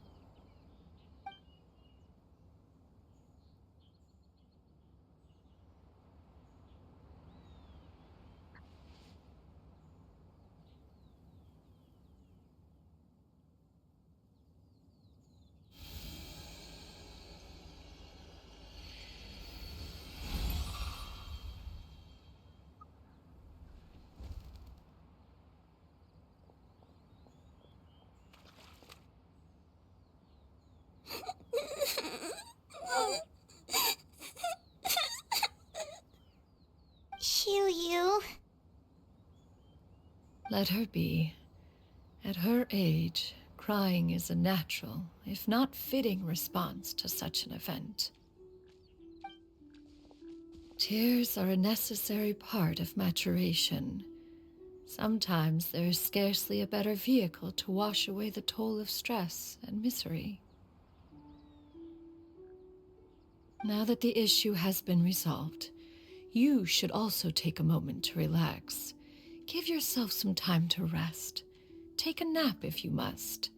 Shuyu. Let her be. At her age, crying is a natural, if not fitting, response to such an event. Tears are a necessary part of maturation. Sometimes there is scarcely a better vehicle to wash away the toll of stress and misery. Now that the issue has been resolved, you should also take a moment to relax. Give yourself some time to rest. Take a nap if you must.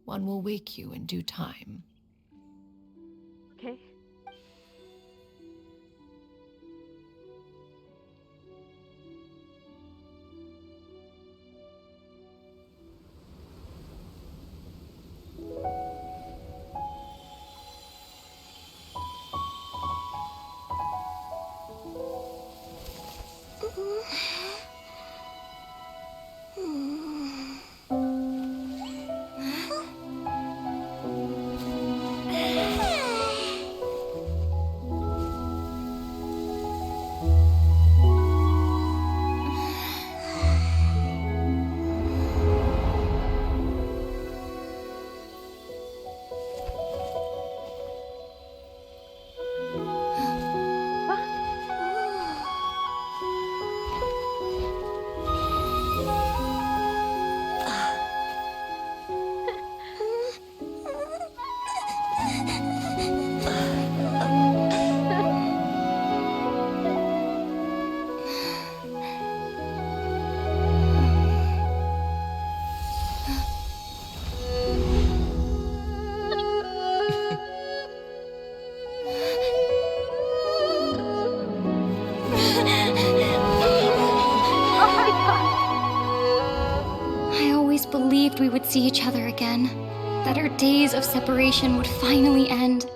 One will wake you in due time. okay. see each other again, that our days of separation would finally end,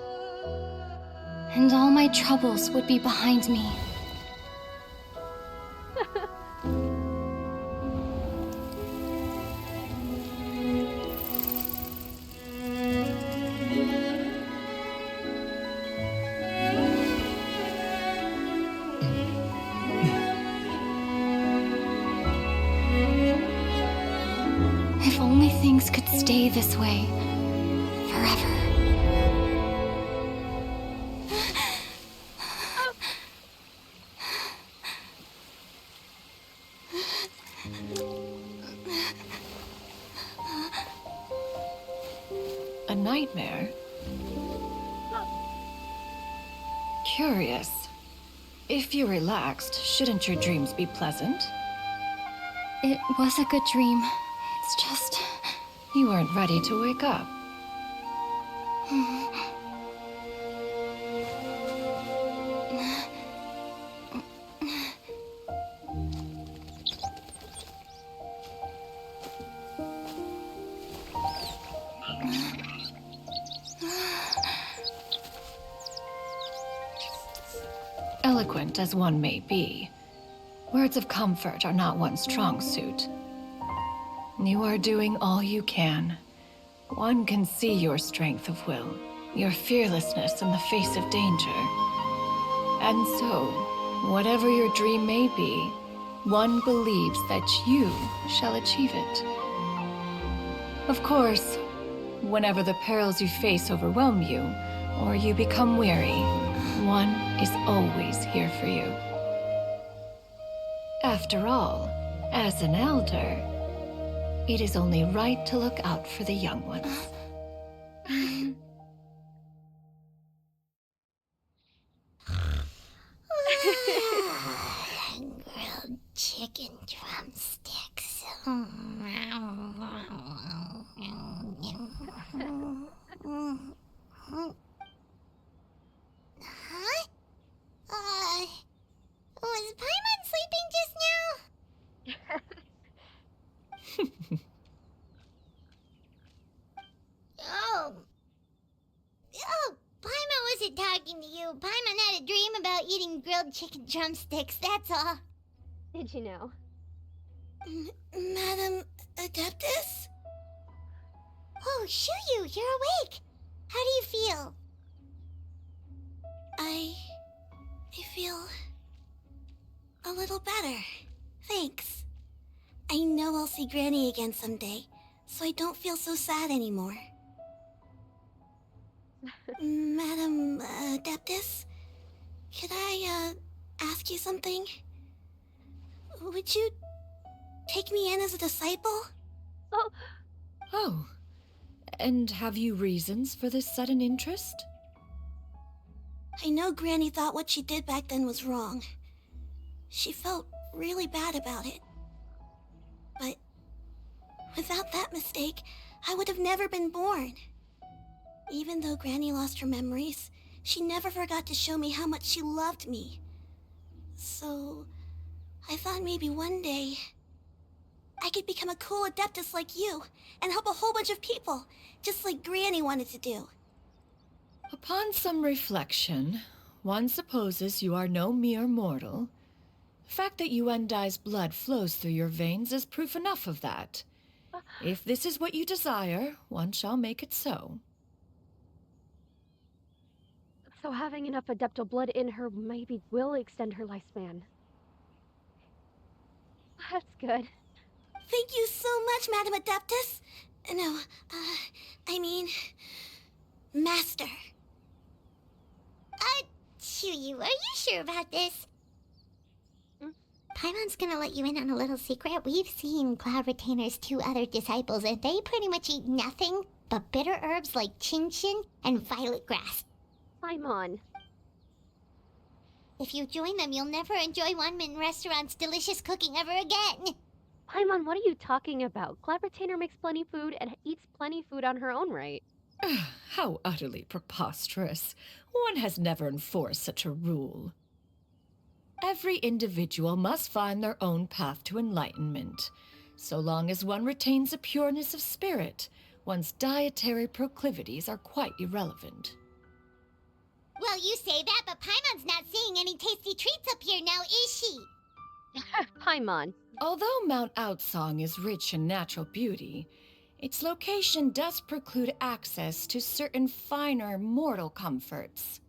and all my troubles would be behind me. If only things could stay this way forever. A nightmare? Curious. If you're relaxed, shouldn't your dreams be pleasant? It was a good dream. It's just... You weren't ready to wake up. Eloquent as one may be, words of comfort are not one's strong suit. You are doing all you can. One can see your strength of will, your fearlessness in the face of danger. And so, whatever your dream may be, one believes that you shall achieve it. Of course, whenever the perils you face overwhelm you, or you become weary, one is always here for you. After all, as an elder, it is only right to look out for the young ones. Grilled chicken drumsticks. Huh? Was Paimon sleeping just now? Oh, Paimon wasn't talking to you. Paimon had a dream about eating grilled chicken drumsticks, that's all. Did you know? Madam Adeptus? Oh, Shuyu, you're awake. How do you feel? I feel a little better. Thanks. I know I'll see Granny again someday, so I don't feel so sad anymore. Madam Adeptus, could I ask you something? Would you take me in as a disciple? Oh, and have you reasons for this sudden interest? I know Granny thought what she did back then was wrong. She felt really bad about it. But without that mistake, I would have never been born. Even though Granny lost her memories, she never forgot to show me how much she loved me. So, I thought maybe one day I could become a cool Adeptus like you and help a whole bunch of people, just like Granny wanted to do. Upon some reflection, one supposes you are no mere mortal. The fact that Yuandai's blood flows through your veins is proof enough of that. If this is what you desire, one shall make it so. So having enough Adeptal blood in her maybe will extend her lifespan. That's good. Thank you so much, Madam Adeptus. No, I mean... Master. Shuyu, are you sure about this? Paimon's gonna let you in on a little secret. We've seen Cloud Retainer's 2 other disciples, and they pretty much eat nothing but bitter herbs like chin-chin and violet grass. Paimon. If you join them, you'll never enjoy Wanmin Restaurant's delicious cooking ever again. Paimon, what are you talking about? Cloud Retainer makes plenty food and eats plenty food on her own right. How utterly preposterous. One has never enforced such a rule. Every individual must find their own path to enlightenment. So long as one retains a pureness of spirit, one's dietary proclivities are quite irrelevant. Well, you say that, but Paimon's not seeing any tasty treats up here now, is she? Paimon. Although Mount Outsong is rich in natural beauty, its location does preclude access to certain finer mortal comforts.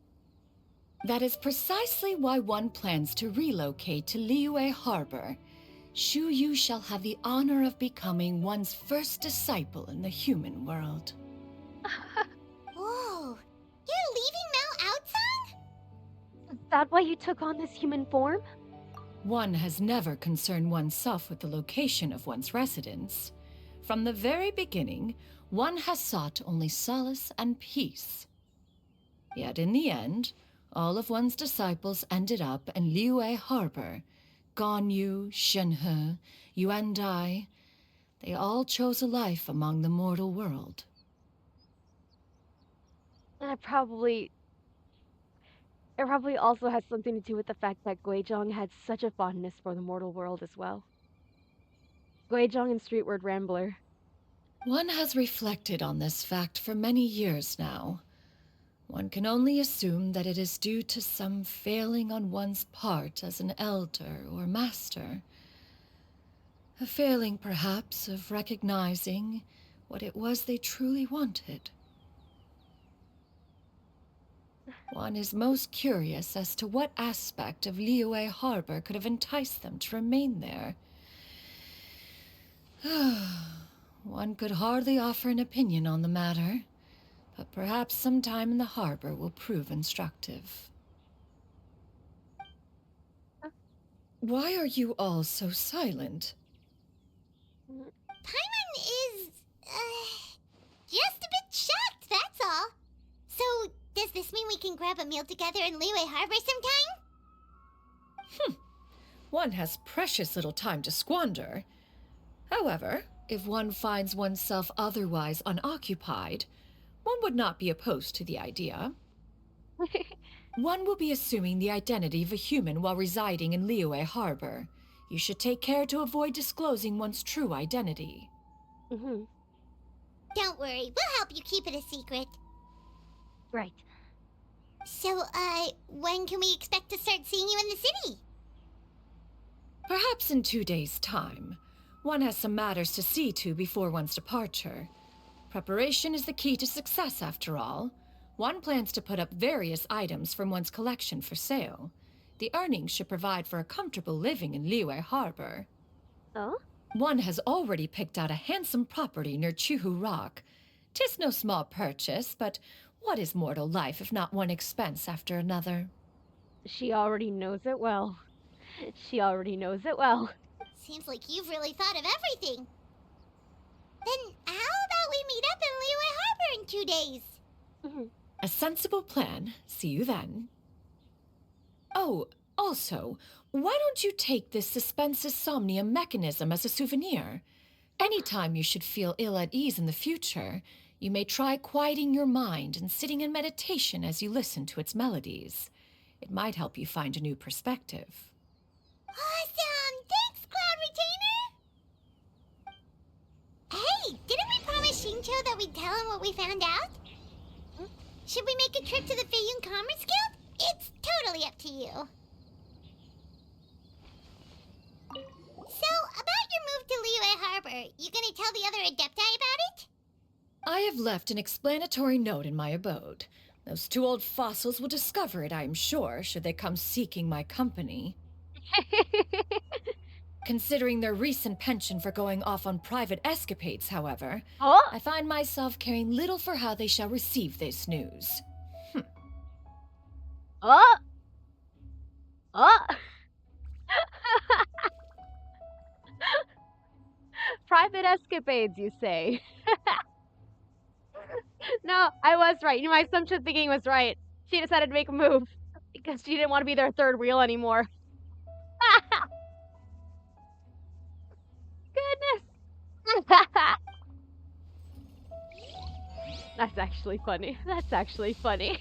That is precisely why one plans to relocate to Liyue Harbor. Shuyu shall have the honor of becoming one's first disciple in the human world. Whoa, you're leaving Mount Outsong? Is that why you took on this human form? One has never concerned oneself with the location of one's residence. From the very beginning, one has sought only solace and peace. Yet in the end, all of one's disciples ended up in Liyue Harbor. Ganyu, Shenhe, Yuandai, they all chose a life among the mortal world. It probably also has something to do with the fact that Guizhong had such a fondness for the mortal world as well. Guizhong and Streetward Rambler. One has reflected on this fact for many years now. One can only assume that it is due to some failing on one's part as an elder or master. A failing, perhaps, of recognizing what it was they truly wanted. One is most curious as to what aspect of Liyue Harbor could have enticed them to remain there. One could hardly offer an opinion on the matter, but perhaps some time in the harbor will prove instructive. Why are you all so silent? Paimon is, just a bit shocked, that's all. So, does this mean we can grab a meal together in Liyue Harbor sometime? One has precious little time to squander. However, if one finds oneself otherwise unoccupied, one would not be opposed to the idea. One will be assuming the identity of a human while residing in Liyue Harbor. You should take care to avoid disclosing one's true identity. Don't worry, we'll help you keep it a secret. Right. So, when can we expect to start seeing you in the city? Perhaps in 2 days' time. One has some matters to see to before one's departure. Preparation is the key to success, after all. One plans to put up various items from one's collection for sale. The earnings should provide for a comfortable living in Liyue Harbor. Oh? One has already picked out a handsome property near Chuhu Rock. 'Tis no small purchase, but what is mortal life if not one expense after another? She already knows it well. She already knows it well. Seems like you've really thought of everything. Then how about we meet up in Liyue Harbor in 2 days? A sensible plan. See you then. Oh, also, why don't you take this suspensus somnium mechanism as a souvenir? Anytime you should feel ill at ease in the future, you may try quieting your mind and sitting in meditation as you listen to its melodies. It might help you find a new perspective. Awesome! Thanks, Cloud Retainer! Hey, didn't we promise Shincho that we'd tell him what we found out? Should we make a trip to the Feiyun Commerce Guild? It's totally up to you. So, about your move to Liyue Harbor, you gonna tell the other Adepti about it? I have left an explanatory note in my abode. Those 2 old fossils will discover it, I am sure, should they come seeking my company. Considering their recent penchant for going off on private escapades, however, I find myself caring little for how they shall receive this news. Private escapades, you say? No, I was right. My assumption thinking was right. She decided to make a move because she didn't want to be their third wheel anymore. Goodness. That's actually funny. That's actually funny.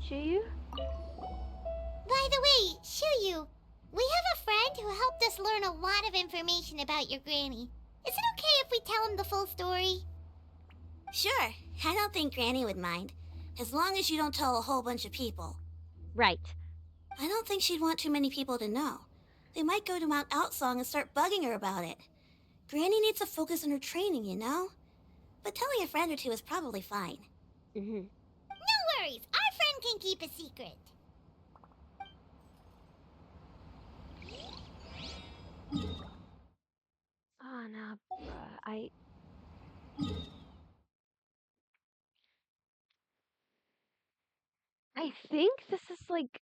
Shuyu? By the way, Shuyu, We have a friend who helped us learn a lot of information about your granny. Is it okay if we tell him the full story? Sure, I don't think Granny would mind. As long as you don't tell a whole bunch of people. Right. I don't think she'd want too many people to know. They might go to Mount Outsong and start bugging her about it. Granny needs to focus on her training, you know? But telling a friend or two is probably fine. No worries, our friend can keep a secret. Oh, no. I think this is like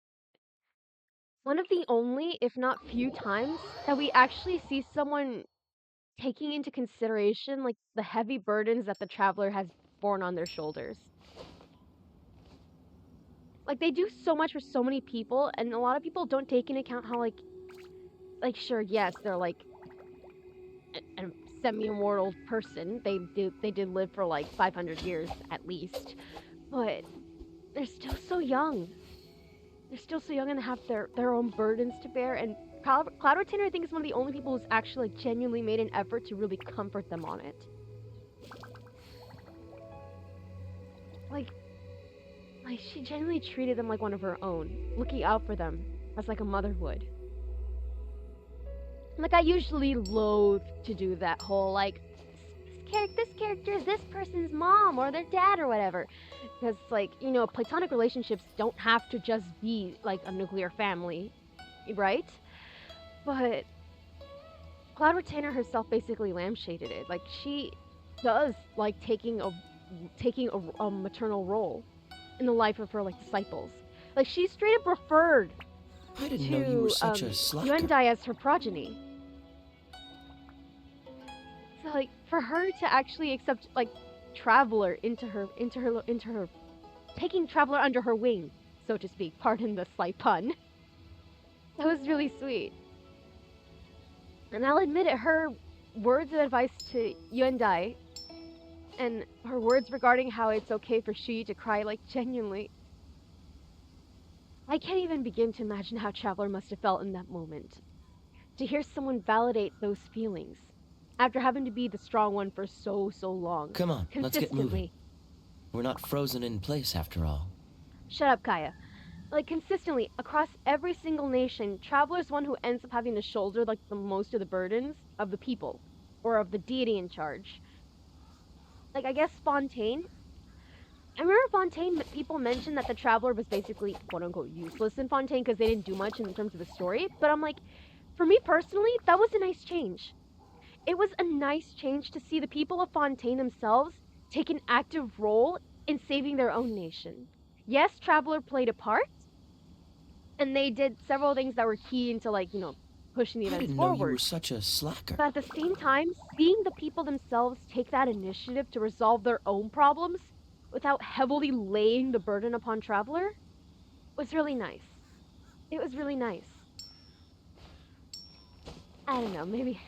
one of the only, if not few times, that we actually see someone taking into consideration like the heavy burdens that the traveler has borne on their shoulders. Like they do so much for so many people, and a lot of people don't take into account how like sure, yes, they're like a semi-immortal person. They did live for like 500 years at least, but they're still so young. They're still so young and have their own burdens to bear. And Cloud Retainer, I think, is one of the only people who's actually like genuinely made an effort to really comfort them on it. Like she genuinely treated them like one of her own, looking out for them as like a mother would. Like I usually loathe to do that whole like this character is this person's mom or their dad or whatever, because like, you know, platonic relationships don't have to just be like a nuclear family, right? But Cloud Retainer herself basically lampshaded it. Like she does like taking a maternal role in the life of her like disciples. Like she straight up referred I didn't know you were such a slacker. Yuandai as her progeny. So like for her to actually accept like Traveler into her taking Traveler under her wing, so to speak, pardon the slight pun. That was really sweet. And I'll admit it, her words of advice to Yuandai and her words regarding how it's okay for Shuyu to cry, like genuinely, I can't even begin to imagine how Traveler must have felt in that moment. To hear someone validate those feelings after having to be the strong one for so long. Come on, let's get moving. We're not frozen in place after all. Shut up, Kaya. Like, consistently, across every single nation, Traveler's one who ends up having to shoulder, like, the most of the burdens of the people, or of the deity in charge. Like, I guess Fontaine? I remember Fontaine, people mentioned that the Traveler was basically, quote-unquote, useless in Fontaine because they didn't do much in terms of the story, but I'm like, for me personally, that was a nice change. It was a nice change to see the people of Fontaine themselves take an active role in saving their own nation. Yes, Traveler played a part, and they did several things that were key into, like, you know, pushing the events forward. I didn't know you were such a slacker. But at the same time, seeing the people themselves take that initiative to resolve their own problems without heavily laying the burden upon Traveler was really nice. It was really nice. I don't know, maybe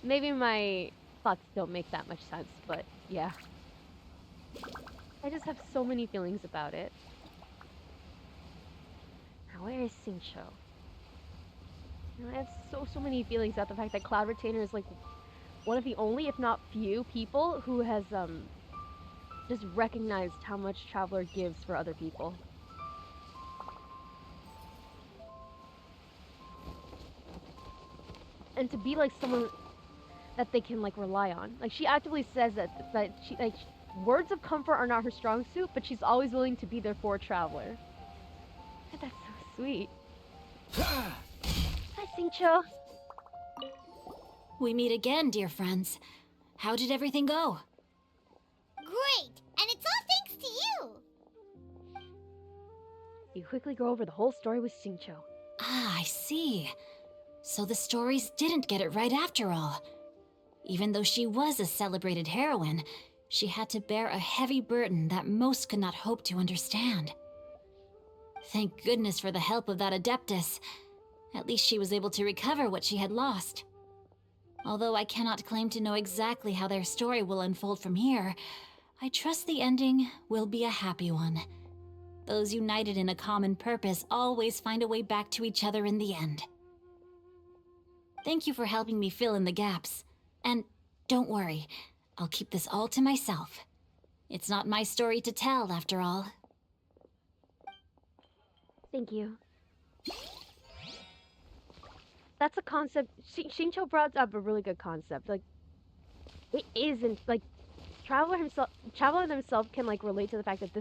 my thoughts don't make that much sense, but yeah. I just have so many feelings about it. Now, where is Xingqiu? You know, I have so many feelings about the fact that Cloud Retainer is like one of the only, if not few, people who has just recognized how much Traveler gives for other people. And to be like someone that they can like rely on. Like she actively says that she like words of comfort are not her strong suit, but she's always willing to be there for a Traveler. That's so sweet. Hi, Xingqiu. We meet again, dear friends. How did everything go? Great, and it's all thanks to you. You quickly go over the whole story with Xingqiu. Ah, I see. So the stories didn't get it right after all. Even though she was a celebrated heroine, she had to bear a heavy burden that most could not hope to understand. Thank goodness for the help of that Adeptus. At least she was able to recover what she had lost. Although I cannot claim to know exactly how their story will unfold from here, I trust the ending will be a happy one. Those united in a common purpose always find a way back to each other in the end. Thank you for helping me fill in the gaps. And don't worry, I'll keep this all to myself. It's not my story to tell, after all. Thank you. That's a concept. Shincho brought up a really good concept. Like, it isn't like Traveler themselves can like relate to the fact that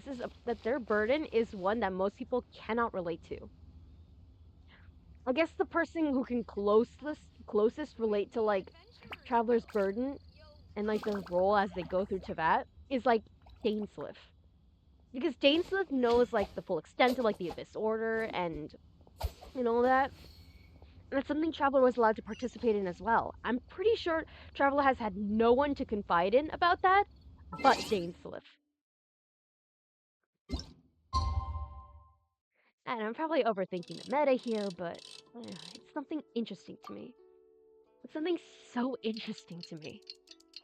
that their burden is one that most people cannot relate to. I guess the person who can closest relate to like Traveler's burden and like their role as they go through Teyvat is like Dainsliff. Because Dainsliff knows like the full extent of like the Abyss Order and all that. And that's something Traveler was allowed to participate in as well. I'm pretty sure Traveler has had no one to confide in about that but Dainsliff. And I'm probably overthinking the meta here, but it's something interesting to me. It's something so interesting to me.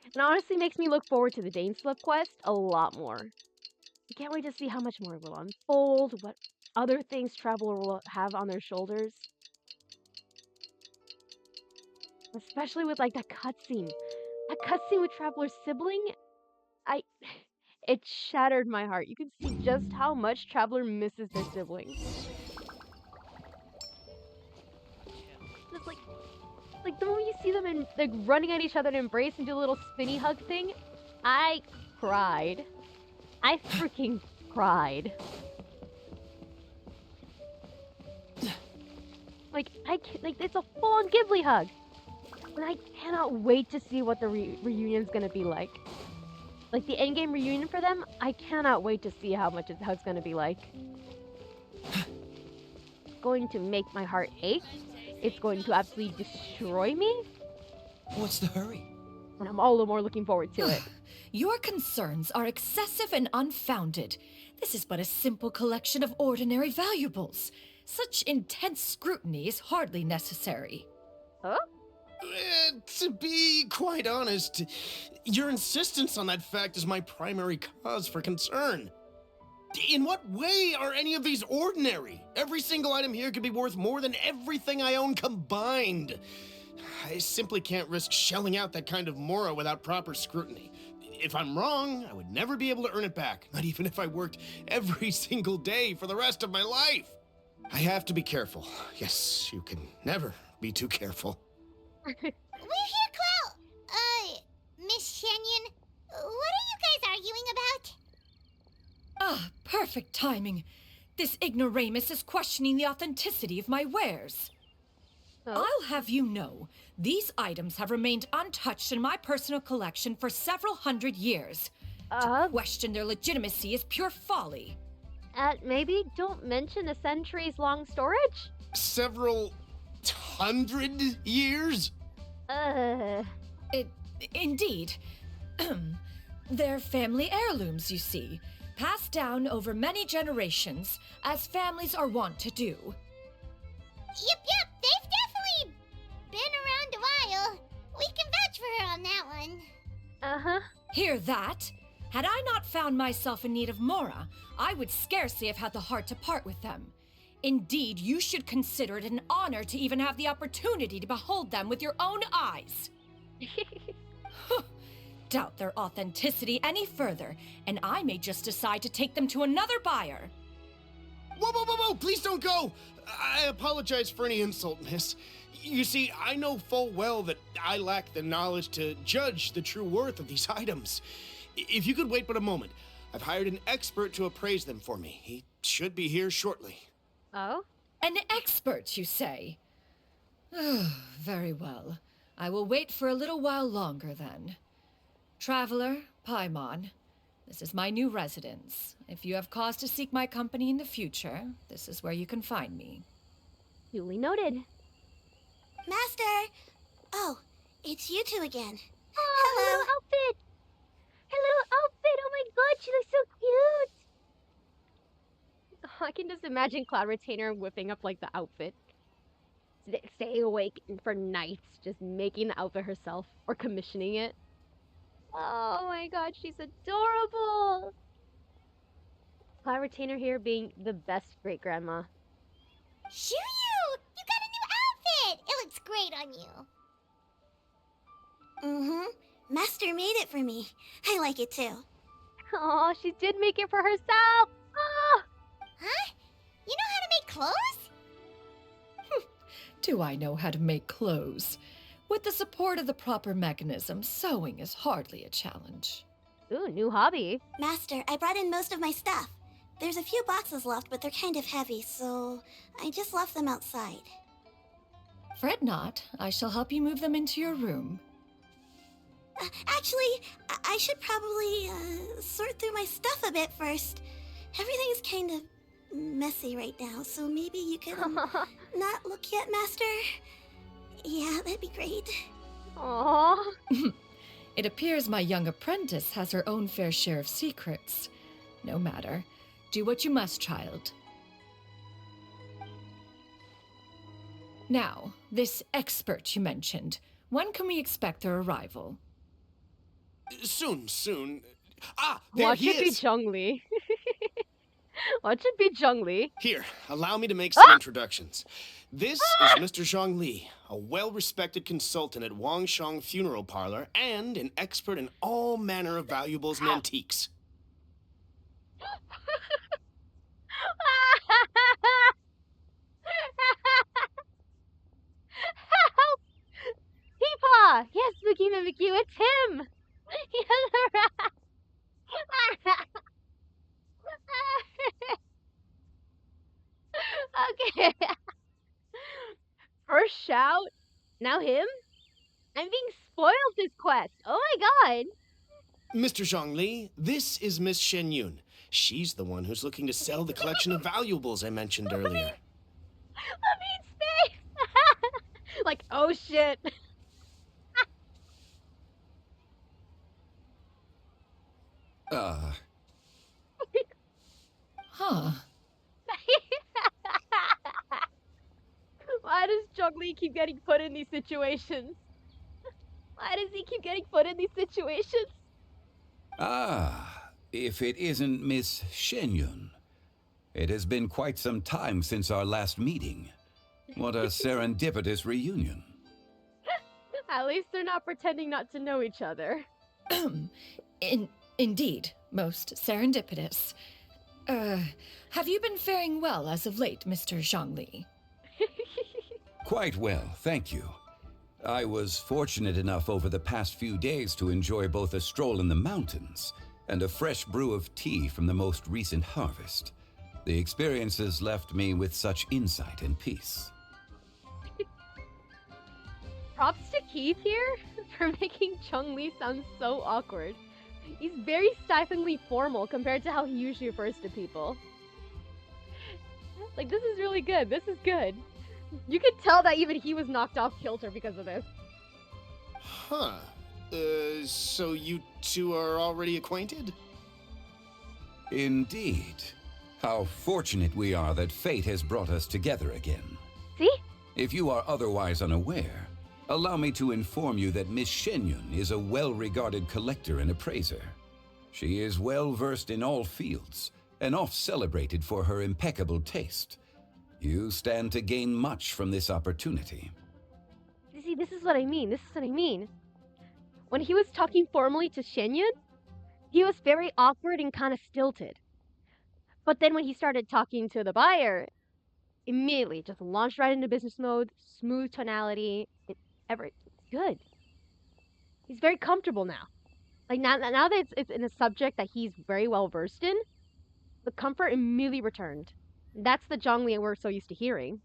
And honestly makes me look forward to the Dainsliff quest a lot more. I can't wait to see how much more will unfold, what other things Traveler will have on their shoulders. Especially with like that cutscene. That cutscene with Traveler's sibling, it shattered my heart. You can see just how much Traveler misses their siblings. Just like the moment you see them in like running at each other to embrace and do a little spinny hug thing, I cried. I freaking cried. Like it's a full-on Ghibli hug. And I cannot wait to see what the reunion's gonna be like. Like the endgame reunion for them, I cannot wait to see how it's gonna be like. It's going to make my heart ache. It's going to absolutely destroy me. What's the hurry? And I'm all the more looking forward to it. Your concerns are excessive and unfounded. This is but a simple collection of ordinary valuables. Such intense scrutiny is hardly necessary. Huh? To be quite honest, your insistence on that fact is my primary cause for concern. In what way are any of these ordinary? Every single item here could be worth more than everything I own combined. I simply can't risk shelling out that kind of mora without proper scrutiny. If I'm wrong, I would never be able to earn it back, not even if I worked every single day for the rest of my life. I have to be careful. Yes, you can never be too careful. We're here, Clout. Miss Shenyan, what are you guys arguing about? Ah, perfect timing. This ignoramus is questioning the authenticity of my wares. Oh? I'll have you know, these items have remained untouched in my personal collection for several hundred years. To question their legitimacy is pure folly. Maybe don't mention a centuries-long storage? Several hundred years? Indeed. They're family heirlooms, you see. Passed down over many generations, as families are wont to do. Yep, they've definitely been around a while. We can vouch for her on that one. Uh-huh. Hear that? Had I not found myself in need of mora, I would scarcely have had the heart to part with them. Indeed, you should consider it an honor to even have the opportunity to behold them with your own eyes. Doubt their authenticity any further, and I may just decide to take them to another buyer. Whoa, please don't go! I apologize for any insult, miss. You see, I know full well that I lack the knowledge to judge the true worth of these items. If you could wait but a moment, I've hired an expert to appraise them for me. He should be here shortly. Oh? An expert, you say? Very well. I will wait for a little while longer, then. Traveler, Paimon, this is my new residence. If you have cause to seek my company in the future, this is where you can find me. Duly noted. Master! Oh, it's you two again. Oh, hello. Her little outfit! Her little outfit! Oh my god, she looks so cute! Oh, I can just imagine Cloud Retainer whipping up like the outfit. Staying awake for nights, just making the outfit herself, or commissioning it. Oh my god, she's adorable! Cloud Retainer here being the best great-grandma. Shuyu! You got a new outfit! It looks great on you. Mm-hmm. Master made it for me. I like it too. Oh, she did make it for herself. Oh. Huh? You know how to make clothes? Do I know how to make clothes? With the support of the proper mechanism, sewing is hardly a challenge. Ooh, new hobby. Master, I brought in most of my stuff. There's a few boxes left, but they're kind of heavy, so I just left them outside. Fret not. I shall help you move them into your room. Actually, I should probably sort through my stuff a bit first. Everything's kind of messy right now, so maybe you could not look yet, Master? Yeah, that'd be great. Aww. It appears my young apprentice has her own fair share of secrets. No matter. Do what you must, child. Now, this expert you mentioned. When can we expect their arrival? Soon. Ah, there Watch he it be is. Zhongli. Watch it be Zhongli. Here, allow me to make some introductions. This is Mr. Zhongli, a well-respected consultant at Wangshang Funeral Parlor and an expert in all manner of valuables and antiques. Help! Peepaw! Yes, Spooky Mimikyu, it's him! He has a rat! Okay. First shout, now him? I'm being spoiled this quest. Oh my god! Mr. Zhongli, this is Miss Shenyun. She's the one who's looking to sell the collection of valuables I mentioned earlier. Let me in space! Like, oh shit. Huh. Why does Zhongli keep getting put in these situations? Why does he keep getting put in these situations? Ah, if it isn't Miss Shenyun. It has been quite some time since our last meeting. What a serendipitous reunion. At least they're not pretending not to know each other. Indeed, most serendipitous. Have you been faring well as of late, Mr. Zhongli? Quite well, thank you. I was fortunate enough over the past few days to enjoy both a stroll in the mountains and a fresh brew of tea from the most recent harvest. The experiences left me with such insight and peace. Props to Keith here for making Zhongli sound so awkward. He's very stiflingly formal compared to how he usually refers to people. Like, this is really good. This is good. You could tell that even he was knocked off kilter because of this. Huh. So you two are already acquainted? Indeed. How fortunate we are that fate has brought us together again. See? If you are otherwise unaware, allow me to inform you that Miss Shenyun is a well-regarded collector and appraiser. She is well-versed in all fields, and oft-celebrated for her impeccable taste. You stand to gain much from this opportunity. You see, this is what I mean. This is what I mean. When he was talking formally to Shenyun, he was very awkward and kind of stilted. But then when he started talking to the buyer, immediately just launched right into business mode, smooth tonality, good. He's very comfortable now. Like now that it's in a subject that he's very well versed in, the comfort immediately returned. That's the Zhongli we're so used to hearing.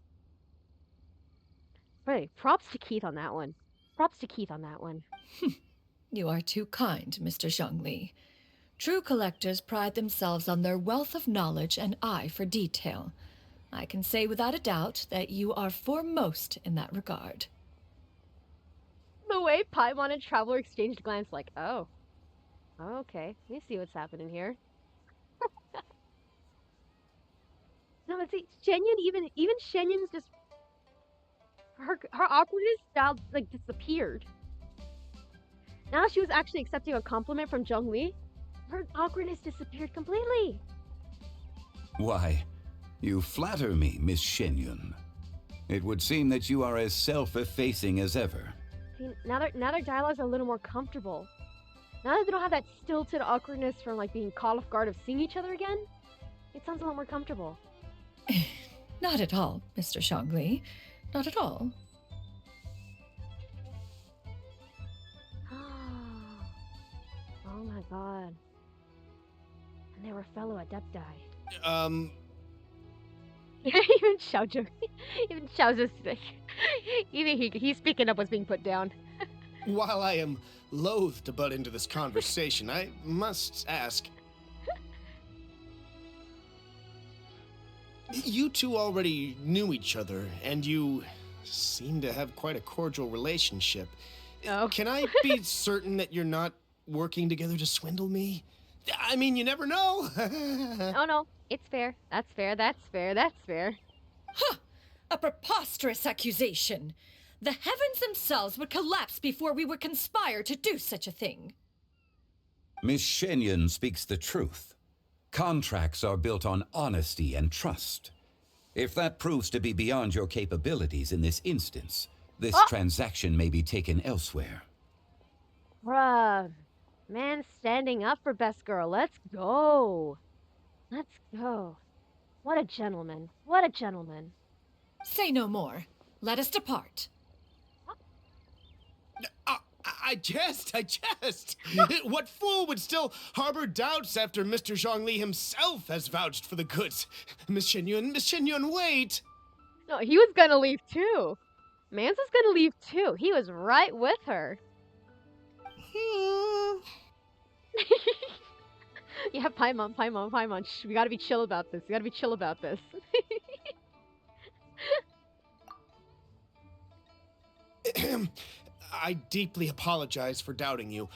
Really, props to Keith on that one. Props to Keith on that one. You are too kind, Mr. Zhongli. True collectors pride themselves on their wealth of knowledge and eye for detail. I can say without a doubt that you are foremost in that regard. The way Paimon and Traveler exchanged glance like, oh, okay, let me see what's happening here. No, but see, Shenyun, even Shenyun's just, her awkwardness now, like, disappeared. Now she was actually accepting a compliment from Zhongli, her awkwardness disappeared completely. Why, you flatter me, Miss Shenyun. It would seem that you are as self-effacing as ever. See, now their dialogue's a little more comfortable. Now that they don't have that stilted awkwardness from like being caught off guard of seeing each other again, it sounds a lot more comfortable. Not at all, Mr. Shangli. Not at all. Oh my god. And they were fellow Adepti. Even Xiaozhou, even he's speaking up what's being put down. While I am loath to butt into this conversation, I must ask. You two already knew each other, and you seem to have quite a cordial relationship. Oh. Can I be certain that you're not working together to swindle me? I mean, you never know. Oh no, it's fair. That's fair. Ha! A preposterous accusation! The heavens themselves would collapse before we would conspire to do such a thing. Miss Shenyun speaks the truth. Contracts are built on honesty and trust. If that proves to be beyond your capabilities in this instance, this transaction may be taken elsewhere. Bruh. Man standing up for best girl. Let's go. Let's go. What a gentleman. What a gentleman. Say no more. Let us depart. I jest. What fool would still harbor doubts after Mr. Zhongli himself has vouched for the goods? Miss Shenyun, wait! No, he was gonna leave too. Mans was gonna leave too. He was right with her. Yeah, Paimon. Shh, we gotta be chill about this. I deeply apologize for doubting you.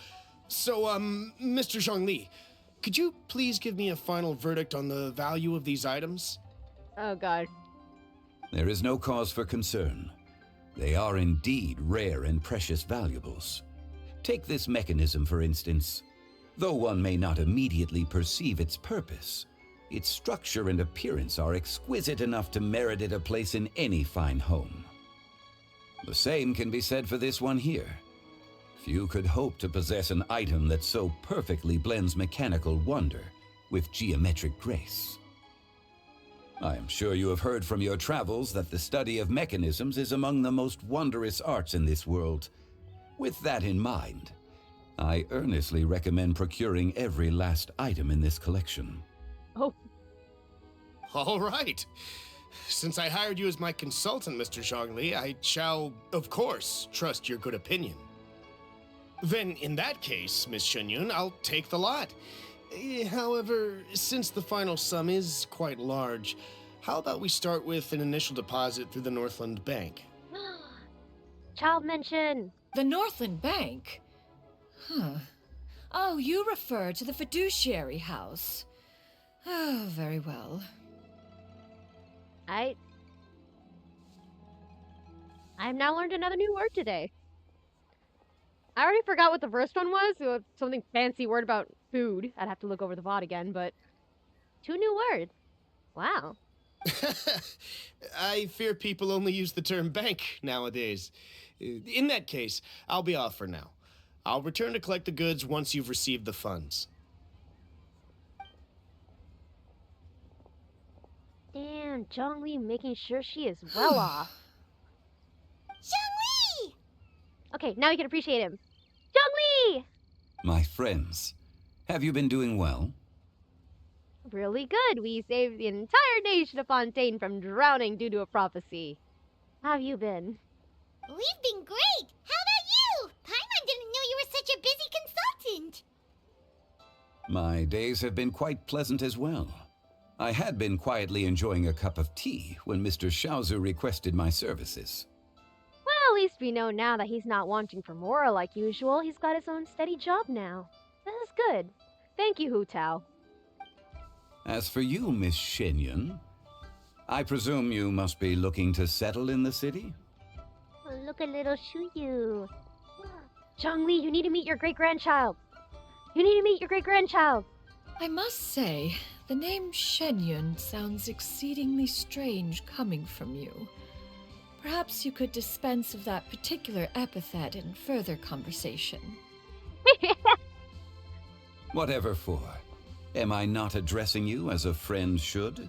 So, Mr. Zhongli, could you please give me a final verdict on the value of these items? Oh god. There is no cause for concern. They are indeed rare and precious valuables. Take this mechanism, for instance. Though one may not immediately perceive its purpose, its structure and appearance are exquisite enough to merit it a place in any fine home. The same can be said for this one here. Few could hope to possess an item that so perfectly blends mechanical wonder with geometric grace. I am sure you have heard from your travels that the study of mechanisms is among the most wondrous arts in this world. With that in mind, I earnestly recommend procuring every last item in this collection. Oh. All right. Since I hired you as my consultant, Mr. Zhongli, I shall, of course, trust your good opinion. Then, in that case, Miss Shenyun, I'll take the lot. However, since the final sum is quite large, how about we start with an initial deposit through the Northland Bank? Child mention! The Northland Bank? Huh. Oh, you refer to the fiduciary house. Oh, very well. I've now learned another new word today. I already forgot what the first one was. It was something fancy word about food. I'd have to look over the VOD again, but 2 new words. Wow. I fear people only use the term bank nowadays. In that case, I'll be off for now. I'll return to collect the goods once you've received the funds. Damn, Zhongli making sure she is well off. Zhongli! Okay, now you can appreciate him. Zhongli! My friends, have you been doing well? Really good. We saved the entire nation of Fontaine from drowning due to a prophecy. How have you been? We've been great. How about you? Paimon didn't know you were such a busy consultant. My days have been quite pleasant as well. I had been quietly enjoying a cup of tea when Mr. Xiaozu requested my services. Well, at least we know now that he's not wanting for more like usual. He's got his own steady job now. This is good. Thank you, Hu Tao. As for you, Miss Shenyun, I presume you must be looking to settle in the city? Oh, look at little Shuyu. Zhongli, you need to meet your great-grandchild. I must say, the name Shenyun sounds exceedingly strange coming from you. Perhaps you could dispense of that particular epithet in further conversation. Whatever for? Am I not addressing you as a friend should?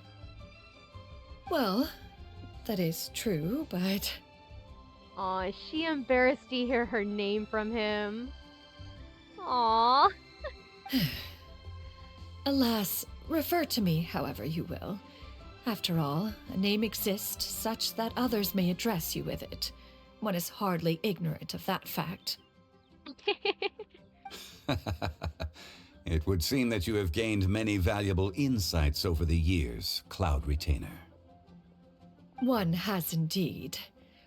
Well, that is true, but... Aw, is she embarrassed to hear her name from him? Aw. Alas, refer to me however you will. After all, a name exists such that others may address you with it. One is hardly ignorant of that fact. It would seem that you have gained many valuable insights over the years, Cloud Retainer. One has indeed.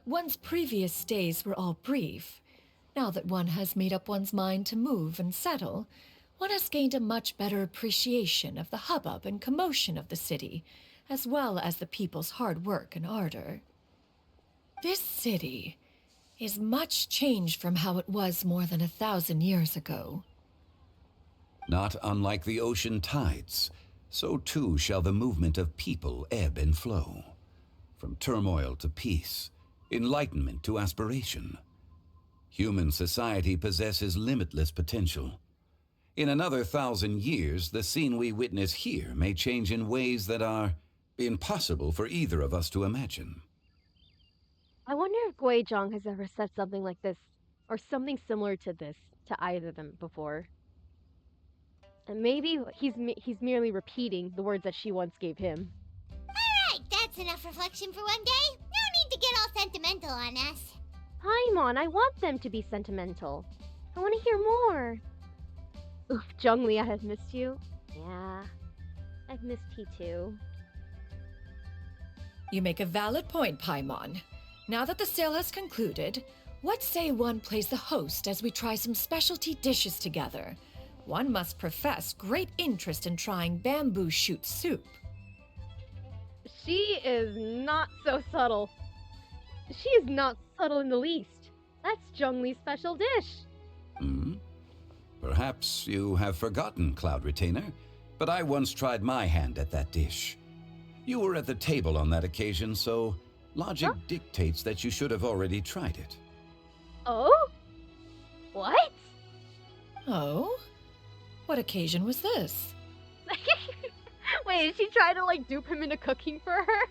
One's previous days were all brief. Now that one has made up one's mind to move and settle, one has gained a much better appreciation of the hubbub and commotion of the city, as well as the people's hard work and ardor. This city is much changed from how it was more than 1,000 years ago. Not unlike the ocean tides, so too shall the movement of people ebb and flow. From turmoil to peace, enlightenment to aspiration. Human society possesses limitless potential. In another 1,000 years, the scene we witness here may change in ways that are impossible for either of us to imagine. I wonder if Guizhong has ever said something like this, or something similar to this, to either of them before. And maybe he's merely repeating the words that she once gave him. Alright, that's enough reflection for one day. No need to get all sentimental on us. Paimon, I want them to be sentimental. I want to hear more. Oof, Zhongli, I have missed you. Yeah, I've missed he too. You make a valid point, Paimon. Now that the sale has concluded, what say one plays the host as we try some specialty dishes together? One must profess great interest in trying bamboo shoot soup. She is not so subtle. She is not subtle in the least. That's Zhongli's special dish. Perhaps you have forgotten, Cloud Retainer, but I once tried my hand at that dish. You were at the table on that occasion, so logic dictates that you should have already tried it. Oh? What? Oh? What occasion was this? Wait, did she try to dupe him into cooking for her?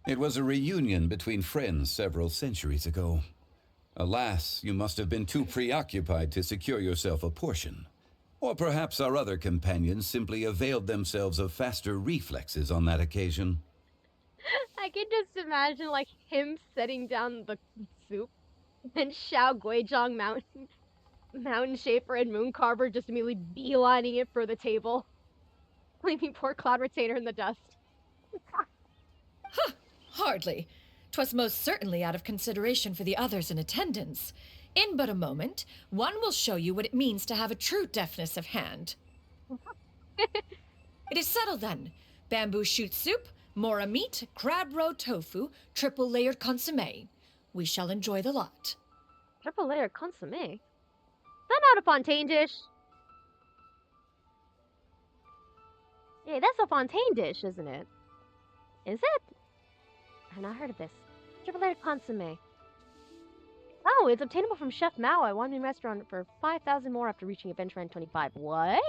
It was a reunion between friends several centuries ago. Alas, you must have been too preoccupied to secure yourself a portion. Or perhaps our other companions simply availed themselves of faster reflexes on that occasion. I can just imagine him setting down the soup, and Xiao Guizhong Mountain Shaper and Moon Carver just immediately beelining it for the table, leaving poor Cloud Retainer in the dust. Huh, hardly. 'Twas most certainly out of consideration for the others in attendance. In but a moment, one will show you what it means to have a true deftness of hand. It is settled then. Bamboo shoot soup, mora meat, crab roe tofu, triple-layered consommé. We shall enjoy the lot. Triple-layered consommé? That not a Fontaine dish? Yeah, that's a Fontaine dish, isn't it? Is it? I've not heard of this. Triple-layered consommé. Oh, it's obtainable from Chef Mao at Wanmin Restaurant for 5,000 more after reaching Adventure End 25. What?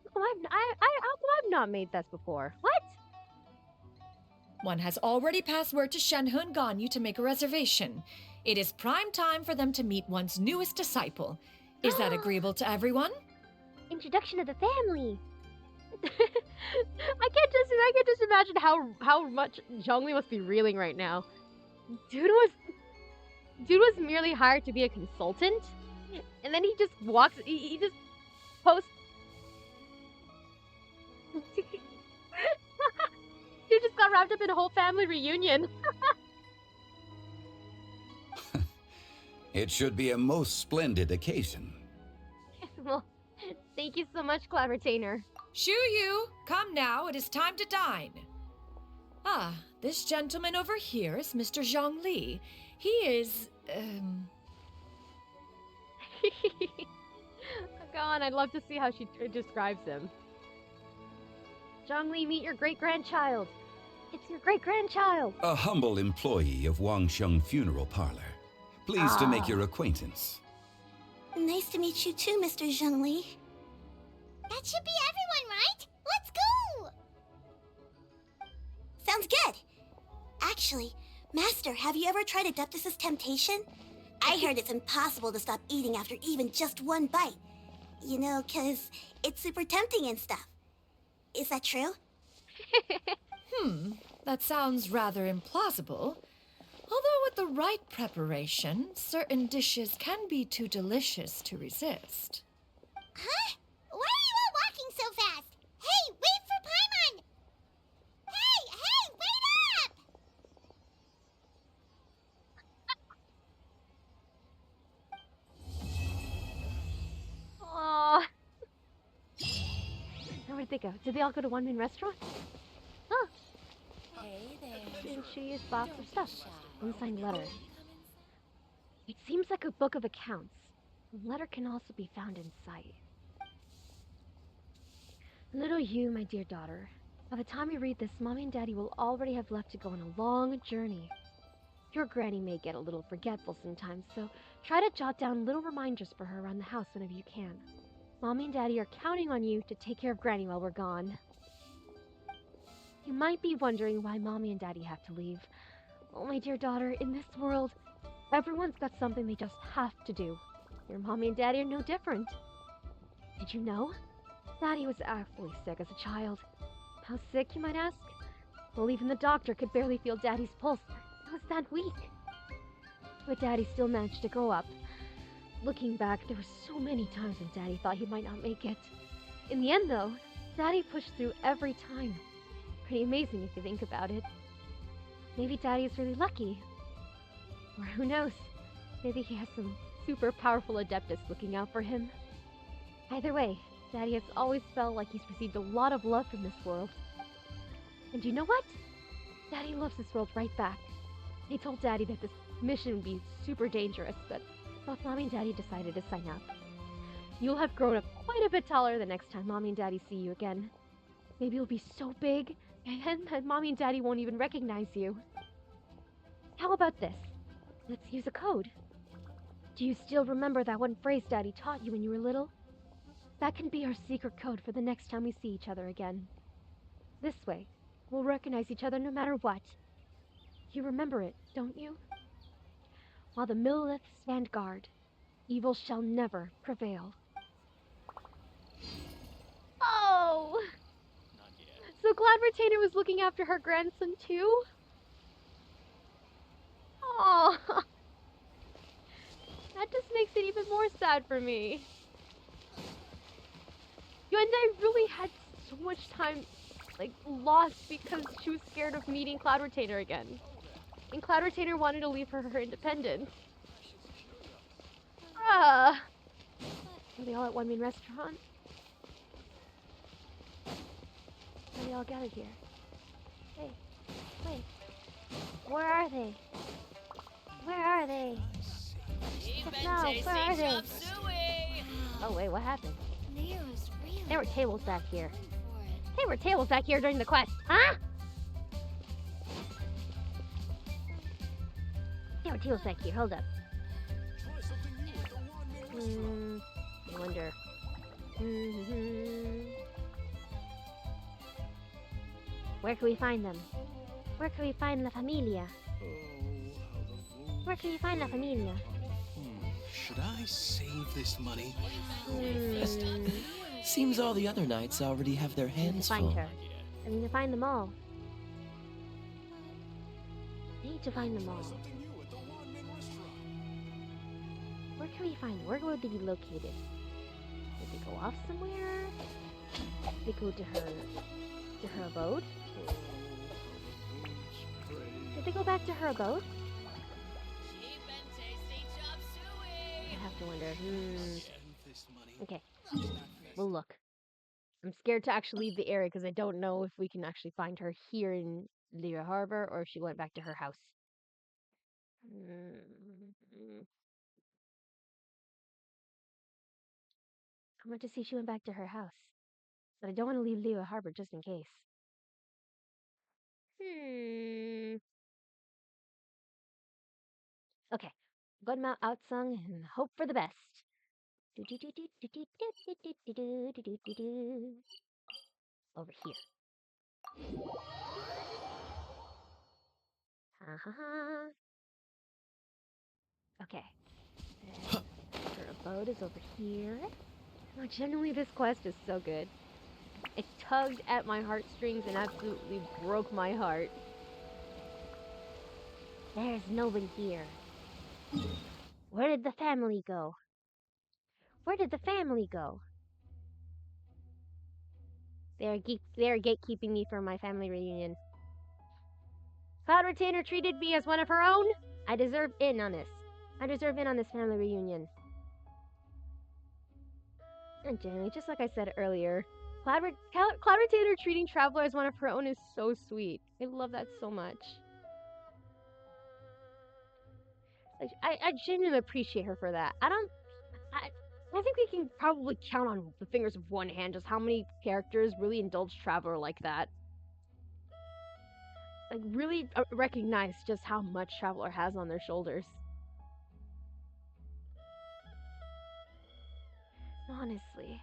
How come I've not made this before? What? One has already passed word to Shenhun Ganyu to make a reservation. It is prime time for them to meet one's newest disciple. Is that agreeable to everyone? Introduction of the family. I can't just imagine how much Zhongli must be reeling right now. Dude was merely hired to be a consultant, and then he just walks. He just posts. Dude just got wrapped up in a whole family reunion. It should be a most splendid occasion. Well, thank you so much, Cloud Retainer. Shuyu, come now, it is time to dine. Ah, this gentleman over here is Mr. Zhang Li. He is, God, I'd love to see how she describes him. Zhang Li, meet your great-grandchild. It's your great-grandchild! A humble employee of Wangsheng Funeral Parlor. Pleased to make your acquaintance. Nice to meet you too, Mr. Zhengli. That should be everyone, right? Let's go! Sounds good! Actually, Master, have you ever tried Adeptus' temptation? I heard it's impossible to stop eating after even just one bite. You know, 'cause it's super tempting and stuff. Is that true? That sounds rather implausible. Although with the right preparation, certain dishes can be too delicious to resist. Huh? Why are you all walking so fast? Hey, wait for Paimon! Hey, wait up! Aww. Now where'd they go? Did they all go to One Man Restaurant? Huh. Hey there. And she used box of stuff. Unsigned letter. It seems like a book of accounts. The letter can also be found in sight. Little you, my dear daughter. By the time you read this, Mommy and Daddy will already have left to go on a long journey. Your granny may get a little forgetful sometimes, so try to jot down little reminders for her around the house whenever you can. Mommy and Daddy are counting on you to take care of Granny while we're gone. You might be wondering why Mommy and Daddy have to leave. Oh, my dear daughter, in this world, everyone's got something they just have to do. Your Mommy and Daddy are no different. Did you know? Daddy was awfully sick as a child. How sick, you might ask? Well, even the doctor could barely feel Daddy's pulse. He was that weak. But Daddy still managed to grow up. Looking back, there were so many times when Daddy thought he might not make it. In the end, though, Daddy pushed through every time. Pretty amazing if you think about it. Maybe Daddy is really lucky. Or who knows? Maybe he has some super powerful Adeptus looking out for him. Either way, Daddy has always felt like he's received a lot of love from this world. And you know what? Daddy loves this world right back. They told Daddy that this mission would be super dangerous, but both Mommy and Daddy decided to sign up. You'll have grown up quite a bit taller the next time Mommy and Daddy see you again. Maybe you'll be so big, and that Mommy and Daddy won't even recognize you. How about this? Let's use a code. Do you still remember that one phrase Daddy taught you when you were little? That can be our secret code for the next time we see each other again. This way, we'll recognize each other no matter what. You remember it, don't you? While the Milliths stand guard, evil shall never prevail. Oh! So Cloud Retainer was looking after her grandson too? Oh, that just makes it even more sad for me. Yuandai really had so much time, lost because she was scared of meeting Cloud Retainer again. And Cloud Retainer wanted to leave her independence. Are they all at One Man Restaurant? Are they all gathered here? Hey, wait. Where are they? Where are they? No, where are they? Oh wait, what happened? There were tables back here. There were tables back here during the quest, huh? There were tables back here, hold up. I wonder. Where can we find them? Where can we find La Familia? Where can we find La Familia? Should I save this money? Seems all the other knights already have their hands Find full. her. I need to find them all. I need to find them all. Where can we find them? Where would they be located? Did they go off somewhere? Did they go to her abode? Did they go back to her abode? I have to wonder. Okay. We'll look. I'm scared to actually leave the area because I don't know if we can actually find her here in Lyra Harbor or if she went back to her house. I want to see if she went back to her house. But I don't want to leave Lyra Harbor just in case. Okay. Go to Mount Outsung and hope for the best. Over here. Ha ha ha. Okay. Her abode is over here. Oh, genuinely, this quest is so good. It tugged at my heartstrings and absolutely broke my heart. There's nobody here. Where did the family go? Where did the family go? They are gatekeeping me for my family reunion. Cloud Retainer treated me as one of her own. I deserve in on this. I deserve in on this family reunion. And genuinely, just like I said earlier, Cloud Retainer treating Traveler as one of her own is so sweet. I love that so much. Like, I genuinely appreciate her for that. I think we can probably count on the fingers of one hand just how many characters really indulge Traveler like that. Like, really recognize just how much Traveler has on their shoulders. Honestly.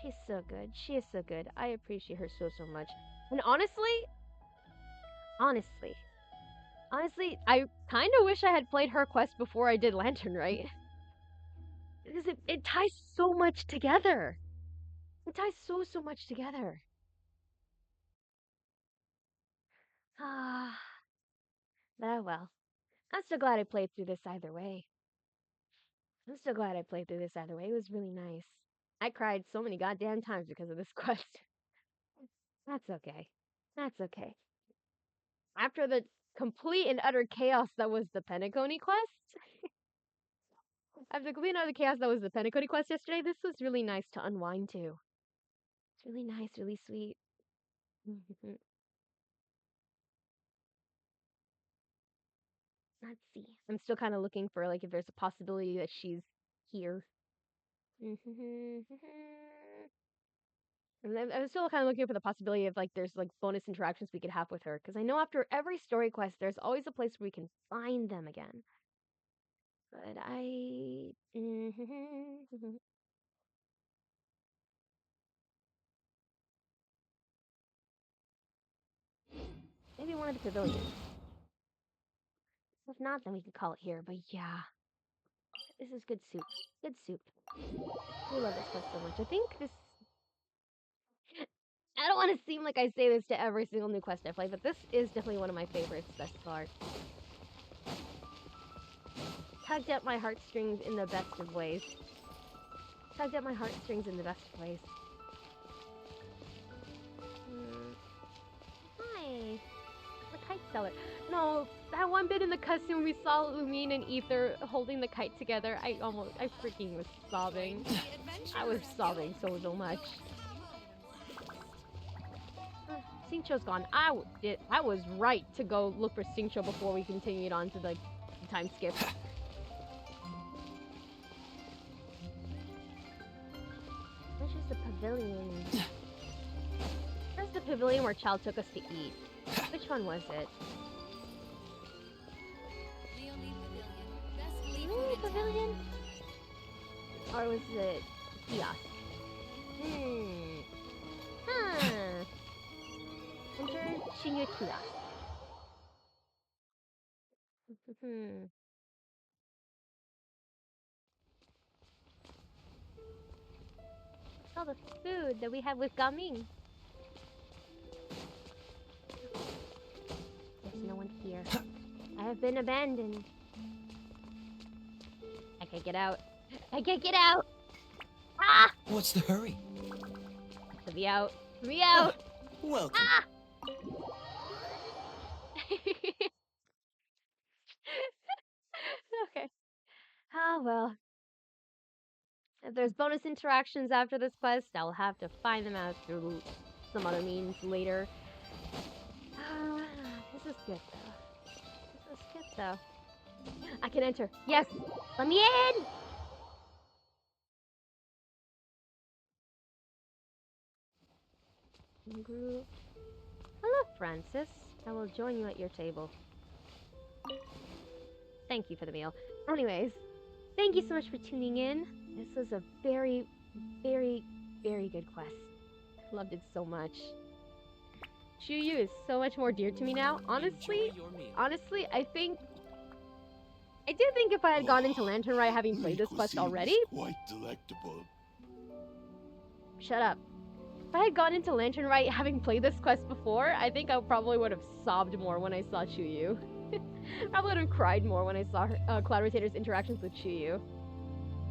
She's so good. She is so good. I appreciate her so much. And honestly, I kind of wish I had played her quest before I did Lantern Rite. Because it ties so much together. It ties so much together. Ah. But oh well. I'm so glad I played through this either way. It was really nice. I cried so many goddamn times because of this quest. That's okay. After the complete and utter chaos that was the Penacony quest, yesterday, this was really nice to unwind to. It's really nice, really sweet. Let's see. I'm still kind of looking for, like, if there's a possibility that she's here. And I'm still kind of looking for the possibility of, like, there's, like, bonus interactions we could have with her. Because I know after every story quest, there's always a place where we can find them again. But maybe one of the pavilions. If not, then we can call it here. But yeah. This is good soup. Good soup. I love this quest so much. I think this... I don't want to seem like I say this to every single new quest I play, but this is definitely one of my favorites thus far. Tugged at my heartstrings in the best of ways. Hi. The kite seller. No, that one bit in the cutscene when we saw Lumine and Ether holding the kite together, I freaking was sobbing. I was sobbing so much. Xingqiu's gone. I was right to go look for Xingqiu before we continued on to, like, the time skip. Which is the pavilion? Where's the pavilion where Child took us to eat? Which one was it? The pavilion? Or was it kiosk? Enter Shuyu kiosk. All the food that we have with Gaming. There's no one here. I have been abandoned. I can't get out. Ah! What's the hurry? Let me out. Welcome. Ah! Okay. Ah, well. If there's bonus interactions after this quest, I'll have to find them out through some other means later. This is good, though. I can enter. Yes! Let me in! Hello, Francis. I will join you at your table. Thank you for the meal. Anyways, thank you so much for tuning in. This was a very, very, very good quest. Loved it so much. Shuyu is so much more dear to me now. Honestly, I do think if I had gone into Lantern Rite having played this quest already... Quite delectable. Shut up. If I had gone into Lantern Rite having played this quest before, I think I probably would have sobbed more when I saw Shuyu. Probably would have cried more when I saw her, Cloud Retator's interactions with Shuyu.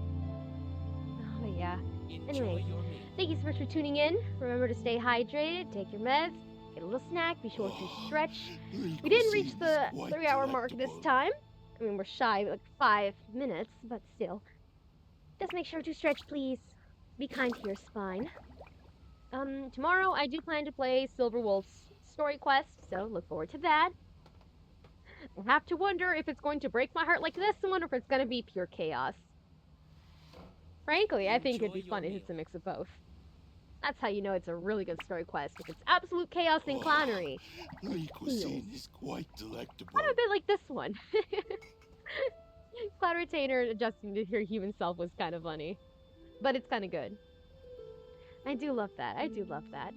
Oh, but yeah. Anyway, thank you so much for tuning in. Remember to stay hydrated, take your meds, get a little snack, be sure to stretch. We didn't reach the 3-hour mark this time. I mean, we're shy, like 5 minutes, but still. Just make sure to stretch, please. Be kind to your spine. Tomorrow I do plan to play Silver Wolf's story quest, so look forward to that. I have to wonder if it's going to break my heart like this one, or if it's going to be pure chaos. Frankly, I think it'd be fun if it's a mix of both. That's how you know it's a really good story quest, if it's absolute chaos and clownery. My cuisine is quite delectable. What a bit like this one. Cloud Retainer adjusting to her human self was kind of funny. But it's kind of good. I do love that. I do love that.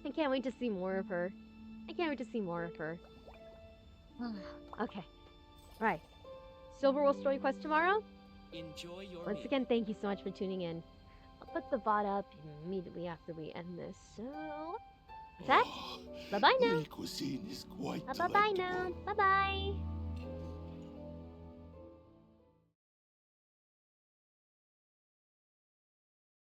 I can't wait to see more of her. I can't wait to see more of her. Okay. Alright. Silver Wolf story quest tomorrow? Enjoy your Once again, thank you so much for tuning in. I'll put the VOD up immediately after we end this, so... What's that? Bye-bye now. My cuisine is quite Bye-bye now. Bye-bye.